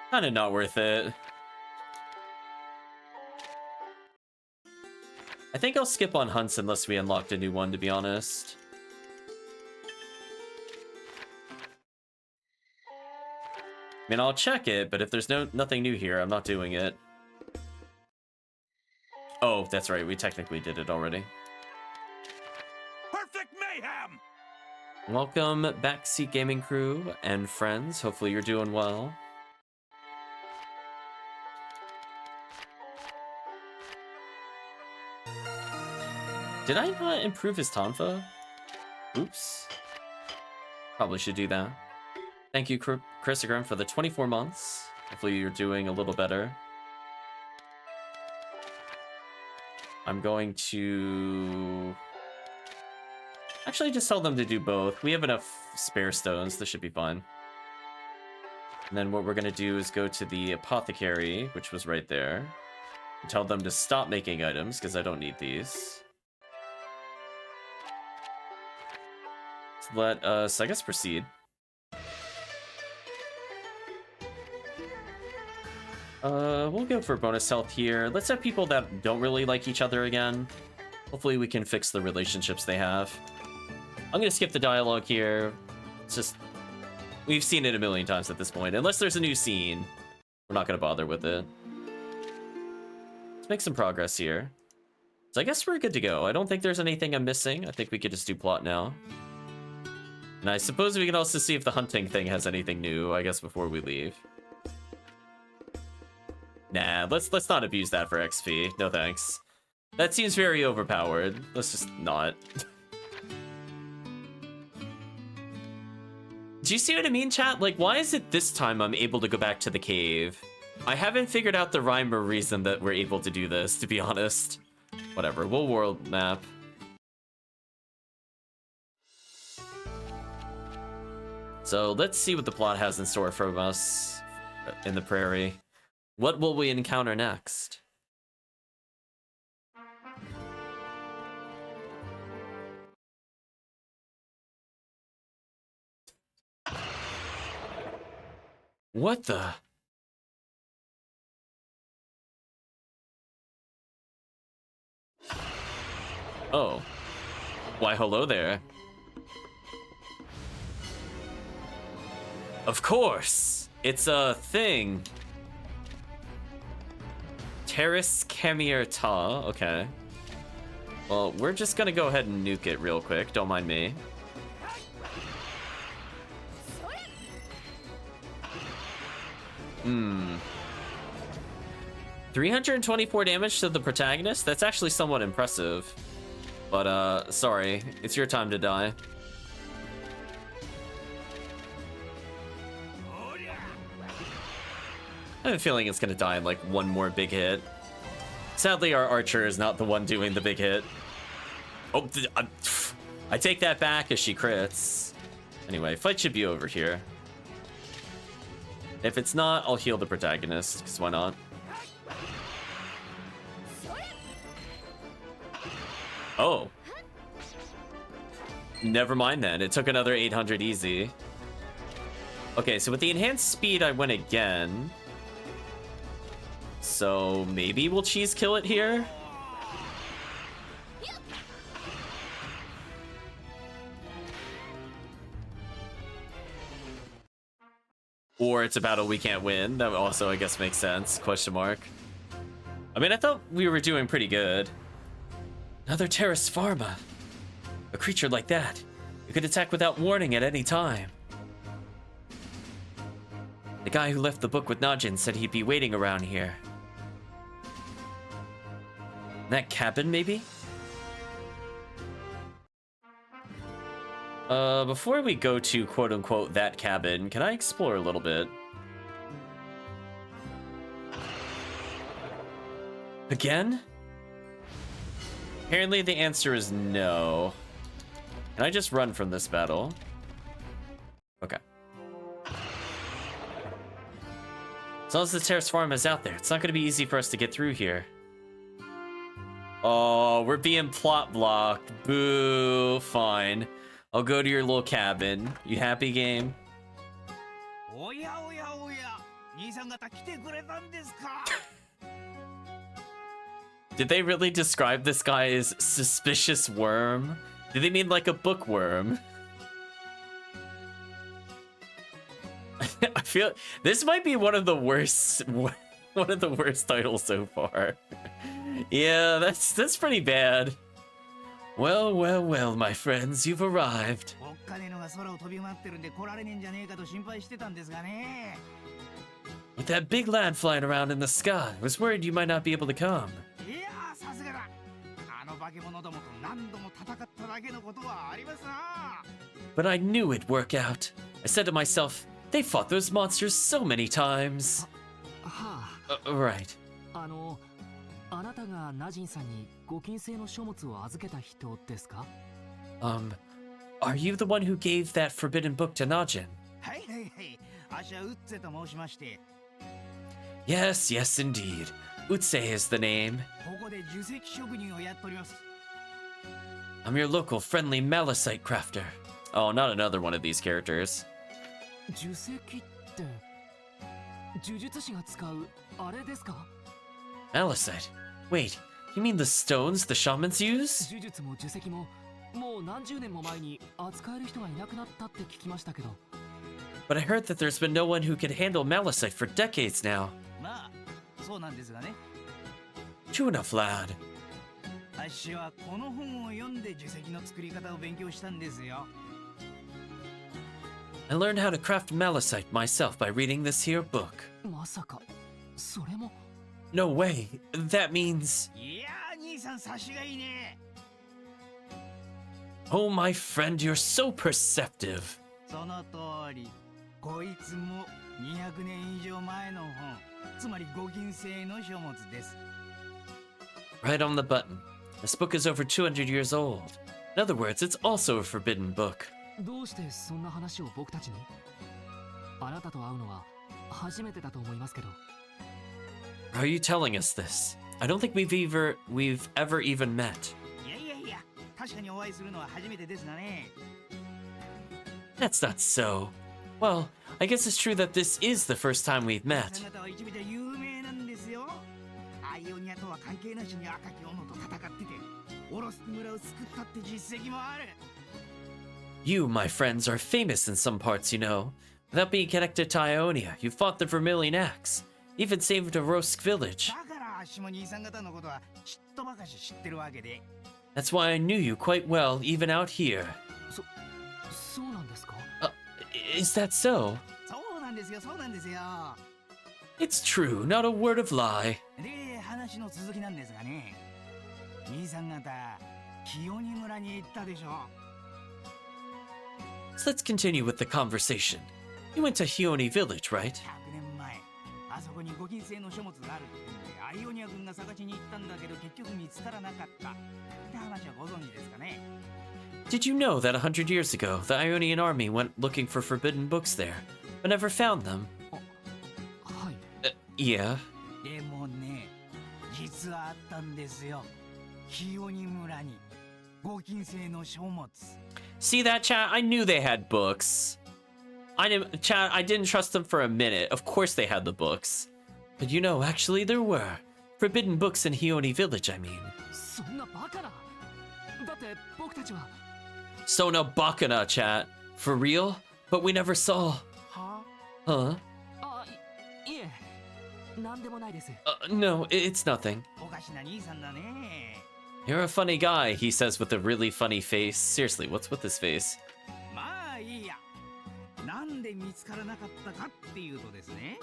Kinda not worth it. I think I'll skip on hunts unless we unlocked a new one, to be honest. I mean, I'll check it, but if there's nothing new here, I'm not doing it. Oh, that's right, we technically did it already. Perfect mayhem! Welcome, Backseat Gaming crew and friends. Hopefully you're doing well. Did I not improve his Tonfa? Oops. Probably should do that. Thank you, Christogrim, for the 24 months. Hopefully you're doing a little better. I'm going to... actually just tell them to do both. We have enough spare stones. This should be fine. And then what we're going to do is go to the apothecary, which was right there. And tell them to stop making items, because I don't need these. So let us, I guess, proceed. We'll go for bonus health here. Let's have people that don't really like each other again. Hopefully we can fix the relationships they have. I'm gonna skip the dialogue here. It's just... we've seen it a million times at this point. Unless there's a new scene, we're not gonna bother with it. Let's make some progress here. So I guess we're good to go. I don't think there's anything I'm missing. I think we could just do plot now. And I suppose we can also see if the hunting thing has anything new, I guess, before we leave. Nah, let's not abuse that for XP. No thanks. That seems very overpowered. Let's just not. Do you see what I mean, chat? Like, why is it this time I'm able to go back to the cave? I haven't figured out the rhyme or reason that we're able to do this, to be honest. Whatever, we'll world map. So let's see what the plot has in store for us in the prairie. What will we encounter next? What the? Oh. Why, hello there. Of course! It's a thing. Terrace Camir Ta, okay. Well, we're just gonna go ahead and nuke it real quick, don't mind me. Hmm. 324 damage to the protagonist? That's actually somewhat impressive. But, sorry, it's your time to die. I have a feeling it's gonna die in like one more big hit. Sadly, our archer is not the one doing the big hit. Oh, I take that back as she crits. Anyway, fight should be over here. If it's not, I'll heal the protagonist, because why not? Oh. Never mind then, it took another 800 easy. Okay, so with the enhanced speed, I went again. So maybe we'll cheese kill it here? Or it's a battle we can't win. That also, I guess, makes sense. Question mark. I mean, I thought we were doing pretty good. Another Terrace Pharma. A creature like that. You could attack without warning at any time. The guy who left the book with Najin said he'd be waiting around here. That cabin, maybe? Before we go to quote-unquote that cabin, can I explore a little bit? Again? Apparently the answer is no. Can I just run from this battle? Okay. As long as the Terrace Farm is out there, it's not going to be easy for us to get through here. Oh, we're being plot blocked. Boo. Fine. I'll go to your little cabin. You happy, game? Did they really describe this guy as suspicious worm? Did they mean like a bookworm? I feel this might be one of the worst titles so far. Yeah, that's pretty bad. Well, well, well, my friends, you've arrived. With that big lad flying around in the sky, I was worried you might not be able to come. But I knew it'd work out. I said to myself, they fought those monsters so many times. Right. Are you the one who gave that forbidden book to Najin? Yes, yes, indeed. WwotC is the name. I'm your local friendly Malachite crafter. Oh, not another one of these characters. Malachite? Wait, you mean the stones the shamans use? But I heard that there's been no one who can handle Malachite for decades now. True enough, lad. I learned how to craft Malachite myself by reading this here book. No way. That means... Oh, my friend, you're so perceptive. Right on the button. This book is over 200 years old. In other words, it's also a forbidden book. Are you telling us this? I don't think we've ever even met. That's not so. Well, I guess it's true that this is the first time we've met. You, my friends, are famous in some parts, you know. Without being connected to Ionia, you fought the Vermilion Axe, even saved a Rosk village. That's why I knew you quite well, even out here. Is that so? It's true, not a word of lie. So let's continue with the conversation. You went to Hioni village, right? Did you know that 100 years ago, the Ionian army went looking for forbidden books there, but never found them? Yeah. See that, chat? I knew they had books. I didn't trust them for a minute. Of course they had the books. But you know, actually there were. Forbidden books in Hioni Village, I mean. そんなバカな。だって僕たちは。 Sona Bakana, chat. For real? But we never saw. は Huh? あ、いえ。なんでもないです。 No, it's nothing. おかしな兄さんだね。 You're a funny guy, he says with a really funny face. Seriously, what's with his face? まあいいや。なんで見つからなかったかっていうとですね。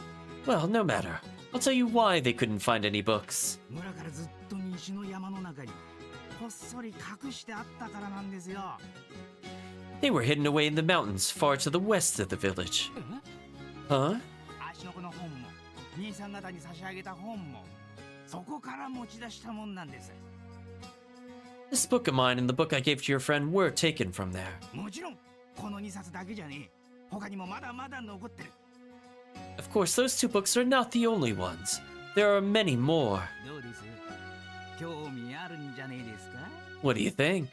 Well, no matter. I'll tell you why they couldn't find any books. 村からずっと西の山の中にこっそり隠してあったからなんですよ。 They were hidden away in the mountains far to the west of the village. Huh? 足の子の本も兄さん方に差し上げた本もそこから持ち出したもんなんです。 This book of mine and the book I gave to your friend were taken from there. もちろんこの2冊だけじゃねえ。他にもまだまだ残ってる。 Of course, those two books are not the only ones. There are many more. どうです？興味あるんじゃねえですか？ What do you think?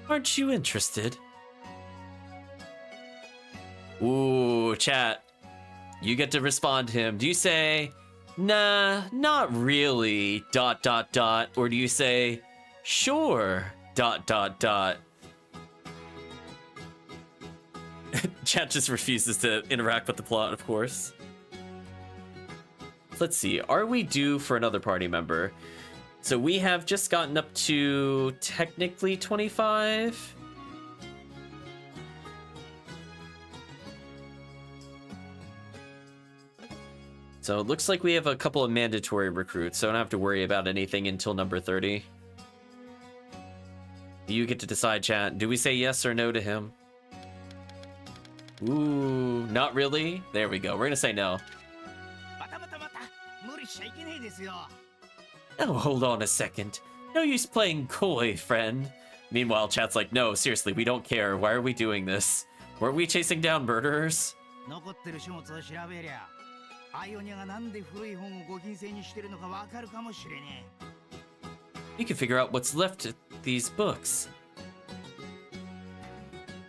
Aren't you interested? Ooh, chat. You get to respond to him. Do you say, nah, not really, ... Or do you say, sure, ... Chat just refuses to interact with the plot, of course. Let's see. Are we due for another party member? So we have just gotten up to technically 25. So it looks like we have a couple of mandatory recruits, so I don't have to worry about anything until number 30. You get to decide, chat. Do we say yes or no to him? Ooh, not really? There we go. We're gonna say no. また無理しちゃいけねえですよ。 Oh, hold on a second. No use playing coy, friend. Meanwhile, chat's like, no, seriously, we don't care. Why are we doing this? Weren't we chasing down murderers? 残ってる書物を調べりゃアイオニアがなんで古い本をご禁制にしてるのかわかるかもしれね You can figure out what's left of these books.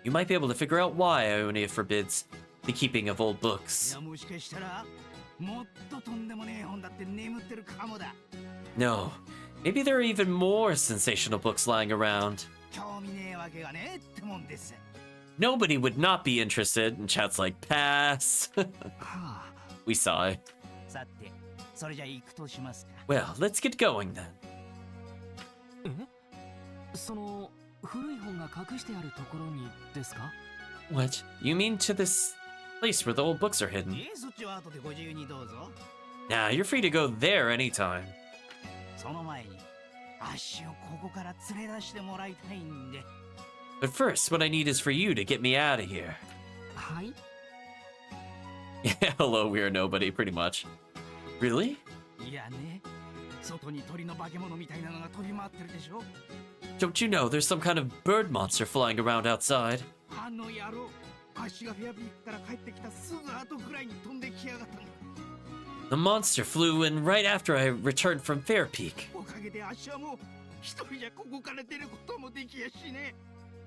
You might be able to figure out why Ionia forbids the keeping of old え。い books. やもしかしたらもっととんでもねえ本だって眠ってるかもだ。 No, maybe there are even more sensational books lying around. 興味ねえわけがねえってもんです。 Nobody would not be interested, and chat's like, pass. はあ。 We sigh. さて、それじゃ行くとしますか。 Well, let's get going then. その古い本が隠してあるところにですか？ What? You mean to this place where the old books are hidden? そっちは後でご自由にどうぞ。 Nah, you're free to go there anytime. その前に足をここから連れ出してもらいたいんで。 But first, what I need is for you to get me out of here. はい。 Yeah, hello, we are nobody, pretty much. Really? いやね、外に鳥の化け物みたいなのが飛び回ってるでしょ。 Don't you know there's some kind of bird monster flying around outside? あの野郎、足がフェアビークから帰ってきたすぐ後くらいに飛んできやがったんだ。 The monster flew in right after I returned from Fair Peak. おかげで足はもう一人じゃここから出ることもできやしね。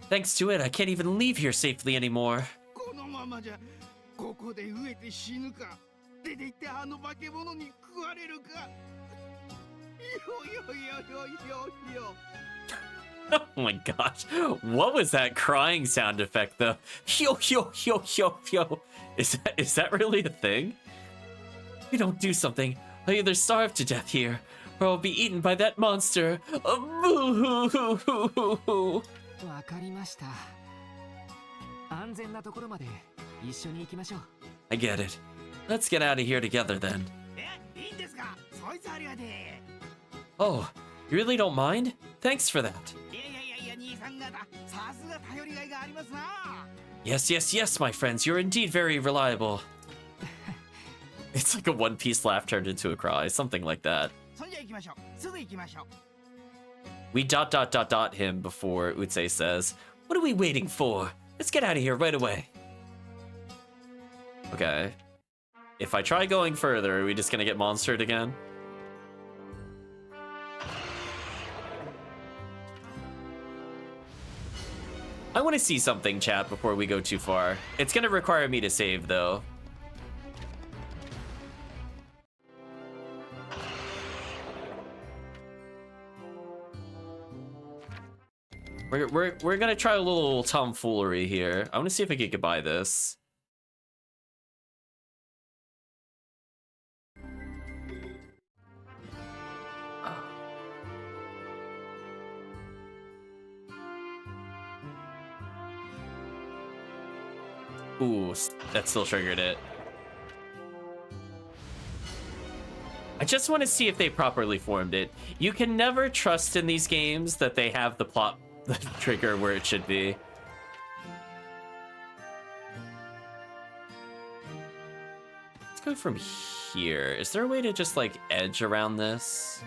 Thanks to it, I can't even leave here safely anymore. このままじゃここで飢えて死ぬか、出て行ってあの化け物に食われるか。よよよよよよ。 Oh my gosh. What was that crying sound effect though? Yo yo yo yo yo. Is that really a thing? If we don't do something, I'll either starve to death here, or I'll be eaten by that monster. Boo-hoo-hoo-hoo-hoo-hoo. わかりました。安全なところまで一緒に行きましょう。 I get it. Let's get out of here together then. いいんですか？そいつありがてえ。 Oh, you really don't mind? Thanks for that. いや兄さん方、さすが頼りがいがありますな。 Yes, yes, yes, my friends. You're indeed very reliable. It's like a One Piece laugh turned into a cry, something like that. そんじゃ行きましょう。すぐ行きましょう。 We ... him before Utse says, "What are we waiting for? Let's get out of here right away." Okay. If I try going further, are we just gonna get monstered again? I want to see something, chat, before we go too far. It's gonna require me to save, though. We're gonna try a little tomfoolery here. I want to see if I can buy this. Ooh, that still triggered it. I just want to see if they properly formed it. You can never trust in these games that they have the plot the trigger where it should be. Let's go from here. Is there a way to just like edge around this?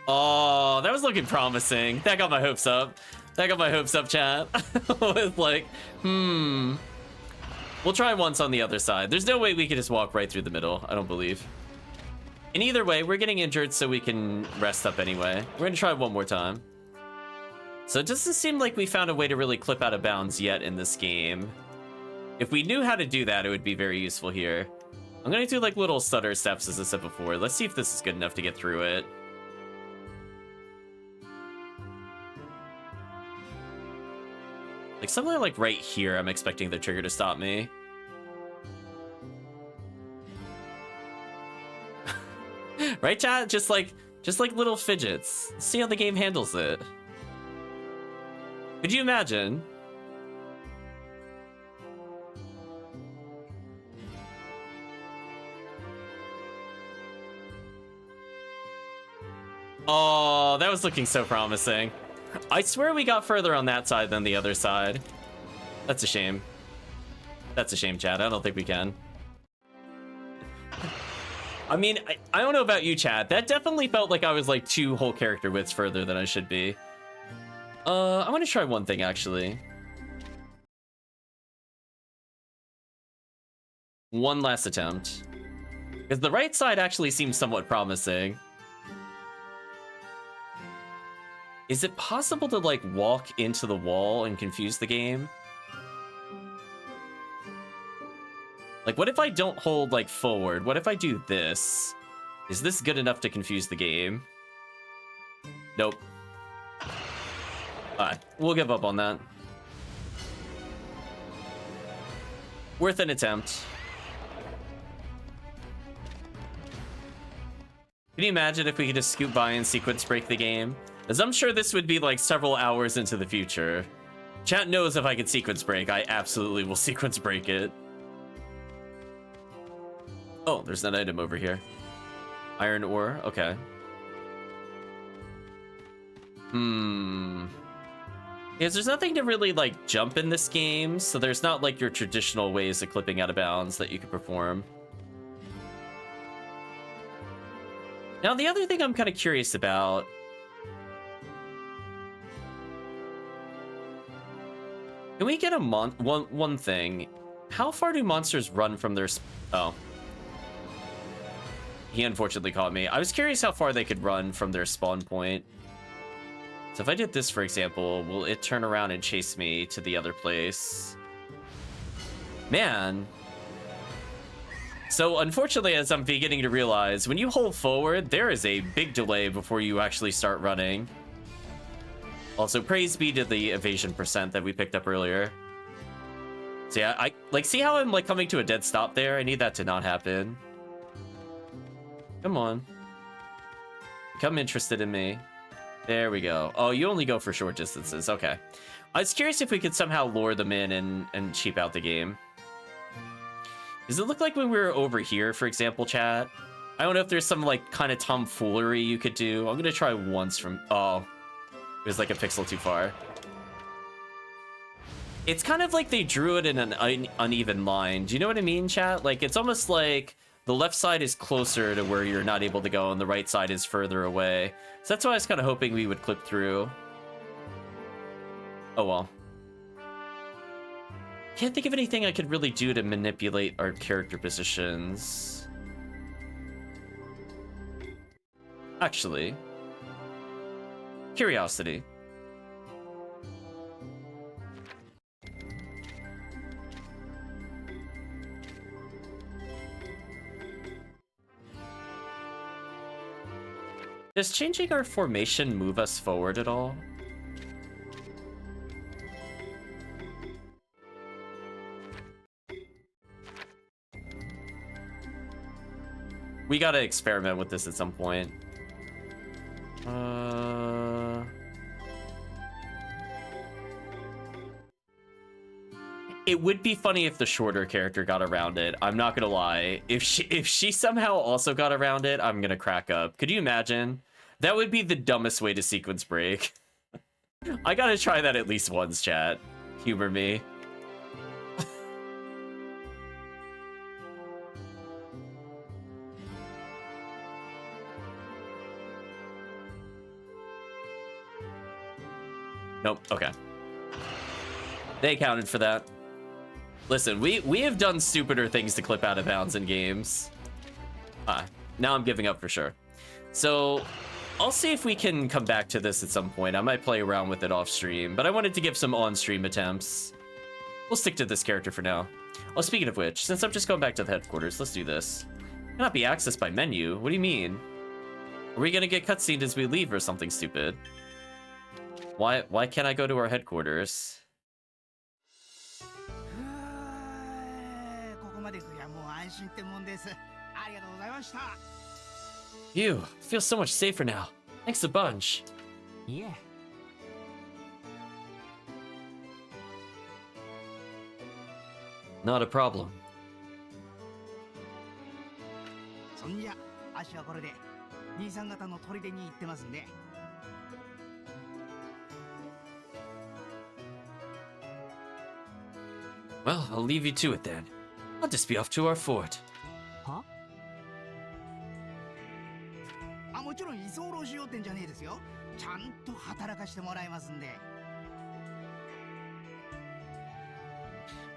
Oh, that was looking promising. That got my hopes up. That got my hopes up, chat. It's like, We'll try once on the other side. There's no way we could just walk right through the middle, I don't believe. And either way, we're getting injured so we can rest up anyway. We're gonna try one more time. So it doesn't seem like we found a way to really clip out of bounds yet in this game. If we knew how to do that, it would be very useful here. I'm gonna do like little stutter steps as I said before. Let's see if this is good enough to get through it. Like somewhere like right here, I'm expecting the trigger to stop me. Right, chat? Just like little fidgets. Let's see how the game handles it. Could you imagine? Oh, that was looking so promising. I swear we got further on that side than the other side. That's a shame. That's a shame, Chad. I don't think we can. I mean, I don't know about you, Chad. That definitely felt like I was like 2 whole character widths further than I should be. I want to try one thing, actually. One last attempt. Because the right side actually seems somewhat promising. Is it possible to, like, walk into the wall and confuse the game? Like, what if I don't hold, like, forward? What if I do this? Is this good enough to confuse the game? Nope. Alright, we'll give up on that. Worth an attempt. Can you imagine if we could just scoot by and sequence break the game? As I'm sure this would be like several hours into the future. Chat knows if I can sequence break, I absolutely will sequence break it. Oh, there's that item over here. Iron ore, okay. Because there's nothing to really like jump in this game, so there's not like your traditional ways of clipping out of bounds that you can perform. Now, the other thing I'm kind of curious about. Can we get a one thing? How far do monsters run from their oh. He unfortunately caught me. I was curious how far they could run from their spawn point. So if I did this, for example, will it turn around and chase me to the other place? Man. So unfortunately, as I'm beginning to realize, when you hold forward, there is a big delay before you actually start running. Also, praise be to the evasion percent that we picked up earlier. So yeah, I like see how I'm like coming to a dead stop there? I need that to not happen. Come on. Become interested in me. There we go. Oh, you only go for short distances. Okay. I was curious if we could somehow lure them in and cheap out the game. Does it look like when we were over here, for example, chat? I don't know if there's some like kind of tomfoolery you could do. I'm gonna try once from... Oh. It was like a pixel too far. It's kind of like they drew it in an uneven line. Do you know what I mean, chat? Like, it's almost like the left side is closer to where you're not able to go and the right side is further away. So that's why I was kind of hoping we would clip through. Oh, well. Can't think of anything I could really do to manipulate our character positions. Actually... Curiosity. Does changing our formation move us forward at all? We gotta experiment with this at some point. It would be funny if the shorter character got around it. I'm not gonna lie. If she somehow also got around it, I'm gonna crack up. Could you imagine? That would be the dumbest way to sequence break. I gotta try that at least once, chat. Humor me. Nope, okay. They accounted for that. Listen, we have done stupider things to clip out of bounds in games. Now I'm giving up for sure. So, I'll see if we can come back to this at some point. I might play around with it off stream, but I wanted to give some on-stream attempts. We'll stick to this character for now. Oh, speaking of which, since I'm just going back to the headquarters, let's do this. Cannot be accessed by menu. What do you mean? Are we gonna get cutscened as we leave or something stupid? Why can't I go to our headquarters? Phew, I feel so much safer now. Thanks a bunch. Yeah. Not a problem. そんじゃ、足はこれで兄さん方の砦に行ってますんで。Well, I'll leave you to it then. I'll just be off to our fort. は？あ、もちろん居候しようってんじゃねえですよ。ちゃんと働かしてもらいますんで。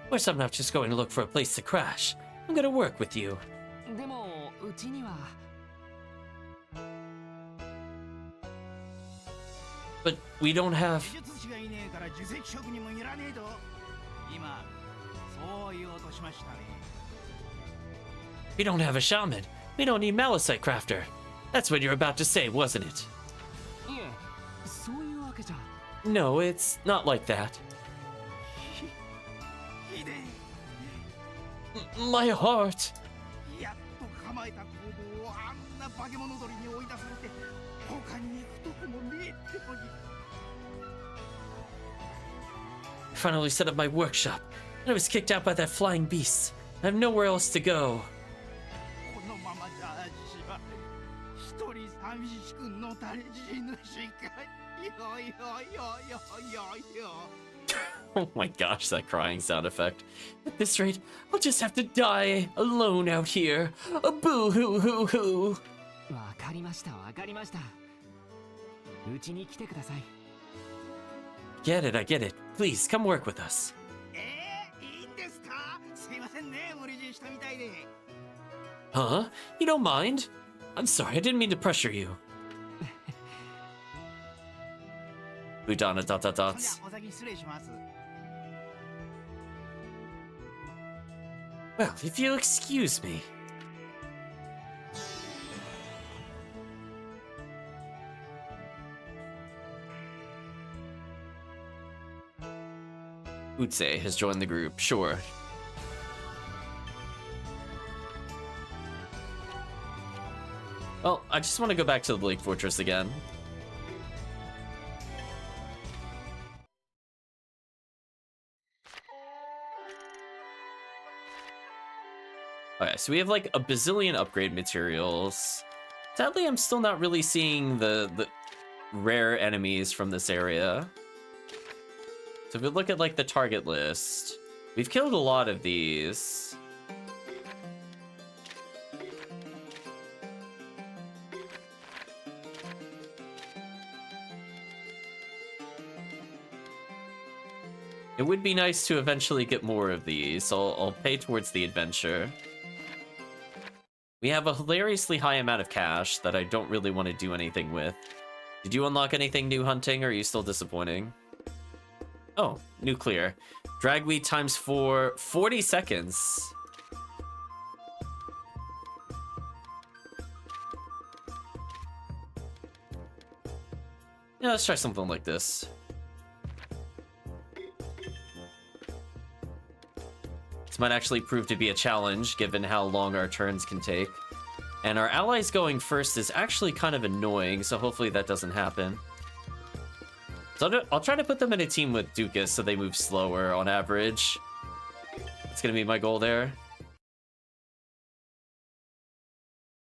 Of course, I'm not just going to look for a place to crash. I'm gonna work with you. でもうちには。But we don't have. 技術師がいねえから受石職人もいらねえと。今そう言おうとしましたね。We don't have a shaman. We don't need Malachite crafter. That's what you're about to say, wasn't it? いえ、そういうわけじゃ。No, it's not like that. ひでえ。 My heart. やっと構えた行動をあんな化け物鳥に追い出されて他に行くとこもねえってのに。 I finally set up my workshop, and I was kicked out by that flying beast. I have nowhere else to go. このままじゃ私は一人寂しくのたれ死ぬしか。よいよいよいよいよいよ。 Oh my gosh, that crying sound effect. At this rate, I'll just have to die alone out here. A boo-hoo-hoo-hoo. わかりましたわかりました。うちに来てください。Get it, I get it. Please, come work with us. いいんですか？すいませんね、無理強いしたみたいで。 Huh? You don't mind? I'm sorry, I didn't mean to pressure you. Udana dot dot そんじゃ dots. お先失礼します。 Well, if you'll excuse me. WwotC has joined the group, sure. Well, I just want to go back to the Lake Fortress again. Okay, so we have like a bazillion upgrade materials. Sadly, I'm still not really seeing the rare enemies from this area. So if we look at like the target list, we've killed a lot of these. It would be nice to eventually get more of these, so I'll pay towards the adventure. We have a hilariously high amount of cash that I don't really want to do anything with. Did you unlock anything new hunting, or are you still disappointing? Oh, nuclear. Dragweed times 4, 40 seconds. Yeah, let's try something like this. This might actually prove to be a challenge, given how long our turns can take. And our allies going first is actually kind of annoying, so hopefully that doesn't happen. So I'll try to put them in a team with Dukas so they move slower on average. It's gonna be my goal there.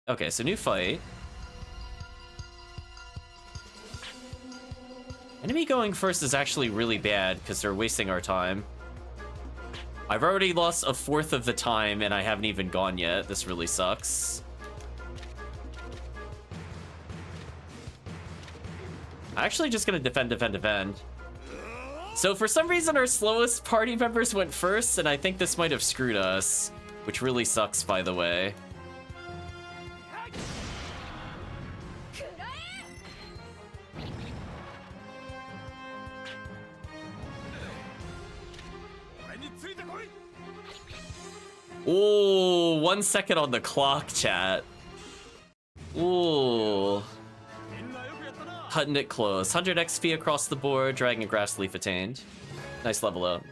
Okay, so new fight. Enemy going first is actually really bad because they're wasting our time. I've already lost a fourth of the time and I haven't even gone yet. This really sucks. I'm actually just gonna defend. So for some reason our slowest party members went first, and I think this might have screwed us, which really sucks, by the way. Ooh, 1 second on the clock, chat. Ooh. Cutting it close. 100 XP across the board, Dragon Grass Leaf attained. Nice level up.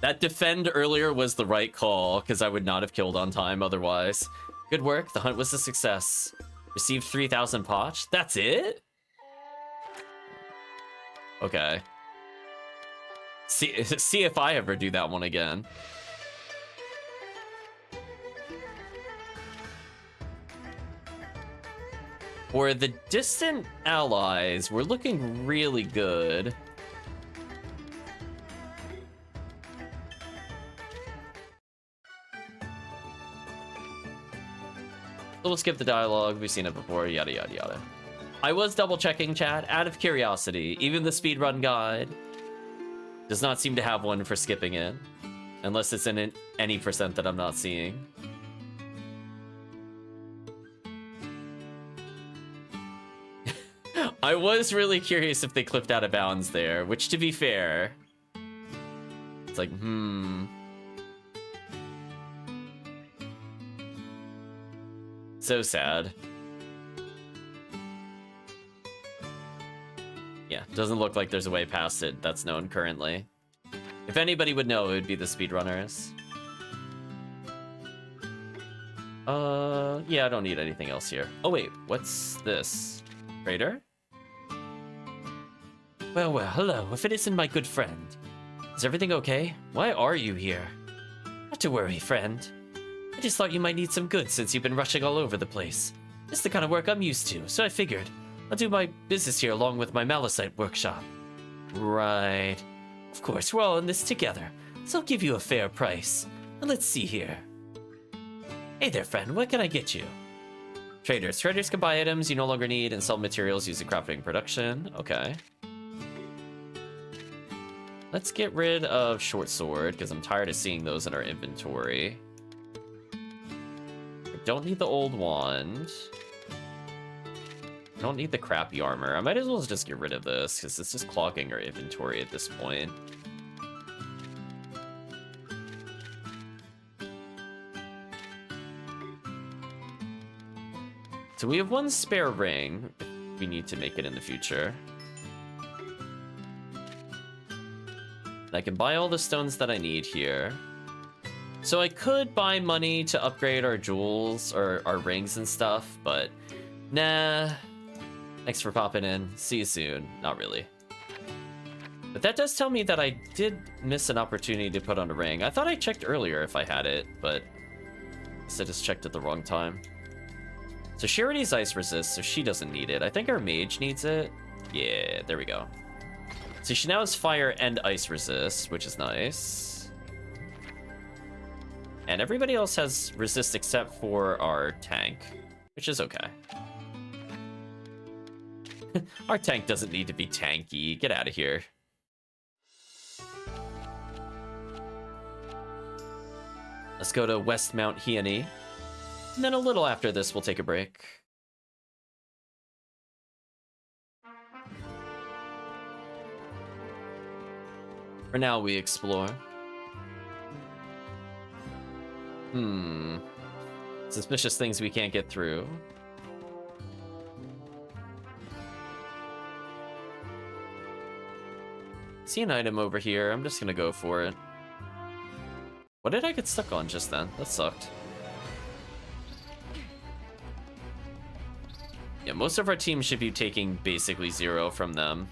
That defend earlier was the right call, because I would not have killed on time otherwise. Good work, the hunt was a success. Received 3,000 potch? That's it? Okay. See if I ever do that one again. For the distant allies, we're looking really good. So we'll skip the dialogue. We've seen it before, yada, yada, yada. I was double checking, chat, out of curiosity. Even the speedrun guide does not seem to have one for skipping it. Unless it's in any percent that I'm not seeing. I was really curious if they clipped out of bounds there, which, to be fair, it's like, so sad. Yeah, doesn't look like there's a way past it that's known currently. If anybody would know, it would be the speedrunners. Yeah, I don't need anything else here. Oh wait, what's this? Trader? Well, hello. If it isn't my good friend. Is everything okay? Why are you here? Not to worry, friend. I just thought you might need some goods since you've been rushing all over the place. This is the kind of work I'm used to, so I figured I'll do my business here along with my Malachite workshop. Right. Of course, we're all in this together, so I'll give you a fair price. Now let's see here. Hey there, friend. What can I get you? Traders. Traders can buy items you no longer need and sell materials used in crafting and production. Okay. Let's get rid of short sword, because I'm tired of seeing those in our inventory. I don't need the old wand. I don't need the crappy armor. I might as well just get rid of this, because it's just clogging our inventory at this point. So we have one spare ring, if we need to make it in the future. I can buy all the stones that I need here. So I could buy money to upgrade our jewels or our rings and stuff, but nah. Thanks for popping in. See you soon. Not really. But that does tell me that I did miss an opportunity to put on a ring. I thought I checked earlier if I had it, but I guess I just checked at the wrong time. So she already ice resist, so she doesn't need it. I think our mage needs it. Yeah, there we go. So she now has fire and ice resist, which is nice. And everybody else has resist except for our tank, which is okay. Our tank doesn't need to be tanky. Get out of here. Let's go to West Mount Hiani. And then a little after this, we'll take a break. For now, we explore. Suspicious things we can't get through. See an item over here. I'm just gonna go for it. What did I get stuck on just then? That sucked. Yeah, most of our team should be taking basically 0 from them.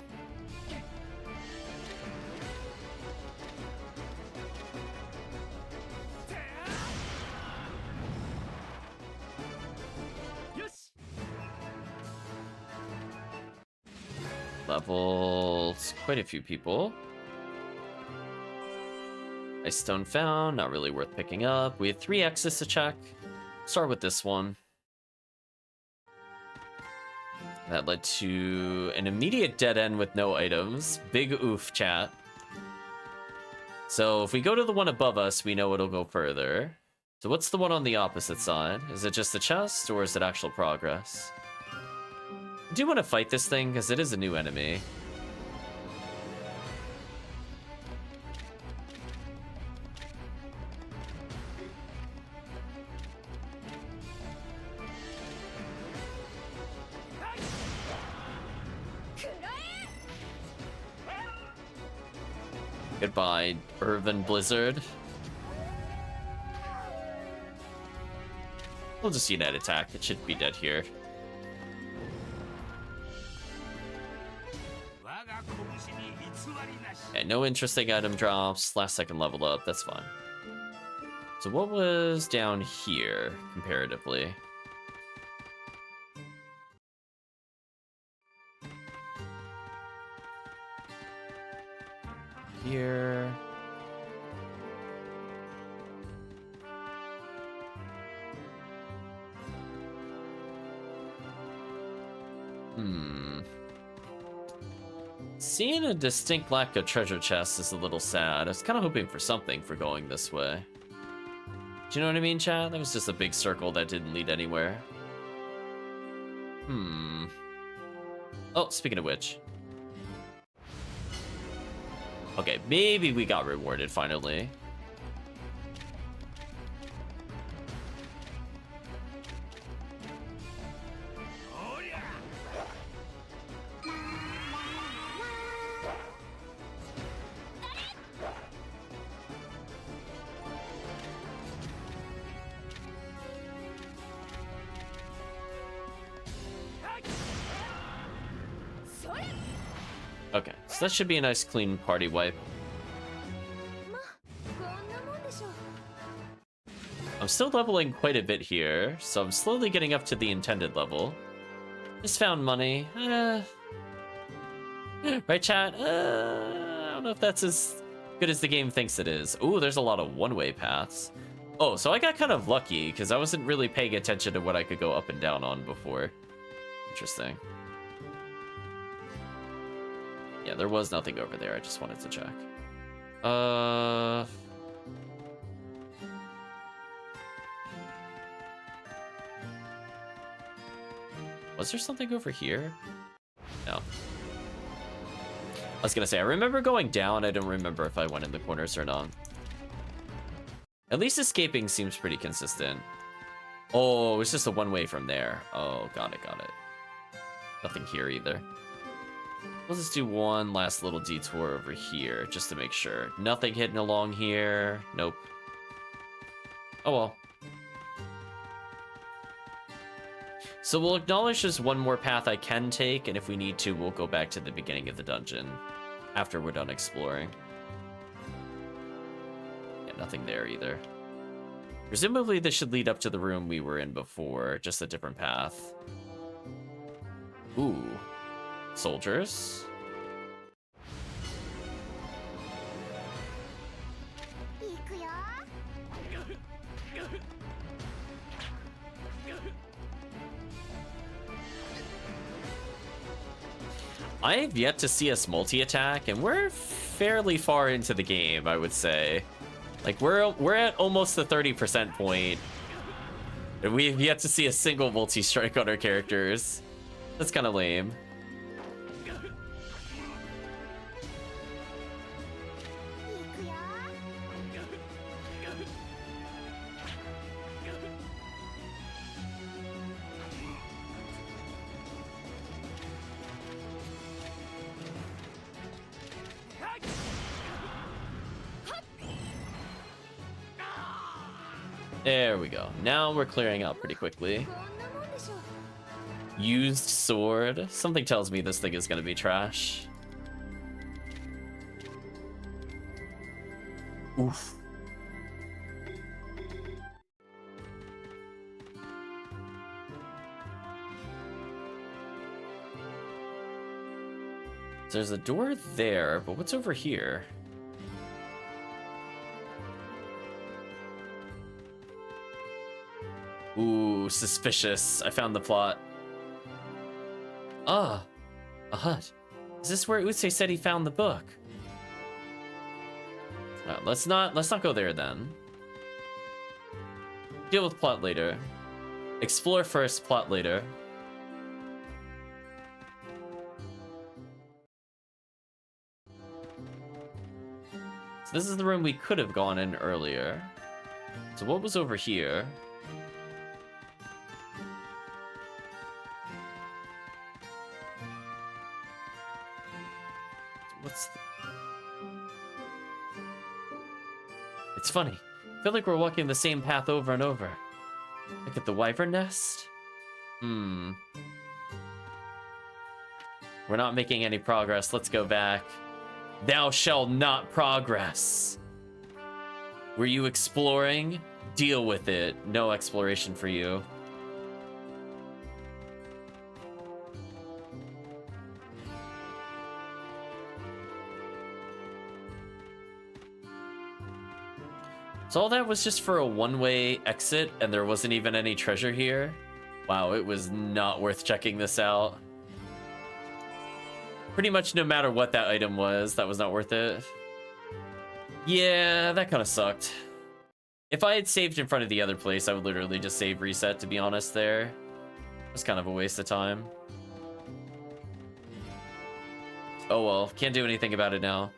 Levels quite a few people. Ice stone found, not really worth picking up. We had 3 X's to check. Start with this one. That led to an immediate dead end with no items. Big oof, chat. So if we go to the one above us, we know it'll go further. So what's the one on the opposite side? Is it just a chest, or is it actual progress? I do want to fight this thing, because it is a new enemy. Goodbye, Wyvern Blizzard. We'll just unite attack. It should be dead here. Okay, no interesting item drops. Last second level up. That's fine. So what was down here, comparatively? Here. Seeing a distinct lack of treasure chests is a little sad. I was kind of hoping for something for going this way. Do you know what I mean, chat? That was just a big circle that didn't lead anywhere. Oh, speaking of which. Okay, maybe we got rewarded finally. Okay, so that should be a nice clean party wipe. I'm still leveling quite a bit here, so I'm slowly getting up to the intended level. Just found money. Right, chat? I don't know if that's as good as the game thinks it is. Ooh, there's a lot of one-way paths. Oh, so I got kind of lucky, because I wasn't really paying attention to what I could go up and down on before. Interesting. Yeah, there was nothing over there. I just wanted to check. Was there something over here? No. I was gonna say, I remember going down. I don't remember if I went in the corners or not. At least escaping seems pretty consistent. Oh, it's just a one-way from there. Oh, got it, got it. Nothing here either. We'll just do one last little detour over here, just to make sure. Nothing hidden along here. Nope. Oh well. So we'll acknowledge there's one more path I can take, and if we need to, we'll go back to the beginning of the dungeon after we're done exploring. Yeah, nothing there either. Presumably this should lead up to the room we were in before, just a different path. Ooh. Soldiers. I have yet to see us multi-attack, and we're fairly far into the game, I would say. Like, we're at almost the 30% point, and we have yet to see a single multi-strike on our characters. That's kind of lame. There we go. Now we're clearing out pretty quickly. Used sword. Something tells me this thing is gonna be trash. Oof. There's a door there, but what's over here? Ooh, suspicious. I found the plot. Ah, a hut. Is this where Utse said he found the book? Let's not go there then. Deal with plot later. Explore first, plot later. So this is the room we could have gone in earlier. So what was over here? What's the... It's funny. I feel like we're walking the same path over and over. Look at the wyvern nest. We're not making any progress. Let's go back. Thou shalt not progress. Were you exploring? Deal with it. No exploration for you. So all that was just for a one-way exit, and there wasn't even any treasure here? Wow, it was not worth checking this out. Pretty much no matter what that item was, that was not worth it. Yeah, that kind of sucked. If I had saved in front of the other place, I would literally just save reset, to be honest there. It was kind of a waste of time. Oh well, can't do anything about it now.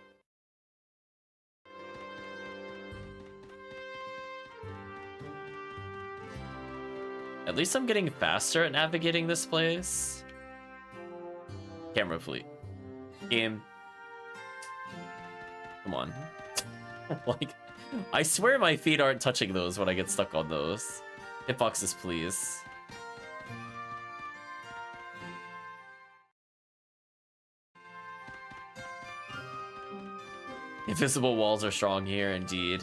At least I'm getting faster at navigating this place. Camera fleet. Game. Come on. Like, I swear my feet aren't touching those when I get stuck on those. Hitboxes, please. Invisible walls are strong here, indeed.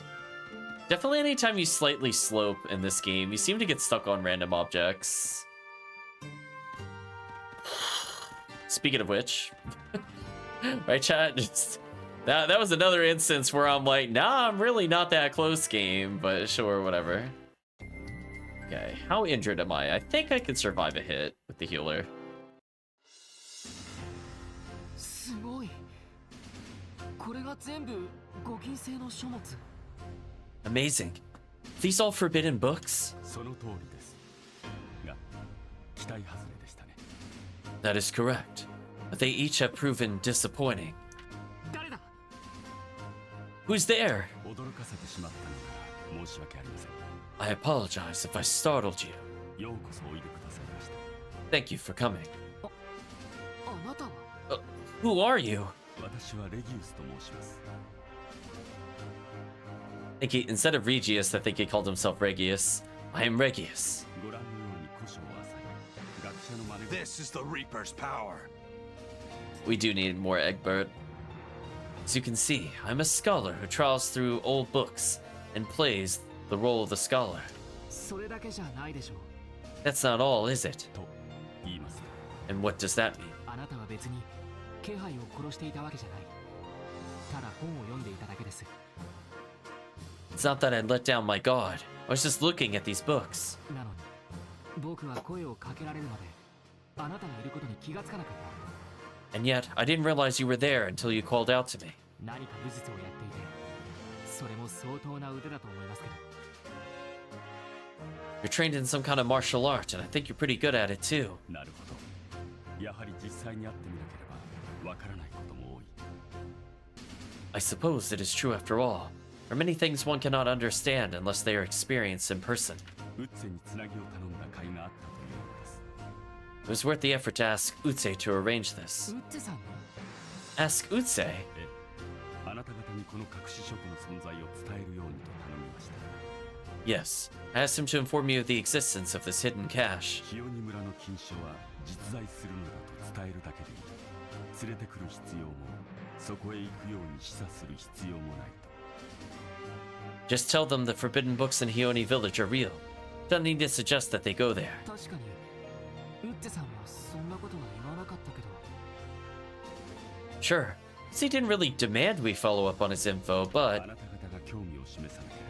Definitely anytime you slightly slope in this game, you seem to get stuck on random objects. Speaking of which, right chat? Just, that was another instance where I'm like, nah, I'm really not that close game, but sure, whatever. Okay, how injured am I? I think I could survive a hit with the healer. Amazing. These all forbidden books? That is correct. But they each have proven disappointing. Who's there? I apologize if I startled you. Thank you for coming. Who are you? Instead of Regius, I think he called himself Regius. I am Regius. This is the Reaper's power. We do need more Egbert. As you can see, I'm a scholar who trawls through old books and plays the role of the scholar. That's not all, is it? And what does that mean? It's not that I let down my guard. I was just looking at these books. And yet, I didn't realize you were there until you called out to me. You're trained in some kind of martial art, and I think you're pretty good at it too. I suppose it is true after all. There are many things one cannot understand unless they are experienced in person. It was worth the effort to ask Utse to arrange this. Ask Utse? Yes, I asked him to inform me of the existence of this hidden cache. 清荷村の金書は実在するのだと伝えるだけでいい。連れてくる必要も、そこへ行くように示唆する必要もないと。 Just tell them the forbidden books in Hioni Village are real. Don't need to suggest that they go there. 確かにウッチェさんはそんなことは言わなかったけど Sure, he didn't really demand we follow up on his info, あ but なた方が興味を示さなければ、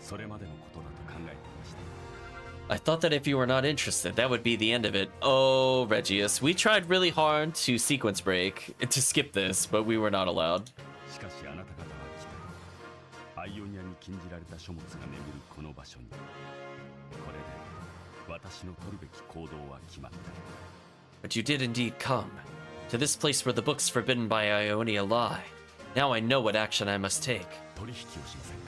それまでのことだと考えていました。 I thought that if you were not interested, that would be the end of it. Oh, Regius, we tried really hard to sequence break, to skip this, but we were not allowed. しかしあなた方は来た。アイオニアに禁じられた書物が眠るこの場所に。これで私の取るべき行動は決まった。 But you did indeed come, to this place where the books forbidden by Ionia lie. Now I know what action I must take. 取引をしませんか。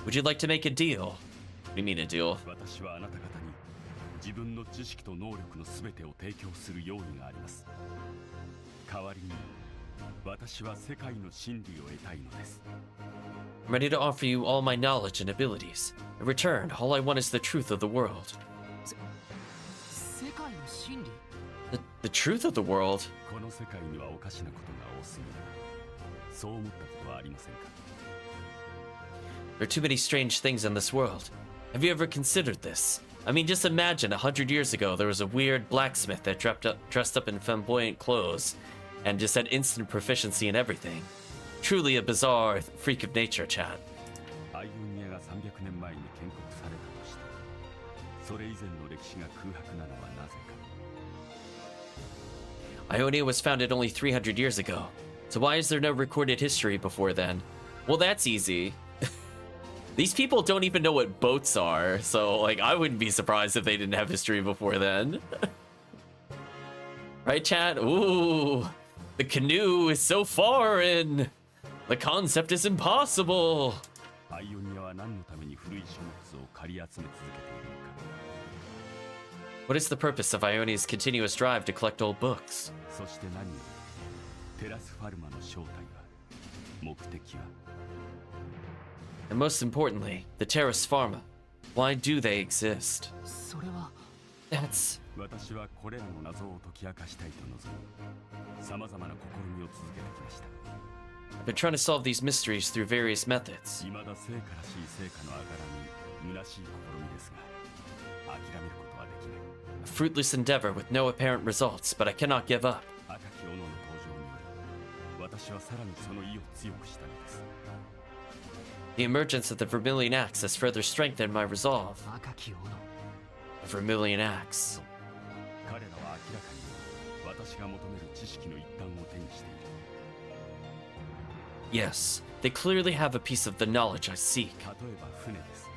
Would you like to make a deal? What do you mean a deal? 私はあなた方に自分の知識と能力のすべてを提供する用意があります。代わりに私は世界の真理を得たいのです。 I'm ready to offer you all my knowledge and abilities. In return, all I want is the truth of the world. 世界の真理 The truth of the world? この世界にはおかしなことが多すぎる。そう思ったことはありませんか。 There are too many strange things in this world. Have you ever considered this? I mean, just imagine 100 years ago there was a weird blacksmith that dressed up in flamboyant clothes and just had instant proficiency in everything. Truly a bizarre freak of nature, chat. アイオニアが300年前に建国されたとして、それ以前の歴史が空白なのはなぜか。 Ionia was founded only 300 years ago. So why is there no recorded history before then? Well, that's easy. These people don't even know what boats are, so like I wouldn't be surprised if they didn't have history before then. Right, chat? Ooh, the canoe is so foreign. The concept is impossible. アイオニアは何のために古い書物を借り集め続けているのか。 What is the purpose of Ionia's continuous drive to collect old books? そして何よりテラスファルマの正体は、目的は。 And most importantly, the Terrace Pharma. Why do they exist? それは That's... 私はこれらの謎を解き明かしたいと望み、さまざまな試みを続けてきました。 I've been trying to solve these mysteries through various methods. 未だ成果らしい成果のあがらみ、虚しい試みですが、諦めることはできない。 A fruitless endeavor with no apparent results, but I cannot give up. 赤き斧の登場により、私はさらにその意を強くしたのです。 The emergence of the Vermilion Axe has further strengthened my resolve. 赤き斧 The Vermilion Axe. 彼らは明らかに私が求める知識の一端を手にしている。 Yes, they clearly have a piece of the knowledge I seek. 例えば船です。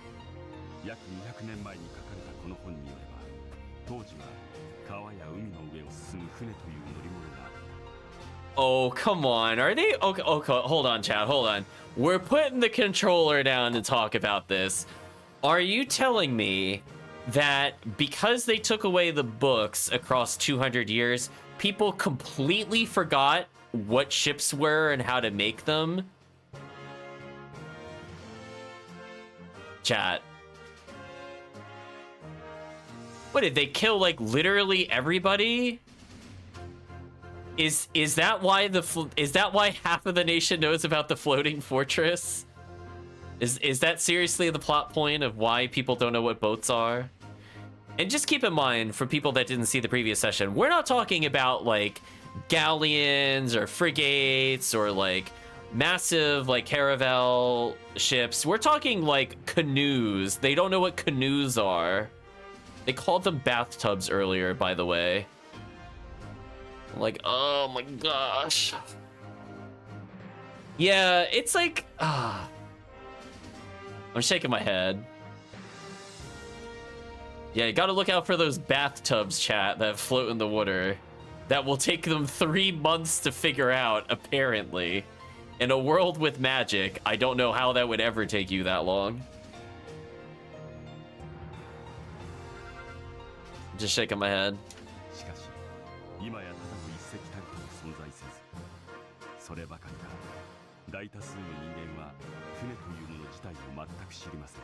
約200年前に書かれたこの本によれば、当時は川や海の上を進む船という乗り物があった。 Oh, come on. Are they? Okay, hold on, chat. Hold on. We're putting the controller down to talk about this. Are you telling me that because they took away the books across 200 years, people completely forgot what ships were and how to make them? Chat. What, did they kill like literally everybody? Is that why half of the nation knows about the floating fortress? Is that seriously the plot point of why people don't know what boats are? And just keep in mind, for people that didn't see the previous session, we're not talking about like galleons or frigates or like massive like caravel ships. We're talking like canoes. They don't know what canoes are. They called them bathtubs earlier, by the way. Like, oh my gosh. Yeah, it's like, I'm shaking my head. Yeah, you gotta look out for those bathtubs, chat, that float in the water. That will take them 3 months to figure out, apparently. In a world with magic, I don't know how that would ever take you that long. Just shaking my head. しかし、今やただの一石たりとも存在せず、そればかりか、大多数の人間は船というもの自体を全く知りません。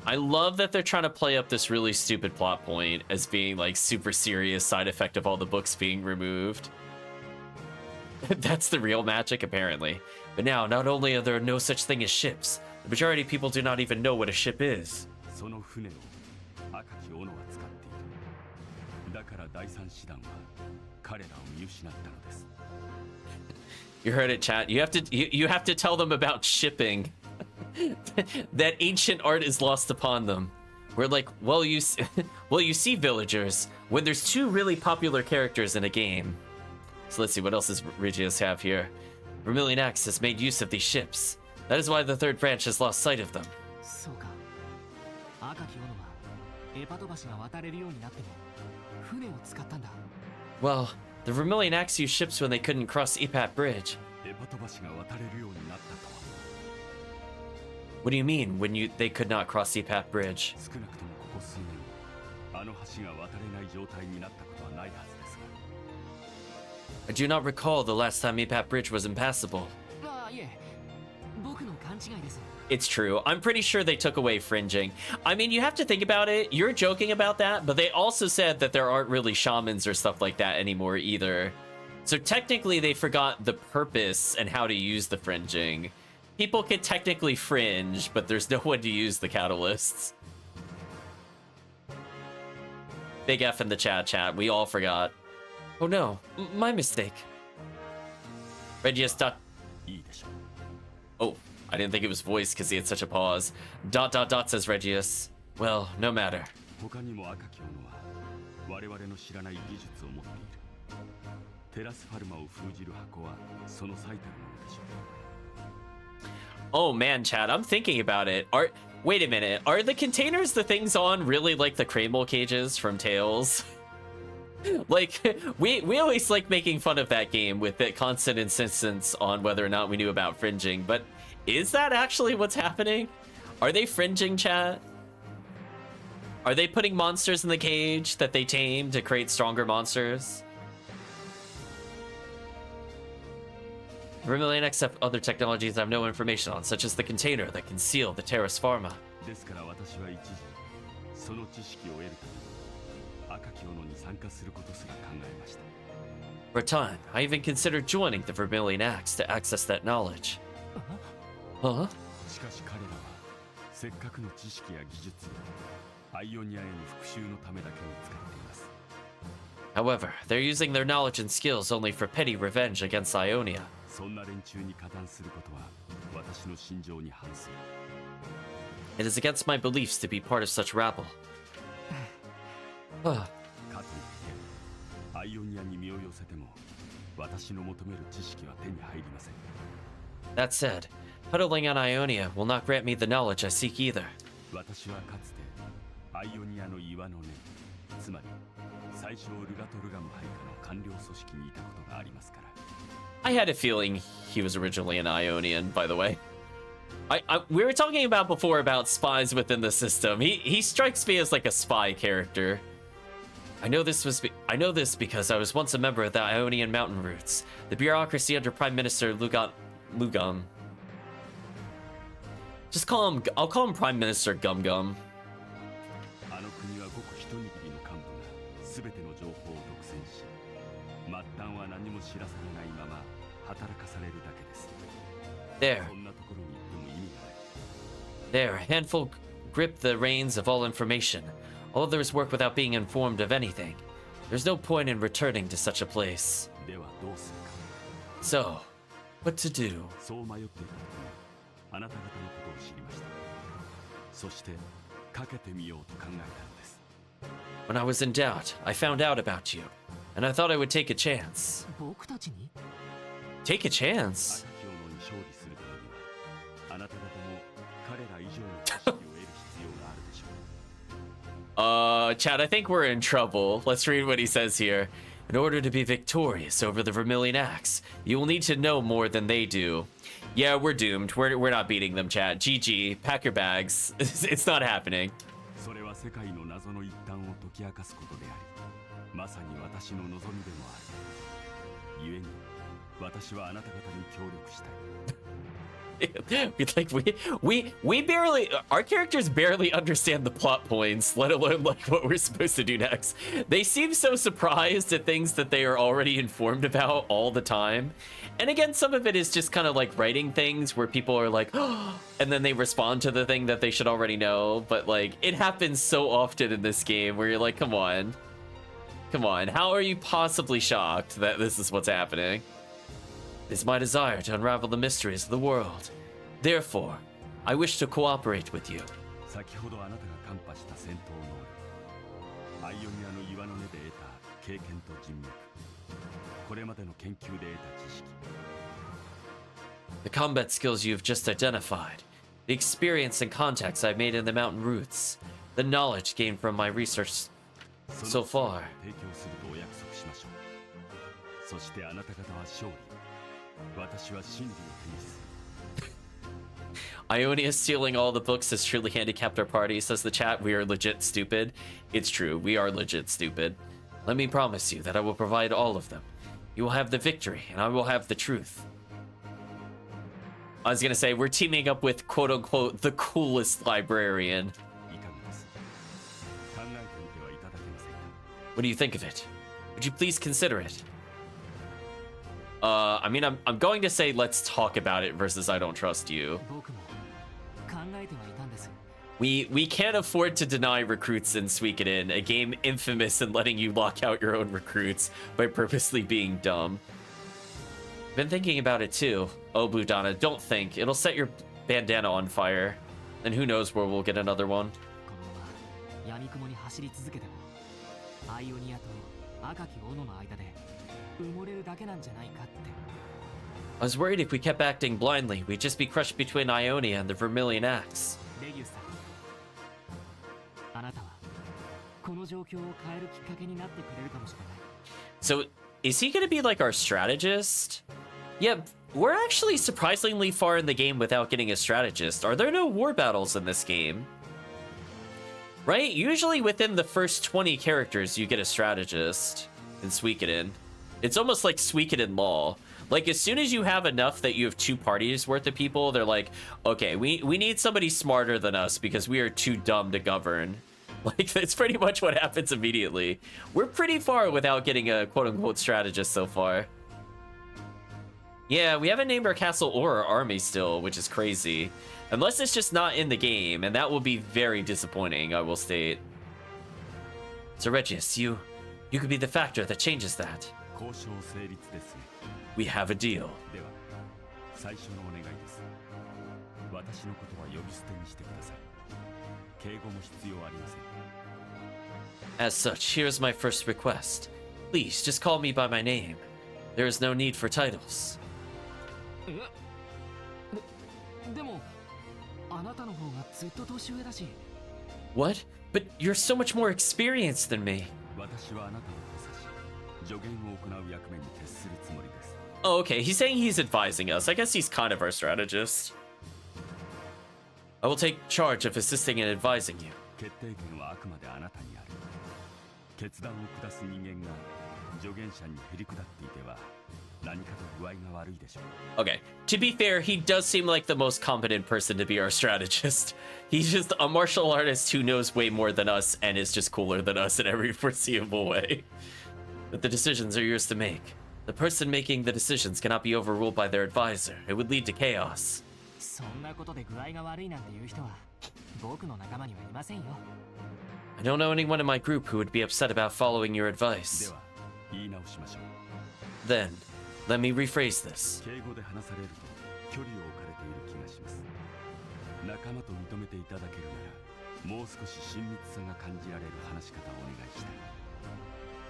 I love that they're trying to play up this really stupid plot point as being like super serious side effect of all the books being removed. That's the real magic, apparently. But now, not only are there no such thing as ships, the majority of people do not even know what a ship is. その船を赤き斧は使っている。だから第三師団は彼らを見失ったのです。 You heard it, chat. You have to tell them about shipping. That ancient art is lost upon them. We're like, well, you see, villagers, when there's two really popular characters in a game. So let's see, what else does Regius have here? Vermilion Axe has made use of these ships. That is why the third branch has lost sight of them. そうか。赤き斧はエパト橋が渡れるようになっても船を使ったんだ。 Well, the Vermilion Axe used ships when they couldn't cross Epat Bridge. エパト橋が渡れるようになったとは。 What do you mean, when they could not cross Epat Bridge? 少なくともここ数年あの橋が渡れない状態になったことはないはずですが。 I do not recall the last time Epat Bridge was impassable. ああ、いえ。僕の勘違いです。 It's true. I'm pretty sure they took away fringing. I mean, you have to think about it. You're joking about that, but they also said that there aren't really shamans or stuff like that anymore either. So technically they forgot the purpose and how to use the fringing. People can technically fringe, but there's no one to use the catalysts. Big F in the chat. We all forgot. Oh no, my mistake. Regius dot... いいでしょう。 Oh, I didn't think it was voiced because he had such a pause. ... says Regius. Well, no matter. 他にも赤き斧は我々の知らない技術を持っている。テラスファルマを封じる箱はその最たるものでしょう。 Oh man, Chad, I'm thinking about it. Wait a minute. Are the containers the things on really like the Cramel cages from Tales? Like, we always like making fun of that game with the constant insistence on whether or not we knew about fringing, but is that actually what's happening? Are they fringing, chat? Are they putting monsters in the cage that they tame to create stronger monsters? Vermilion accept other technologies I have no information on, such as the container that can seal the Terrace Pharma. ですから私は一時その知識を得るために赤き斧に参加することすら考えました。 For a time, I even considered joining the Vermilion Axe to access that knowledge. Huh? しかし彼らはせっかくの知識や技術をアイオニアへの復讐のためだけに使っています。 However, they're using their knowledge and skills only for petty revenge against Ionia. そんな連中に加担することは私の心情に反する。 It is against my beliefs to be part of such rabble. かといってアイオニアに身を寄せても私の求める知識は手に入りません。 That said, huddling on Ionia will not grant me the knowledge I seek either. 私はかつてアイオニアの岩の根、つまり最小ルガトルガム配下の官僚組織にいたことがありますから。 I had a feeling he was originally an Ionian, by the way. We were talking about before about spies within the system. He strikes me as like a spy character. I know this because I was once a member of the Ionian Mountain Roots, the bureaucracy under Prime Minister Lugum. I'll call him Prime Minister Gum Gum. あの国はごく一握りの幹部が全ての情報を独占し、末端は何も知らされないまま働かされるだけです。 There, こんなところに行っても意味がない。 there, a handful grip the reins of all information. All others work without being informed of anything. There's no point in returning to such a place. ではどうするか。 So, what to do? そう迷っていた時にあなた方のことを知りました。そしてかけてみようと考えたのです。 When I was in doubt, I found out about you, and I thought I would take a chance. 僕たちに Take a chance? 赤き斧に勝利するためにはあなた方も彼ら以上の知識を得る必要があるでしょう。 Chad, I think we're in trouble. Let's read what he says here. In order to be victorious over the Vermilion Axe, you will need to know more than they do. Yeah, we're doomed. We're not beating them, Chad. GG. Pack your bags. It's not happening. それは世界の謎の一端を解き明かすことであり、まさに私の望みでもある。故に私はあなた方に協力したい。we barely, our characters barely understand the plot points, let alone like what we're supposed to do next. They seem so surprised at things that they are already informed about all the time. And again, some of it is just kind of like writing things where people are like, oh, and then they respond to the thing that they should already know. But like, it happens so often in this game where you're like, come on, how are you possibly shocked that this is what's happening? It's my desire to unravel the mysteries of the world. Therefore, I wish to cooperate with you. 先ほどあなたがカンパした戦闘能力、アイオニアの岩の根で得た経験と人脈、これまでの研究で得た知識。The combat skills you have just identified, the experience and contacts I've made in the mountain routes, the knowledge gained from my research so far. 提供するとお約束しましょう。そしてあなた方は勝利。私は真理を手にする。Ionia stealing all the books has truly handicapped our party, says the chat. We are legit stupid. It's true, we are legit stupid. Let me promise you that I will provide all of them. You will have the victory, and I will have the truth. I was gonna say, we're teaming up with quote-unquote the coolest librarian. いかがです。考えてみてはいただけませんか。What do you think of it? Would you please consider it? I mean, I'm going to say let's talk about it versus I don't trust you. 僕も考えてはいたんです。 We can't afford to deny recruits in Suikoden, a game infamous in letting you lock out your own recruits by purposely being dumb. Been thinking about it too. Oh, Budana, don't think. It'll set your bandana on fire. And who knows where we'll get another one. このまま闇雲に走り続けても、アイオニアと赤き斧の間で埋もれるだけなんじゃないかって。 I was worried if we kept acting blindly, we'd just be crushed between Ionia and the Vermilion Axe. レギュスさん、あなたはこの状況を変えるきっかけになってくれるかもしれない。 So, is he gonna be like our strategist? Yeah, we're actually surprisingly far in the game without getting a strategist. Are there no war battles in this game? Right? Usually within the first 20 characters, you get a strategist in Suikoden. It's almost like Suikoden law. Like, as soon as you have enough that you have 2 parties worth of people, they're like, okay, we need somebody smarter than us because we are too dumb to govern. Like, that's pretty much what happens immediately. We're pretty far without getting a quote-unquote strategist so far. Yeah, we haven't named our castle or our army still, which is crazy. Unless it's just not in the game, and that will be very disappointing, I will state. So Regius, you could be the factor that changes that. 交渉成立ですね。 We have a deal. では、最初のお願いです。私のことは呼び捨てにしてください。敬語も必要ありません。 As such, here's my first request. Please, just call me by my name. There is no need for titles. でも、あなたの方がずっと年上だし。 What? But you're so much more experienced than me. 私はあなたの補佐し、助言を行う役目に徹するつもりです。 Oh, okay. He's saying he's advising us. I guess he's kind of our strategist. I will take charge of assisting and advising you. 決定権はあくまであなたにある。決断を下す人間が助言者にへり下っていては何かと具合が悪いでしょう。 Okay. To be fair, he does seem like the most competent person to be our strategist. He's just a martial artist who knows way more than us and is just cooler than us in every foreseeable way. But the decisions are yours to make. The person making the decisions cannot be overruled by their advisor. It would lead to chaos. そんなことで具合が悪いなんていう人は僕の仲間にはいませんよ。 I don't know anyone in my group who would be upset about following your で advice. は言い直しましょう。 Then, let me rephrase this. 敬語で話されると距離を置かれている気がします。仲間と認めていただけるならもう少し親密さが感じられる話し方をお願いしたい。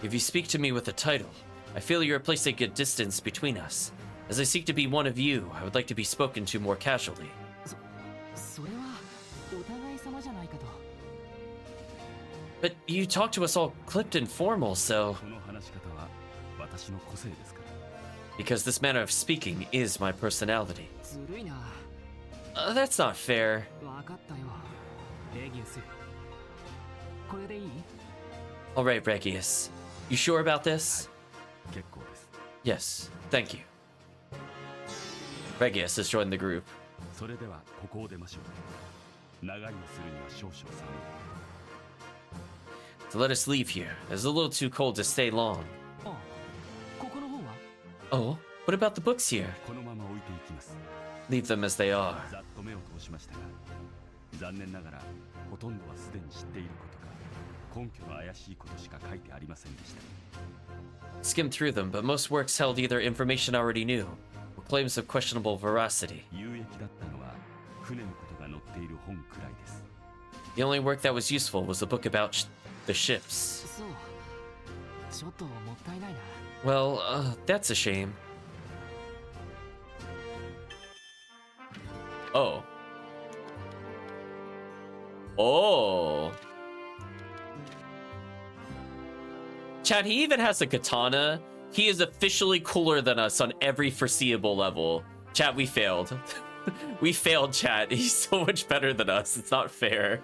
If you speak to me with a title, I feel you are placing a distance between us. As I seek to be one of you, I would like to be spoken to more casually. それはお互い様じゃないかと。 But you talk to us all clipped and formal, so... この話し方は私の個性ですから。 Because this manner of speaking is my personality. ずるいな。 That's not fair. わかったよ。レギウス。これでいい？ Alright, Regius. You sure about this? 結構です。 Yes, thank you. Regius has joined the group. それではここを出ましょう。長居をするには少々寒い。 So let us leave here. It's a little too cold to stay long. あ、ここの本は Oh, what about the books here? このまま置いていきます。 Leave them as they are. ざっと目を通しましたが、残念ながらほとんどはすでに知っていることか、根拠の怪しいことしか書いてありませんでした。 Skimmed through them, but most works held either information already knew or claims of questionable veracity. 有益だったのは船のことが載っている本くらいです。 The only work that was useful was a book about the ships. そう。ちょっともったいないな。 Well, that's a shame. Oh. Oh. Chad, he even has a katana. He is officially cooler than us on every foreseeable level. Chad, we failed. We failed, Chad. He's so much better than us. It's not fair.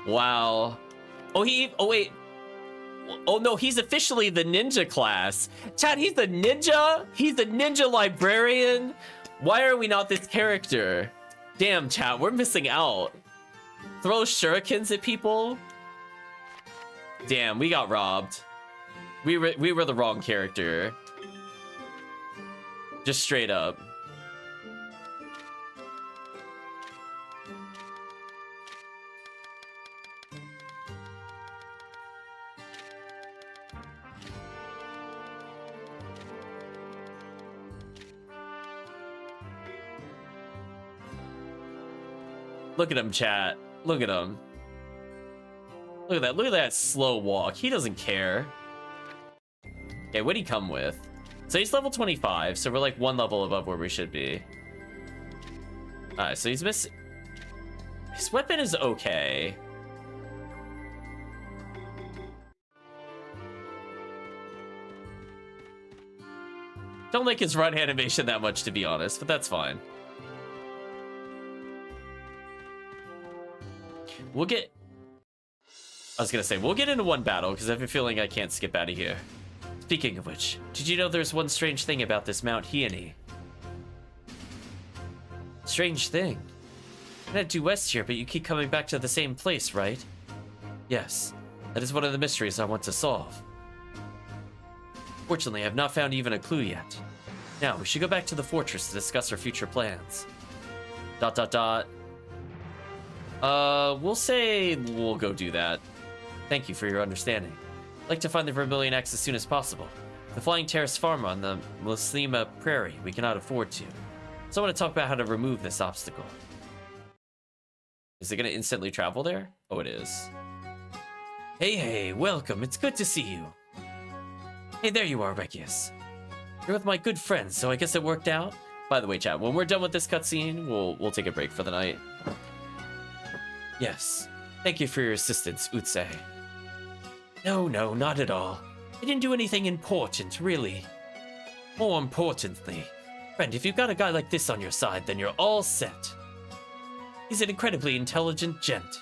Wow. Oh, wait. Oh, no, he's officially the ninja class. Chad, he's the ninja? He's the ninja librarian? Why are we not this character? Damn, Chad, we're missing out. Throw shurikens at people? Damn, we got robbed. We were the wrong character. Just straight up. Look at him, chat. Look at him. Look at that. Look at that slow walk. He doesn't care. Okay, what'd he come with? So he's level 25, so we're like one level above where we should be. Alright, so he's missing... His weapon is okay. Don't like his run animation that much, to be honest, but that's fine. We'll get... I was gonna say, we'll get into one battle, because I have a feeling I can't skip out of here. Speaking of which, did you know there's one strange thing about this Mount Hyani? Strange thing? I'm not due west here, but you keep coming back to the same place, right? Yes, that is one of the mysteries I want to solve. Fortunately, I have not found even a clue yet. Now, we should go back to the fortress to discuss our future plans. ... We'll say we'll go do that. Thank you for your understanding. I'd like to find the Vermilion Axe as soon as possible. The Flying Terrace Farm on the Muslima Prairie we cannot afford to. So I want to talk about how to remove this obstacle. Is it going to instantly travel there? Oh, it is. Hey, welcome. It's good to see you. Hey, there you are, Regius. You're with my good friends, so I guess it worked out. By the way, chat, when we're done with this cutscene, we'll take a break for the night. Yes. Thank you for your assistance, WwotC. No, not at all. I didn't do anything important, really. More importantly, friend, if you've got a guy like this on your side, then you're all set. He's an incredibly intelligent gent.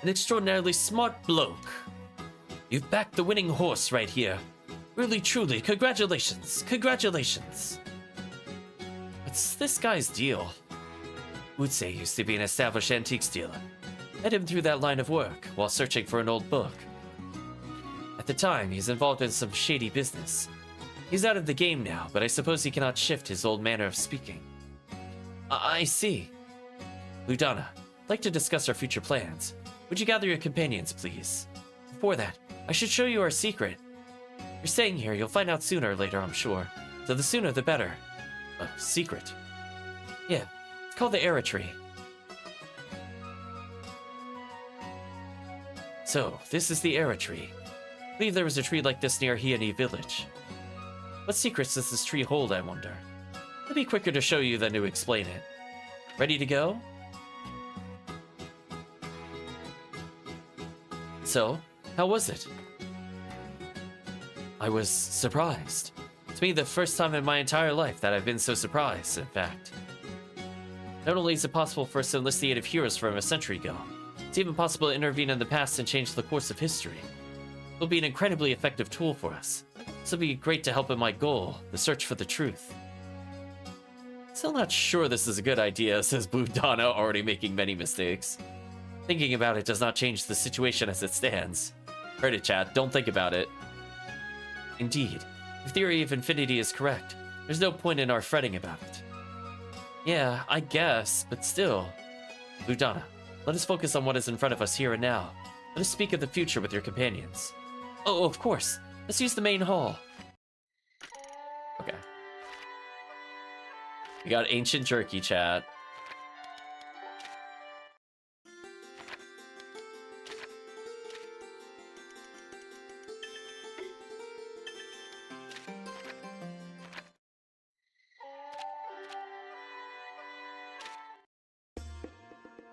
An extraordinarily smart bloke. You've backed the winning horse right here. Really, truly, congratulations. Congratulations. What's this guy's deal? WwotC used to be an established antiques dealer. Met him through that line of work while searching for an old book. At the time, he's involved in some shady business. He's out of the game now, but I suppose he cannot shift his old manner of speaking. I see. Ludana, I'd like to discuss our future plans. Would you gather your companions, please? Before that, I should show you our secret. You're staying here, you'll find out sooner or later, I'm sure. So the sooner the better. Secret? Yeah, it's called the Era Tree. So, this is the Era Tree. I believe there was a tree like this near Hyani village. What secrets does this tree hold, I wonder? It'll be quicker to show you than to explain it. Ready to go? So, how was it? I was surprised. It's me the first time in my entire life that I've been so surprised, in fact. Not only is it possible for us to enlist the aid of heroes from a century ago, it's even possible to intervene in the past and change the course of history. It'll be an incredibly effective tool for us. This would be great to help in my goal, the search for the truth. Still not sure this is a good idea, says Blue Donna, already making many mistakes. Thinking about it does not change the situation as it stands. Heard it, chat. Don't think about it. Indeed. If theory of infinity is correct, there's no point in our fretting about it. Yeah, I guess, but still. Blue Donna, let us focus on what is in front of us here and now. Let us speak of the future with your companions. Oh, of course. Let's use the main hall. Okay. We got ancient jerky, chat.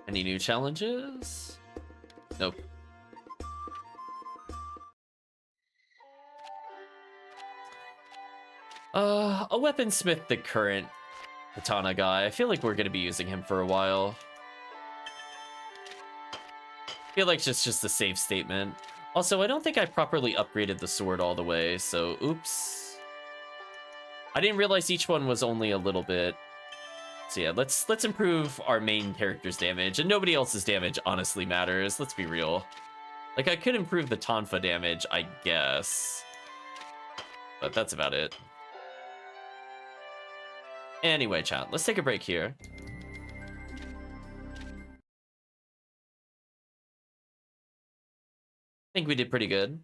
Any new challenges? Nope. A weaponsmith, the current katana guy. I feel like we're gonna be using him for a while. I feel like it's just a safe statement. Also, I don't think I properly upgraded the sword all the way, so oops. I didn't realize each one was only a little bit. So yeah, let's improve our main character's damage, and nobody else's damage honestly matters. Let's be real. Like, I could improve the Tonfa damage, I guess, but that's about it. Anyway, chat, let's take a break here. I think we did pretty good.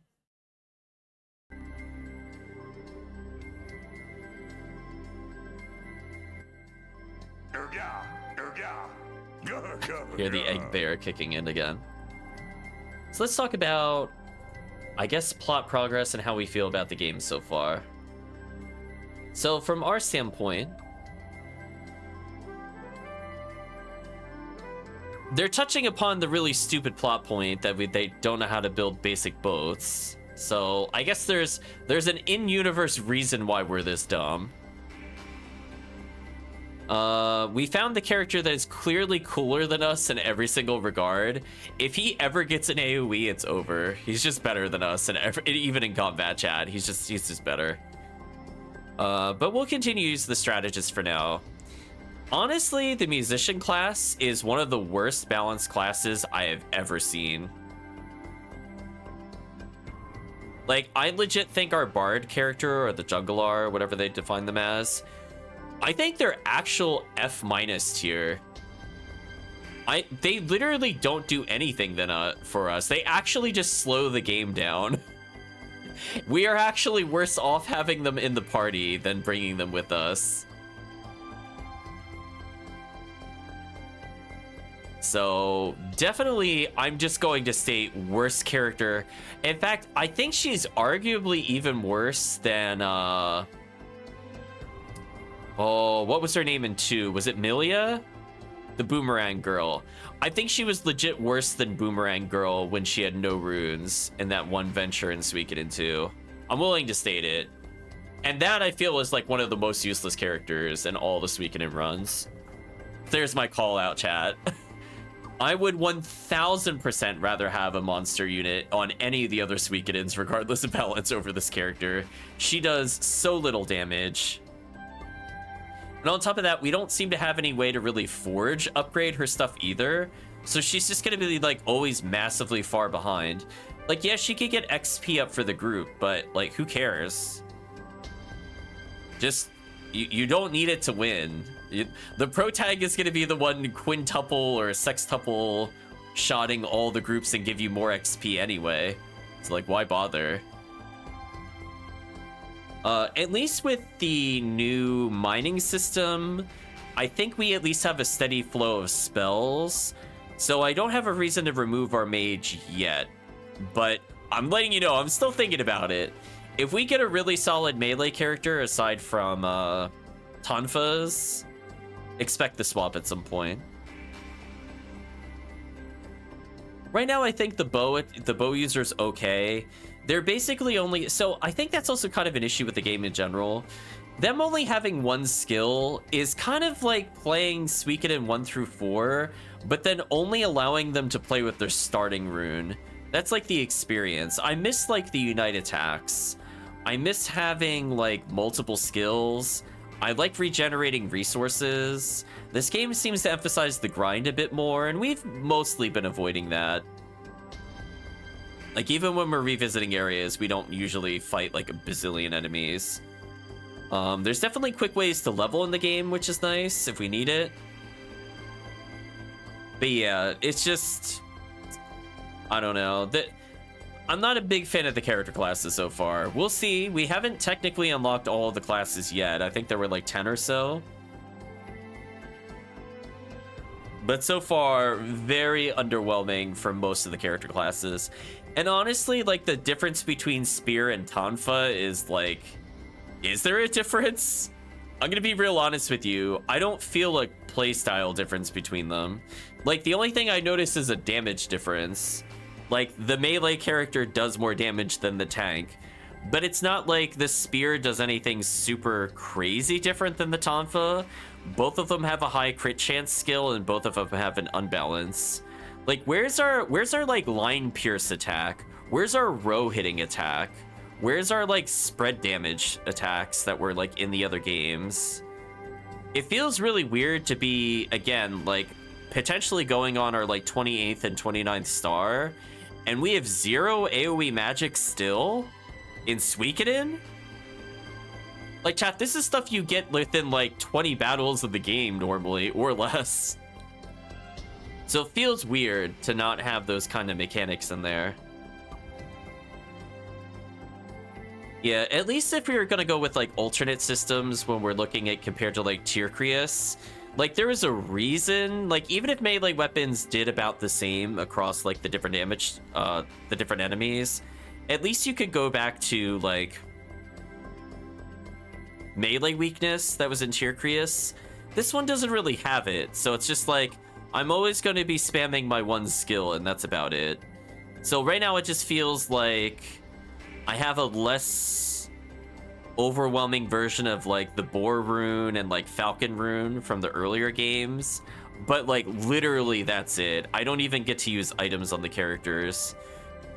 Hear the egg bear kicking in again. So let's talk about, I guess, plot progress and how we feel about the game so far. So from our standpoint, they're touching upon the really stupid plot point that they don't know how to build basic boats. So I guess there's an in-universe reason why we're this dumb. We found the character that is clearly cooler than us in every single regard. If he ever gets an AoE, it's over. He's just better than us, and even in combat, chat, he's just better. But we'll continue to use the strategist for now. Honestly, the musician class is one of the worst balanced classes I have ever seen. Like, I legit think our bard character, or the jungler, or whatever they define them as, I think they're actual F- tier. They literally don't do anything for us. They actually just slow the game down. We are actually worse off having them in the party than bringing them with us. So definitely, I'm just going to state worst character. In fact, I think she's arguably even worse than, oh, what was her name in 2? Was it Milia? The Boomerang Girl. I think she was legit worse than Boomerang Girl when she had no runes in that one venture in Suikoden 2. I'm willing to state it. And that, I feel, is like one of the most useless characters in all the Suikoden runs. There's my call out, chat. I would 1000% rather have a monster unit on any of the other Suikodens, regardless of balance, over this character. She does so little damage. And on top of that, we don't seem to have any way to really upgrade her stuff either. So she's just gonna be like always massively far behind. Like, yeah, she could get XP up for the group, but like, who cares? Just, you don't need it to win. The Protag is gonna be the one quintuple or sextuple shotting all the groups and give you more XP anyway. So like, why bother? At least with the new mining system, I think we at least have a steady flow of spells. So I don't have a reason to remove our mage yet, but I'm letting you know, I'm still thinking about it. If we get a really solid melee character aside from Tonfa's, expect the swap at some point. Right now, I think the bow user's okay. They're basically only, so I think that's also kind of an issue with the game in general. Them only having one skill is kind of like playing Suikoden 1 through 4, but then only allowing them to play with their starting rune. That's like the experience. I miss like the unite attacks, I miss having like multiple skills. I like regenerating resources. This game seems to emphasize the grind a bit more, and we've mostly been avoiding that. Like, even when we're revisiting areas, we don't usually fight like a bazillion enemies. There's definitely quick ways to level in the game, which is nice if we need it. But yeah, it's just... I don't know. I'm not a big fan of the character classes so far. We'll see. We haven't technically unlocked all of the classes yet. I think there were like 10 or so. But so far, very underwhelming for most of the character classes. And honestly, like, the difference between Spear and Tonfa is like... Is there a difference? I'm gonna be real honest with you. I don't feel a playstyle difference between them. Like, the only thing I notice is a damage difference. Like, the melee character does more damage than the tank, but it's not like the Spear does anything super crazy different than the Tonfa. Both of them have a high crit chance skill, and both of them have an unbalance. Like, where's our like line pierce attack? Where's our row hitting attack? Where's our like spread damage attacks that were like in the other games? It feels really weird to be, again, like potentially going on our like 28th and 29th star, and we have 0 AoE magic still in Suikoden? Like, chat, this is stuff you get within like 20 battles of the game normally, or less. So it feels weird to not have those kind of mechanics in there. Yeah, at least if we were gonna go with like alternate systems when we're looking at compared to like Tyrcreus, like there was a reason, like even if melee weapons did about the same across like the different damage, the different enemies, at least you could go back to like melee weakness that was in Tyrcreus. This one doesn't really have it, so it's just like, I'm always going to be spamming my one skill, and that's about it. So right now it just feels like I have a less overwhelming version of like the Boar Rune and like Falcon Rune from the earlier games, but like literally that's it. I don't even get to use items on the characters.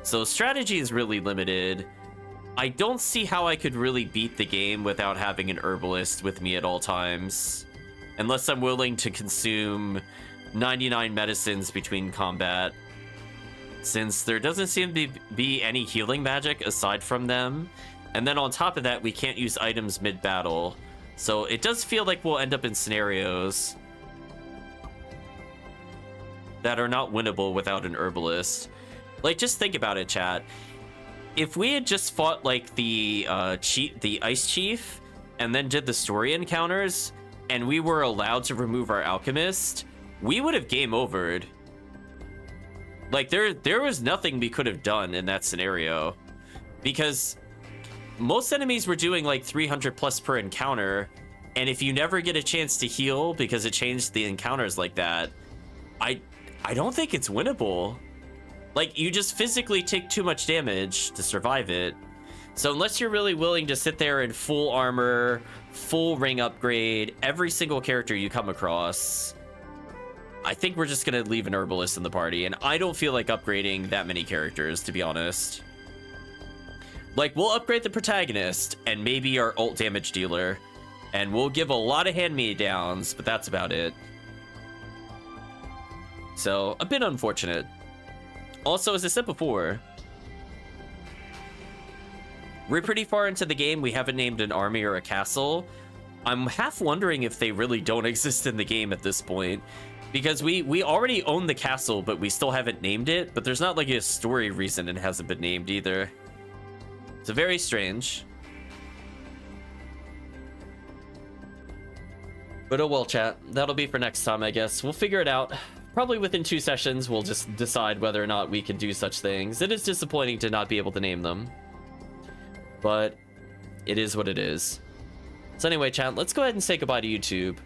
So strategy is really limited. I don't see how I could really beat the game without having an herbalist with me at all times, unless I'm willing to consume 99 medicines between combat, since there doesn't seem to be any healing magic aside from them. And then on top of that, we can't use items mid-battle. So it does feel like we'll end up in scenarios that are not winnable without an herbalist. Like, just think about it, chat. If we had just fought like the Ice Chief and then did the story encounters, and we were allowed to remove our alchemist, we would have game overed. Like, there was nothing we could have done in that scenario, because most enemies were doing like 300 plus per encounter, and if you never get a chance to heal because it changed the encounters like that, I don't think it's winnable. Like, you just physically take too much damage to survive it. So unless you're really willing to sit there in full armor, full ring upgrade, every single character you come across, I think we're just gonna leave an herbalist in the party, and I don't feel like upgrading that many characters, to be honest. Like, we'll upgrade the protagonist and maybe our ult damage dealer, and we'll give a lot of hand-me-downs, but that's about it. So, a bit unfortunate. Also, as I said before, we're pretty far into the game. We haven't named an army or a castle. I'm half wondering if they really don't exist in the game at this point, because we already own the castle, but we still haven't named it. But there's not like a story reason it hasn't been named either. It's very strange. But oh well, chat. That'll be for next time, I guess. We'll figure it out. Probably within 2 sessions, we'll just decide whether or not we can do such things. It is disappointing to not be able to name them, but it is what it is. So anyway, chat, let's go ahead and say goodbye to YouTube.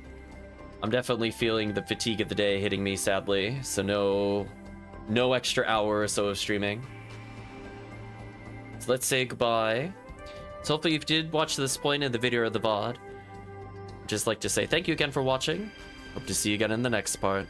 I'm definitely feeling the fatigue of the day hitting me, sadly. So no extra hour or so of streaming. So let's say goodbye. So hopefully if you did watch this point in the video or the VOD, I'd just like to say thank you again for watching. Hope to see you again in the next part.